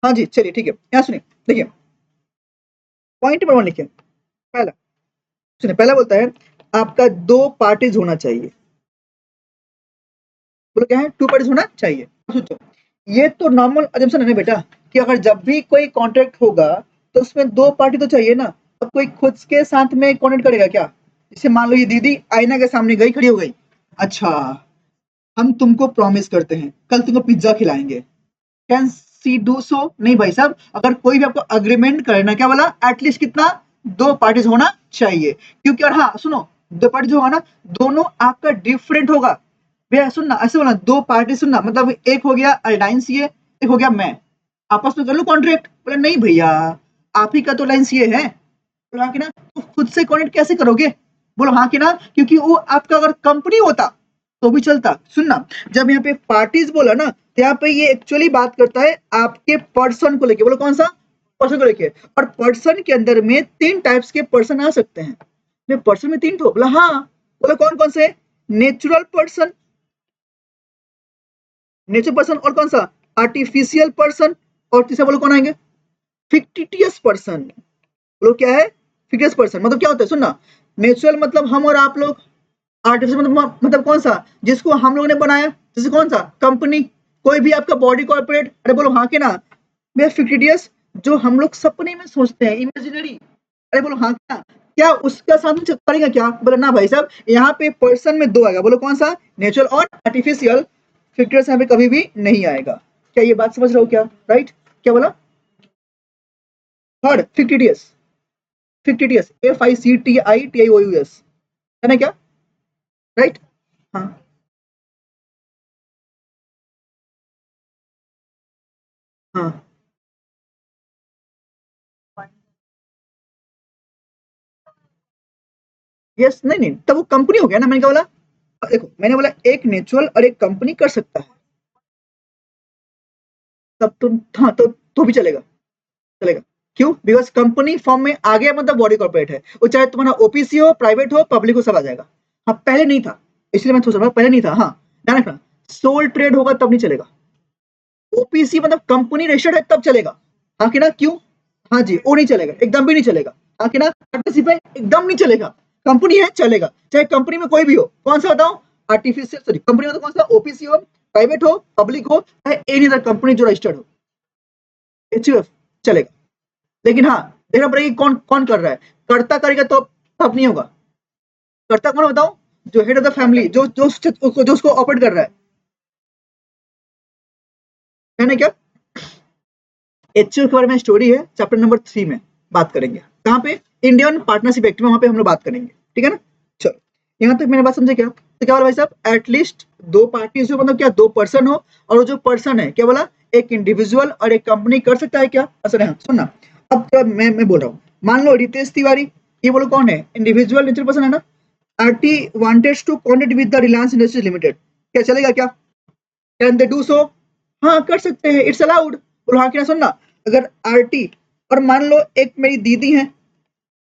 हाँ जी चलिए ठीक है, यहाँ सुनिए, देखिए पॉइंट नंबर 1 लिखिए। पहला, सुनिए, पहला बोलता है आपका 2 पार्टीज होना चाहिए, बोलो क्या है, 2 पार्टीज होना चाहिए। सोचो, ये तो नॉर्मल अजम्पशन है ना बेटा, कि अगर जब भी कोई कॉन्ट्रैक्ट होगा तो उसमें 2 पार्टी तो चाहिए ना। अब कोई खुद के साथ में कॉन्ट्रैक्ट करेगा क्या, जैसे मान लो ये दीदी आईना के सामने गई, खड़ी हो गई, अच्छा हम तुमको प्रॉमिस करते हैं कल तुमको पिज्जा खिलाएंगे, कैन सी डू सो, नहीं भाई साहब, अगर कोई भी आपको अग्रीमेंट करना, क्या बोला, एटलीस्ट कितना, 2 पार्टीज होना चाहिए। क्योंकि, और हाँ सुनो, 2 पार्टी जो होगा ना, दोनों आपका डिफरेंट होगा। भैया सुनना, ऐसे बोला 2 पार्टी, सुनना मतलब एक हो गया अलायंस ये, एक हो गया मैं, आपस में कर लो कॉन्ट्रैक्ट। बोले नहीं भैया, आप ही का तो अलायंस ये है। बोलो हाँ कि ना, तो खुद से कॉन्ट्रैक्ट कैसे करोगे, बोलो हाँ कि ना, क्योंकि वो आपका अगर कंपनी होता तो भी चलता। सुनना, जब यहाँ पे पार्टीज बोला ना, तो यहाँ पे ये एक्चुअली बात करता है आपके पर्सन को लेके। बोलो कौन सा? पर्सन को लेके। और पर्सन के अंदर में 3 टाइप्स के पर्सन आ सकते हैं। मैं पर्सन में 3 ठो बोला, हाँ। बोलो कौन कौन से? नेचुरल पर्सन, नेचुरल पर्सन, और कौन सा? आर्टिफिशियल पर्सन, और तीसरा बोलो कौन आएंगे? Fictitious person. बोलो क्या है? फिक्टिटियस पर्सन मतलब क्या होता है? सुनना, नेचुरल मतलब हम और आप लोग, आर्टिफिशियल मतलब कौन सा? जिसको हम लोगों ने बनाया, जैसे कौन सा? कंपनी, कोई भी आपका बॉडी कॉर्पोरेट। अरे बोलो हाँ के ना? मैं फिक्टिटियस, जो हम लोग सपने में सोचते हैं, इमेजिनरी। अरे बोलो हाँ क्या? क्या उसका साथ में करेगा क्या? बोला ना भाई साहब, यहाँ पे पर्सन में 2 आएगा। बोलो कौन सा? नेचुरल और आर्टिफिशियल। फिक्टिटियस यहाँ पे कभी भी नहीं आएगा। क्या ये बात समझ रहे हो क्या? राइट? क्या बोला? Third, fictitious. फिक्टिटियस, FICTITIOUS, है ना क्या? राइट? हाँ हाँ। यस, नहीं नहीं, तब वो कंपनी हो गया ना। मैंने क्या बोला? देखो, मैंने बोला एक नेचुरल और एक कंपनी कर सकता है। तब तो हाँ, तो भी चलेगा। चलेगा। क्यों? बिकॉज कंपनी फॉर्म में आ गया, मतलब बॉडी कॉर्पोरेट है। वो चाहे तुम्हारा ओपीसी हो, प्राइवेट हो, पब्लिक हो, सब आ जाएगा। हाँ, पहले नहीं था, इसलिए मैं सोच रहा हूँ पहले नहीं था। हाँ, ध्यान रखना, सोल ट्रेड होगा तब नहीं चलेगा। ओपीसी मतलब कंपनी रजिस्टर्ड है तब चलेगा। हाँ कि ना? क्यों? हाँ जी, वो नहीं चलेगा, एकदम भी नहीं चलेगा। हाँ कि ना? पार्टनरशिप है, एकदम नहीं चलेगा। कंपनी है, चलेगा, चाहे कंपनी में कोई भी हो। कौन सा बताओ? आर्टिफिशियल, सॉरी, कंपनी में तो कौन सा? ओपीसी हो, प्राइवेट हो, पब्लिक हो, चाहे एनी अदर कंपनी जो रजिस्टर्ड हो, एचयूएफ, चलेगा। लेकिन हाँ, देखना पड़ेगा कि कौन कौन कर रहा है। कर्ता करेगा तो तब नहीं होगा। कर्ता कौन है बताओ? जो हेड ऑफ द फैमिली, जो उसको ऑपरेट कर रहा है ना क्या? एचयूएफ के बारे में स्टोरी है, चैप्टर नंबर 3 में बात करेंगे। कहाँ पे? इंडियन पार्टनरशिप एक्ट में, वहां पे हम लोग बात करेंगे। ठीक है ना? चलो, यहाँ तक मैंने बात समझे क्या? तो क्या बोला भाई साहब? एटलीस्ट 2 पार्टीज हो, मतलब क्या? 2 पर्सन हो, और वो जो पर्सन है, क्या बोला? एक इंडिविजुअल और एक कंपनी कर सकता है क्या? असर है। हाँ, सुनना, अब मैं बोल रहा हूँ, मान लो रितेश तिवारी, ये बोलो कौन है? इंडिविजुअल नेचुरल पर्सन है ना? RT wanted to contact with the Reliance industries limited, क्या चलेगा क्या? Can they do so? हाँ, कर सकते हैं, इट्स अलाउड। बोलो हाँ, क्या? सुनना, अगर आरटी और मान लो एक मेरी दीदी है,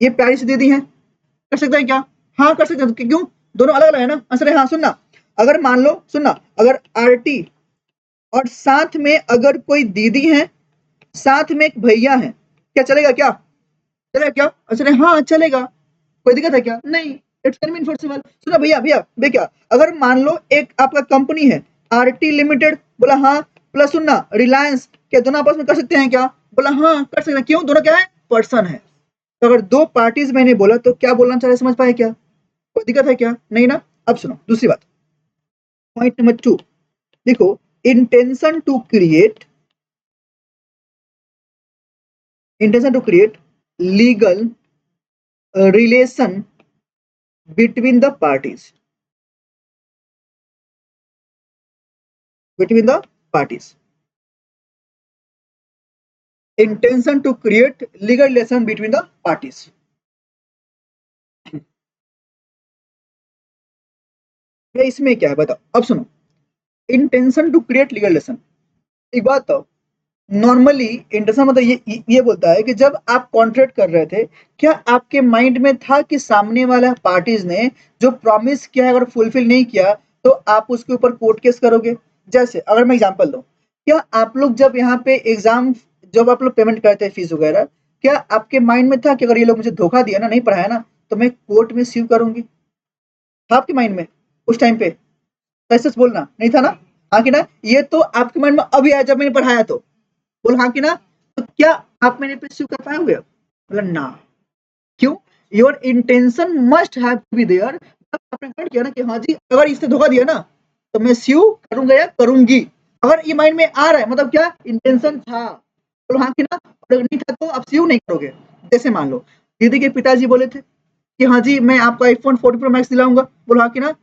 ये प्यारी सी दीदी है, कर सकते हैं क्या? हाँ, कर सकते हैं। क्यों? दोनों अलग अलग है ना? आंसर है हाँ। सुनना, अगर मान लो, सुनना, अगर आरटी और साथ में अगर कोई दीदी है, साथ में एक भैया है, क्या चलेगा क्या? चलेगा क्या? आंसर है हाँ, चलेगा। कोई दिक्कत है क्या? नहीं, इट्स कैन बी इनफोर्सेबल। सुनो भैया, भैया भैया, अगर मान लो एक आपका कंपनी है, आरटी लिमिटेड, बोला हाँ, प्लस सुनना रिलायंस, क्या दोनों आपस में कर सकते हैं क्या? बोला हाँ, कर सकते हैं। क्यों? दोनों क्या है? पर्सन है। तो अगर 2 पार्टीज मैंने बोला, तो क्या बोलना चाह रहे, समझ पाए क्या? कोई दिक्कत है क्या? नहीं ना? अब सुनो दूसरी बात, पॉइंट नंबर 2, देखो, intention to create, intention to create legal relation between the parties, between the parties, intention to create legal relation between the parties। ये इसमें क्या है बताओ? अब सुनो, intention to create legal relation, एक बात बताओ, नॉर्मली इंटेंशन मतलब ये बोलता है कि जब आप कॉन्ट्रैक्ट कर रहे थे, क्या आपके माइंड में था कि सामने वाला पार्टीज ने जो प्रॉमिस किया है अगर फुलफिल नहीं किया, तो आप उसके ऊपर कोर्ट केस करोगे? जैसे अगर मैं एग्जांपल दूं, क्या आप लोग जब यहाँ पे एग्जाम, जब आप लोग पेमेंट करते हैं फीस वगैरह, क्या आपके माइंड में था कि अगर ये लोग मुझे धोखा दिया ना, नहीं पढ़ाया ना, तो मैं कोर्ट में स्यू करूंगी? था आपके माइंड में उस टाइम पे? सच सच बोलना, नहीं था ना? हाँ कि ना? ये तो आपके माइंड में अभी आया जब मैंने पढ़ाया, तो बोल हाँ कि ना? तो क्या आप मेरे पे स्यू कर पाओगे? मतलब ना। क्यों? Your intention must have to be there. आपने पढ़ किया ना कि हाँ जी, अगर इसने धोखा दिया ना, तो मैं स्यू करूंगा या करूंगी। अगर ये माइंड में आ रहा है, मतलब क्या? इंटेंशन था। बोलो हाँ कि ना? और अगर नहीं था तो आप स्यू नहीं करोगे। जैसे मान लो दीदी के पिताजी बोले थे कि हाँ जी, मैं आपको आईफोन 14 प्रो मैक्स दिलाऊंगा। बोलो हाँ कि ना?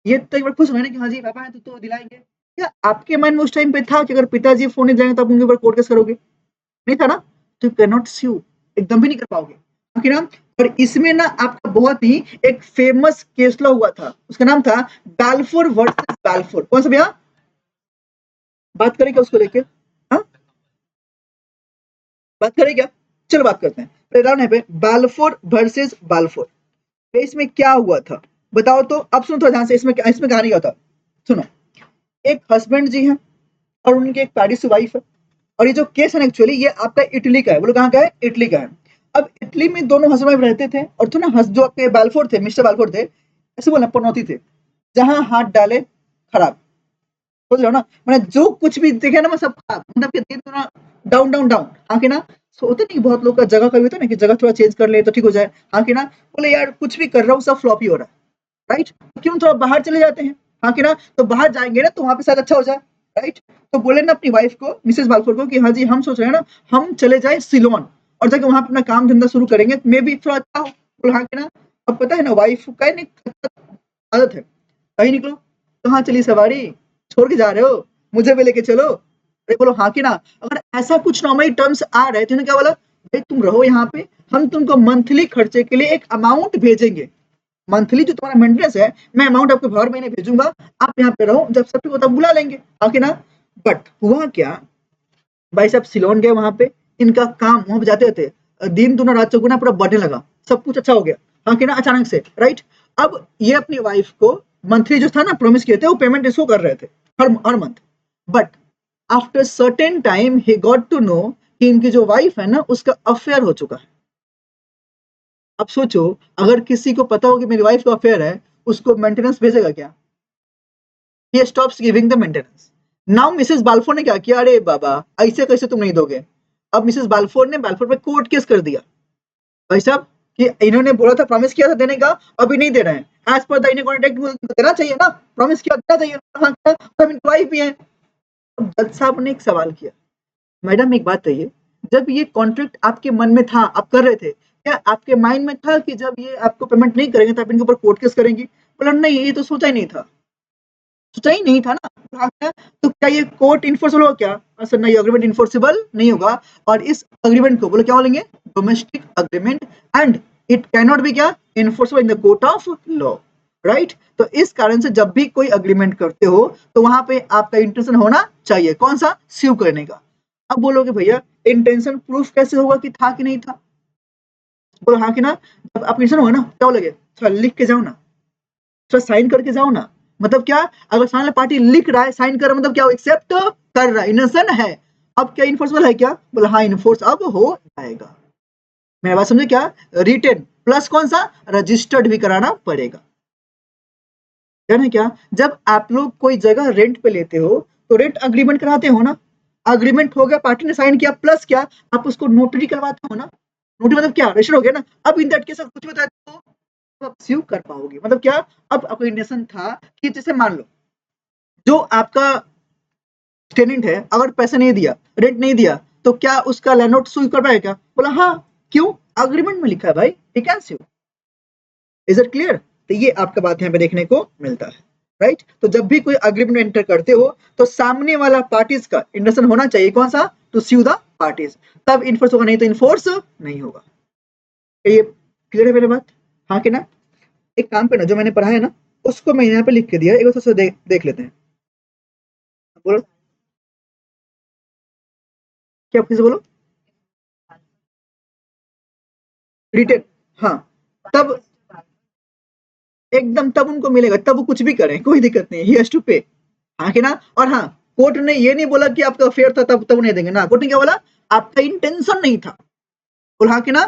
ये तो एक बार खुश हुए ना कि हाँ जी, पापा है तो दिलाएंगे। क्या आपके मन में उस टाइम पे था कि अगर पिताजी फोन नहीं दिलाएंगे तो आप उनके ऊपर कोर्ट केस करोगे? नहीं था ना? तो यू कैन नॉट स्यू, एकदम भी नहीं कर पाओगे। है ना? और इसमें ना आपका बहुत ही एक फेमस केस लॉ हुआ था, उसका नाम था बाल्फोर वर्सेस बाल्फोर। कौन सा भैया, बात करें क्या उसको लेके? हाँ, बात करें क्या? चलो बात करते हैं। पहला है पे बाल्फोर वर्सेस बाल्फोर। तो इसमें क्या हुआ था बताओ तो। अब सुनो थोड़ा ध्यान से, इसमें इसमें कहानी क्या था सुनो। एक हस्बैंड जी हैं और उनकी एक पेरिस वाइफ है। और ये जो केस है ना एक्चुअली ये आपका इटली का है। बोलो कहाँ का है? इटली का है। अब इटली में दोनों हस्बैंड वाइफ रहते थे और तो ना जो आपके बाल्फोर थे, मिस्टर बाल्फोर थे, ऐसे बोलना पनौती थे, जहां हाथ डाले खराब। समझ रहे हो ना, मैंने जो कुछ भी देखे ना मैं सब खराब, मतलब कि दिन थोड़ा डाउन डाउन डाउन। हाँ कि ना, सोते नहीं बहुत लोग का जगह का भी होता है ना कि जगह थोड़ा चेंज कर ले तो ठीक हो जाए। हाँ कि ना, बोले यार कुछ भी कर रहा हूँ सब फ्लॉप ही हो रहा है, राइट? क्यों थोड़ा बाहर चले जाते हैं। हाँ कि ना, तो बाहर जाएंगे ना तो वहां पे शायद अच्छा हो जाए, राइट? तो बोले ना अपनी वाइफ को, मिसेस बाल्फोर को, कि हाँ जी हम सोच रहे हैं ना हम चले जाए सिलोन और जाके वहां पे अपना काम धंधा शुरू करेंगे, मे भी थोड़ा अच्छा हो। बोले हाँ कि ना। अब पता है ना वाइफ का नहीं आदत है, कहीं निकलो कहाँ चली सवारी, छोड़ के जा रहे हो, मुझे भी लेके चलो। अरे बोलो हाँ कि ना। अगर ऐसा कुछ नॉर्मली टर्म्स आ रहे थे ना, क्या बोला भाई तुम रहो यहाँ पे, हम तुमको मंथली खर्चे के लिए एक अमाउंट भेजेंगे, मंथली जो तुम्हारा मेंटेनेंस है मैं अमाउंट आपको हर महीने भेजूंगा, आप यहाँ पे रहो, जब सब ठीक होता बुला लेंगे। हाँ कि ना। बट हुआ क्या, भाई साहब सिलोन गए वहां पे, इनका काम वहां पे जाते थे, दिन दुना रात चौगुना पूरा बढ़ने लगा, सब कुछ अच्छा हो गया। हाँ कि ना, अचानक से, राइट? अब ये अपनी वाइफ को मंथली जो था ना प्रॉमिस किए थे वो पेमेंट इसको कर रहे थे हर month. But after certain time he got to know कि इनकी जो वाइफ है ना उसका अफेयर हो चुका है। अब सोचो, अगर किसी को पता हो कि मेरी वाइफ का अफेयर है, उसको मेंटेनेंस भेजेगा क्या? He stops giving the maintenance. Now Mrs Balfour ने क्या किया, अरे बाबा ऐसे कैसे तुम नहीं दोगे। अब मिसेस बाल्फोर ने बाल्फोर पे कोर्ट केस कर दिया, भाई साहब कि इन्होंने बोला था प्रॉमिस किया था देने का, अभी नहीं दे रहे हैं, as per the in contract देना चाहिए ना, प्रॉमिस किया देना चाहिए। हाँ, हम इनकी भी हैं। अब जज साहब ने एक सवाल किया, मैडम एक बात कहिए, जब ये कॉन्ट्रैक्ट आपके मन में था आप कर रहे थे, क्या आपके माइंड में था कि जब ये आपको पेमेंट नहीं करेंगे तो आप इनके ऊपर कोर्ट केस करेंगी? बोला नहीं, ये तो सोचा ही नहीं था, सोचा ही नहीं था ना। हाँ, तो क्या ये कोर्ट इन्फोर्सेबल होगा क्या? सर नहीं, अग्रीमेंट इन्फोर्सेबल नहीं होगा। और इस अग्रीमेंट को बोले क्या बोलेंगे, domestic agreement, and it can not be क्या, enforceable in the court of law, right? तो इस कारण से जब भी कोई अग्रीमेंट करते हो तो वहां पे आपका इंटेंशन होना चाहिए, कौन सा, स्यू करने का। अब बोलोगे भैया इंटेंशन प्रूफ कैसे होगा कि था कि नहीं था? बोलो हाँ कि ना। जब एप्लीकेशन होगा ना क्या बोलोगे, थोड़ा लिख के जाओ ना, थोड़ा साइन करके जाओ ना। मतलब क्या, अगर सामने पार्टी लिख रहा है साइन कर रहा है मतलब क्या, एक्सेप्ट कर रहा है, इनोसेंट है। अब क्या इन्फोर्सेबल है क्या? बोला हाँ इन्फोर्स अब हो जाएगा। मेरा बात समझे क्या? रिटेन प्लस कौन सा, रजिस्टर्ड भी कराना पड़ेगा। है क्या, जब आप लोग कोई जगह रेंट पे लेते हो तो रेंट अग्रीमेंट कराते हो ना, अग्रीमेंट हो गया, पार्टी ने साइन किया, प्लस क्या आप उसको नोटरी करवाते हो ना, नोटरी मतलब क्या, रजिस्टर हो गया ना। अब इन दैट केस कुछ बताए तो आप स्यू कर पाओगे, मतलब क्या, अब आपका इंटेंशन था कि जैसे मान लो जो आपका टेनेंट है अगर पैसे नहीं दिया, रेंट नहीं दिया, तो क्या उसका लैंडलॉर्ड सू कर पाएगा? बोला हाँ, क्यों, अग्रीमेंट में लिखा है भाई, he can sue. Is it clear? तो ये आपका बात यहाँ पे देखने को मिलता है, राइट? तो जब भी कोई अग्रीमेंट एंटर करते हो तो सामने वाला पार्टीज का इंटेंशन होना चाहिए कौन सा, टू स्यू द पार्टीज, तब इन्फोर्स होगा, नहीं तो इन्फोर्स नहीं होगा। ये क्लियर है मेरी बात? हाँ कि ना। एक काम करना, जो मैंने पढ़ा है ना उसको मैं यहाँ पे लिख के दिया, एक बार देख लेते हैं। बोलो क्या, फिर से बोलो। रिटेन, हाँ, तब एकदम तब उनको मिलेगा, तब वो कुछ भी करें कोई दिक्कत नहीं, ही हैज टू पे। हाँ कि ना। और हाँ, कोर्ट ने ये नहीं बोला कि आपका अफेयर था तब तब नहीं देंगे ना, कोर्ट ने क्या बोला, आपका इंटेंशन नहीं था। बोल हाँ कि ना,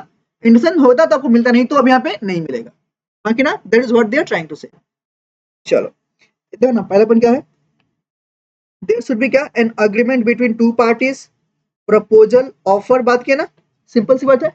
इंटेंशन होता तो आपको मिलता, नहीं तो अब यहाँ पे नहीं मिलेगा। हाँ कि ना, that is what they are trying to say. चलो देखो ना, पहला पॉइंट क्या है, देयर शुड बी क्या, an agreement between two parties, proposal offer, बात किया ना, सिंपल सी बात है।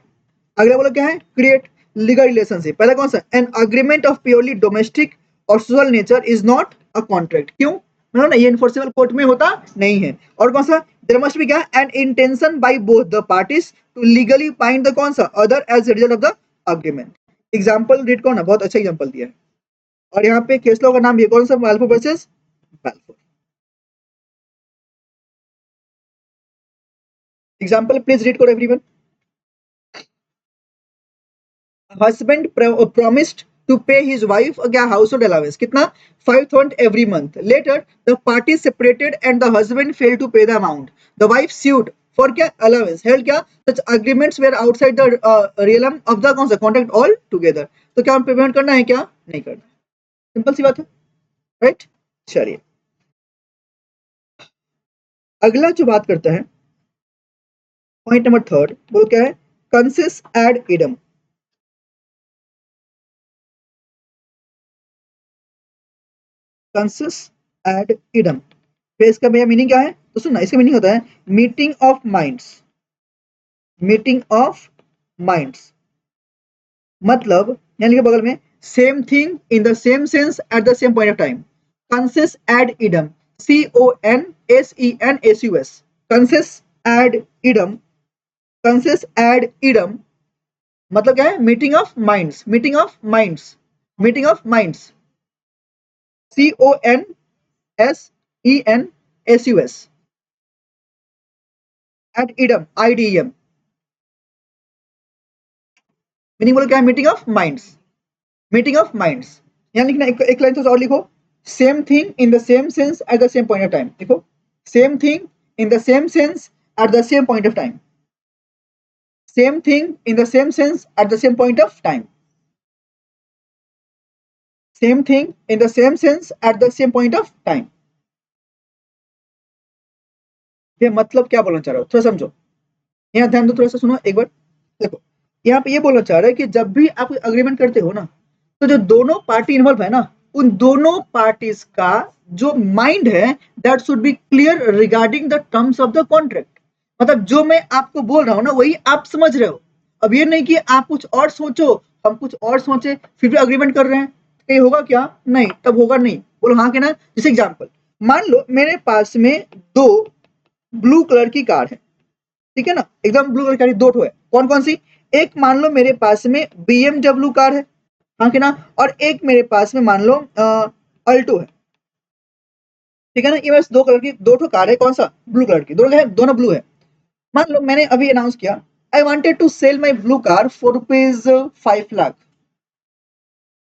अगला बोला क्या है, क्रिएट लीगल रिलेशनशिप। पहला कौन सा, an agreement of purely domestic और social nature is not a contract. क्यों, मतलब ना ये इन्फोर्सेबल कोर्ट में होता नहीं है। और कौन सा, देयर मस्ट बी क्या, an intention by both the parties to legally bind the कौन सा, other as result of the agreement. Example read कौन है, बहुत अच्छा एग्जांपल दिया है। और यहाँ पे केस लॉ का नाम ये कौन सा, Balfour versus Balfour. Example please read करो everyone. husband promised to pay his wife क्या household allowance कितना 5,000 every month. Later the parties separated and the husband failed to pay the amount. The wife sued for क्या allowance. Held क्या such agreements were outside the realm of the कौन सा contract all together. तो क्या हम पेमेंट करना है क्या नहीं करना. सिंपल सी बात है राइट. चलिए अगला जो बात करते हैं पॉइंट नंबर 3 वो क्या है consensus ad idem. Consensus ad idem फिर इसका भैया मीनिंग क्या है तो सुनना इसका मीनिंग होता है meeting of minds. Meeting of minds मतलब यानी कि बगल में same thing in the same sense at the same point of time. Consensus ad idem CONSENSUS consensus ad idem. Consensus ad idem मतलब क्या है meeting of minds. Meeting of minds. Meeting of minds CONSENSUS ad idem IDEM meaning बोलो क्या है meeting of minds. Meeting of minds यहाँ लिखना एक लाइन तो और लिखो same thing in the same sense at the same point of time. देखो same thing in the same sense at the same point of time. Same thing in the same sense at the same point of time. Same thing in the same sense at the same point of time. ये मतलब क्या बोलना चाह रहा हो थोड़ा समझो. यहाँ ध्यान दो थोड़ा सा सुनो एक बार. देखो यहाँ पे ये बोलना चाह रहा है कि जब भी आप अग्रीमेंट करते हो ना तो जो दोनों पार्टी इन्वॉल्व है ना उन दोनों पार्टीज का जो माइंड है that should be clear regarding the terms of the contract. मतलब जो मैं आपको बोल रहा हूँ ना वही आप समझ रहे हो. अब ये नहीं कि आप कुछ और सोचो हम कुछ और सोचे फिर भी अग्रीमेंट कर रहे हैं कहीं होगा क्या नहीं तब होगा नहीं. बोलो हाँ कि ना. जैसे एग्जाम्पल मान लो मेरे पास में 2 ब्लू कलर की कार है ठीक है ना एकदम ब्लू कलर की दो ठो है. कौन कौन सी. एक मान लो मेरे पास में BMW कार है हाँ कि ना और एक मेरे पास में मान लो अल्टो है ठीक है ना. ये बस 2 कलर की 2 ठो कार है. कौन सा ब्लू कलर की दोनों ब्लू है. मान लो मैंने अभी अनाउंस किया I wanted to sell my blue car for ₹5 lakh.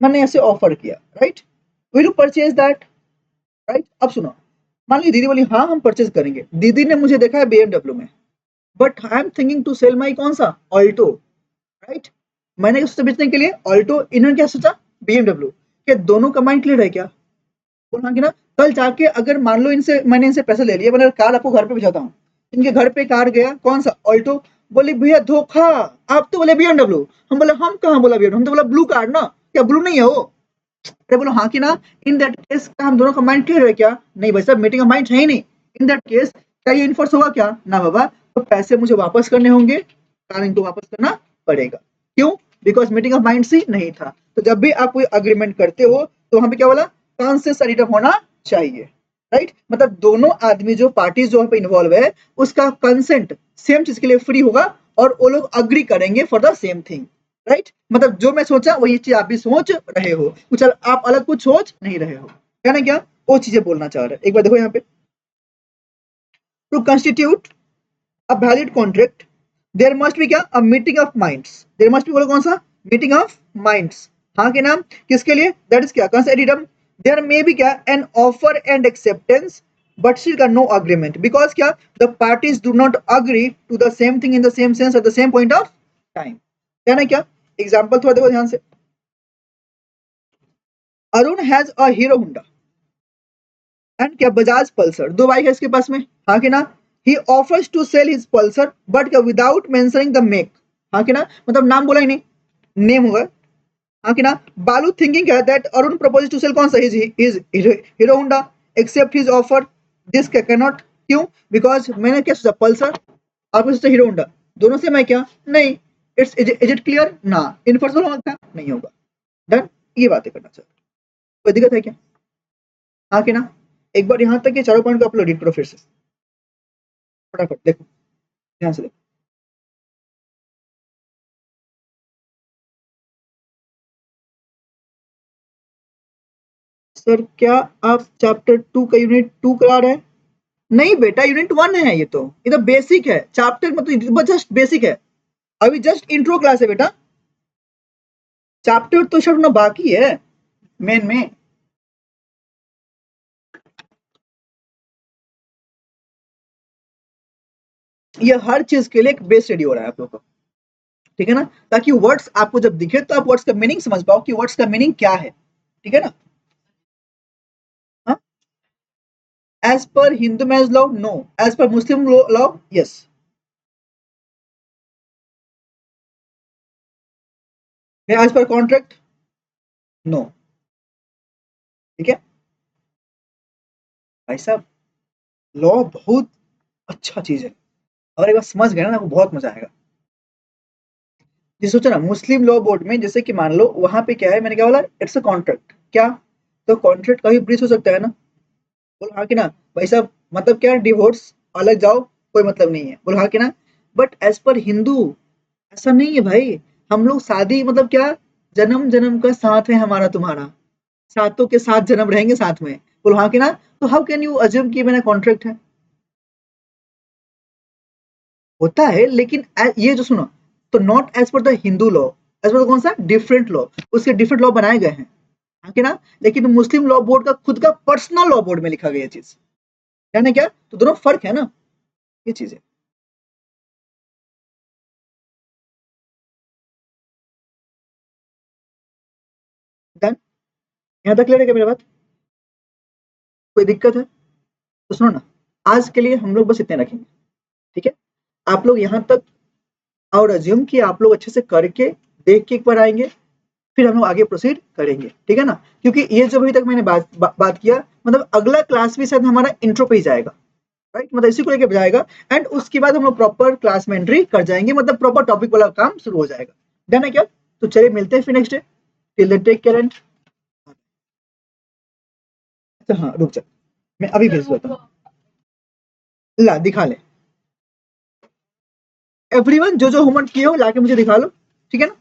मैंने ऐसे ऑफर किया right. Will you purchase that right. अब सुनो मान ली दीदी बोली हाँ हम परचेज करेंगे. दीदी ने मुझे देखा है BMW में but I am thinking to sell my कौन सा ऑल्टो राइट. मैंने क्या सोचा बेचने के लिए ऑल्टो. इन्होंने क्या सोचा BMW. क्या दोनों का माइंड क्लियर है क्या बोलना कि ना. कल जाके अगर मान लो इनसे मैंने इनसे पैसे ले लिया मैंने कार आपको घर पे भिजवाता हूँ. इनके घर पे कार गया कौन सा ऑल्टो. बोली भैया धोखा आप तो बोले BMW. हम बोले हम कहाँ बोला BMW हम तो बोला ब्लू कार ना. क्या ब्लू नहीं है वो. अरे बोलो हाँ कि ना. इन दैट केस क्या हम दोनों का माइंड क्लियर है क्या नहीं भाई साहब मीटिंग ऑफ माइंड है ही नहीं. इन दैट केस क्या ये इन्फोर्स होगा क्या ना बाबा. तो पैसे मुझे वापस करने होंगे कार इनको वापस करना पड़ेगा. क्यों बिकॉज मीटिंग ऑफ माइंड ही नहीं था. तो जब भी आप कोई अग्रीमेंट करते हो तो वहां पे क्या बोला कॉन्सेंस रिटर्न होना चाहिए राइट. मतलब दोनों आदमी जो पार्टीज जो पे इन्वॉल्व है उसका कंसेंट सेम चीज के लिए फ्री होगा और वो लोग अग्री करेंगे for the same thing right. मतलब जो मैं सोचा वही चीज आप भी सोच रहे हो कुछ आप अलग कुछ सोच नहीं रहे हो. क्या ना क्या वो चीजें बोलना चाह रहे हैं. एक बार देखो यहाँ पे to constitute a valid contract there must be क्या a meeting of minds. There must be बोलो कौन सा मीटिंग ऑफ माइंड्स. हाँ के नाम किसके लिए दैट इज क्या कंसिडरम. देयर मे बी क्या an offer and acceptance but still got no agreement because क्या the parties do not agree to the same thing in the same sense at the same point of time. क्या ना क्या एग्जाम्पल थोड़ा देखो ध्यान से. Arun has a hero Honda and क्या बजाज पल्सर. 2 बाइक है इसके पास में हाँ कि ना. He offers to sell his Pulsar but क्या विदाउट मेंशनिंग द मेक. हाँ कि ना मतलब नाम बोला ही नहीं नेम होगा हाँ कि ना. बालू थिंकिंग क्या that Arun propose to sell कौन सा his Hero Honda accept his offer. This can not. क्यों बिकॉज मैंने क्या सोचा पल्सर आपने सोचा हीरो होंडा दोनों से मैं क्या नहीं. इट्स इज इट क्लियर ना इनफॉर्मेबल होगा नहीं होगा. डन. ये बातें करना चाहिए. कोई दिक्कत है क्या हाँ कि ना. एक बार यहाँ तक ये चारों पॉइंट को आप लोग रीड करो फिर से फटाफट. देखो ध्यान से देखो. सर क्या आप चैप्टर 2 का यूनिट 2 करा रहे हैं. नहीं बेटा यूनिट 1 है ये तो बेसिक है. चैप्टर मतलब जस्ट बेसिक है. अभी जस्ट इंट्रो क्लास है बेटा. चैप्टर तो सब ना बाकी है मेन में। ये हर चीज के लिए एक बेस स्टडी हो रहा है आप लोगों को, ठीक है ना, ताकि वर्ड्स आपको जब दिखे तो आप वर्ड्स का मीनिंग समझ पाओ कि वर्ड्स का मीनिंग क्या है, ठीक है ना। As per Hindu marriage law no, as per Muslim law yes. As per contract no, ठीक है भाई साहब। लॉ बहुत अच्छा चीज है, और एक बार समझ गए ना आपको बहुत मजा आएगा। ये सोचो ना, मुस्लिम लॉ बोर्ड में जैसे कि मान लो वहां पे क्या है, मैंने क्या बोला, इट्स अ कॉन्ट्रैक्ट क्या, तो कॉन्ट्रैक्ट कभी ब्रीच हो सकता है ना, बोलो हाँ कि ना भाई साहब, मतलब क्या, डिवोर्स अलग जाओ कोई मतलब नहीं है, बोलो हाँ कि ना। बट एज पर हिंदू ऐसा नहीं है भाई, हम लोग शादी मतलब क्या, जन्म जन्म का साथ है हमारा तुम्हारा, सातों के साथ जन्म रहेंगे साथ में, बोलो हाँ कि ना। तो हाउ कैन यू अज्यूम कि मेरा कॉन्ट्रैक्ट है, होता है लेकिन ये जो सुनो, तो not as per the Hindu law, as per कौन सा डिफरेंट लॉ, उसके डिफरेंट लॉ बनाए गए हैं, हाँ कि ना। लेकिन मुस्लिम लॉ बोर्ड का खुद का पर्सनल लॉ बोर्ड में लिखा गया चीज, है ना क्या, तो दोनों फर्क है ना, ये चीज है। डन, यहाँ तक क्लियर है क्या मेरी बात, कोई दिक्कत है तो सुनो ना, आज के लिए हम लोग बस इतने रखेंगे, ठीक है। आप लोग यहाँ तक और अज्यूम कि आप लोग अच्छे से करके देख के एक बार आएंगे, फिर हम लोग आगे प्रोसीड करेंगे, ठीक है ना। क्योंकि ये जो अभी तक मैंने बात किया, मतलब अगला क्लास भी शायद हमारा इंट्रो पे ही जाएगा, राइट, मतलब इसी को लेकर जाएगा। एंड उसके बाद हम लोग प्रॉपर क्लास में एंट्री कर जाएंगे, मतलब प्रॉपर टॉपिक वाला काम शुरू हो जाएगा। डन है क्या, तो चलिए मिलते हैं फिर next day, till then take care and, अच्छा हाँ रुक जा, मैं अभी भेज देता हूँ, ला दिखा ले, एवरीवन जो जो होमवर्क किए हो लाके मुझे दिखा लो, ठीक है ना।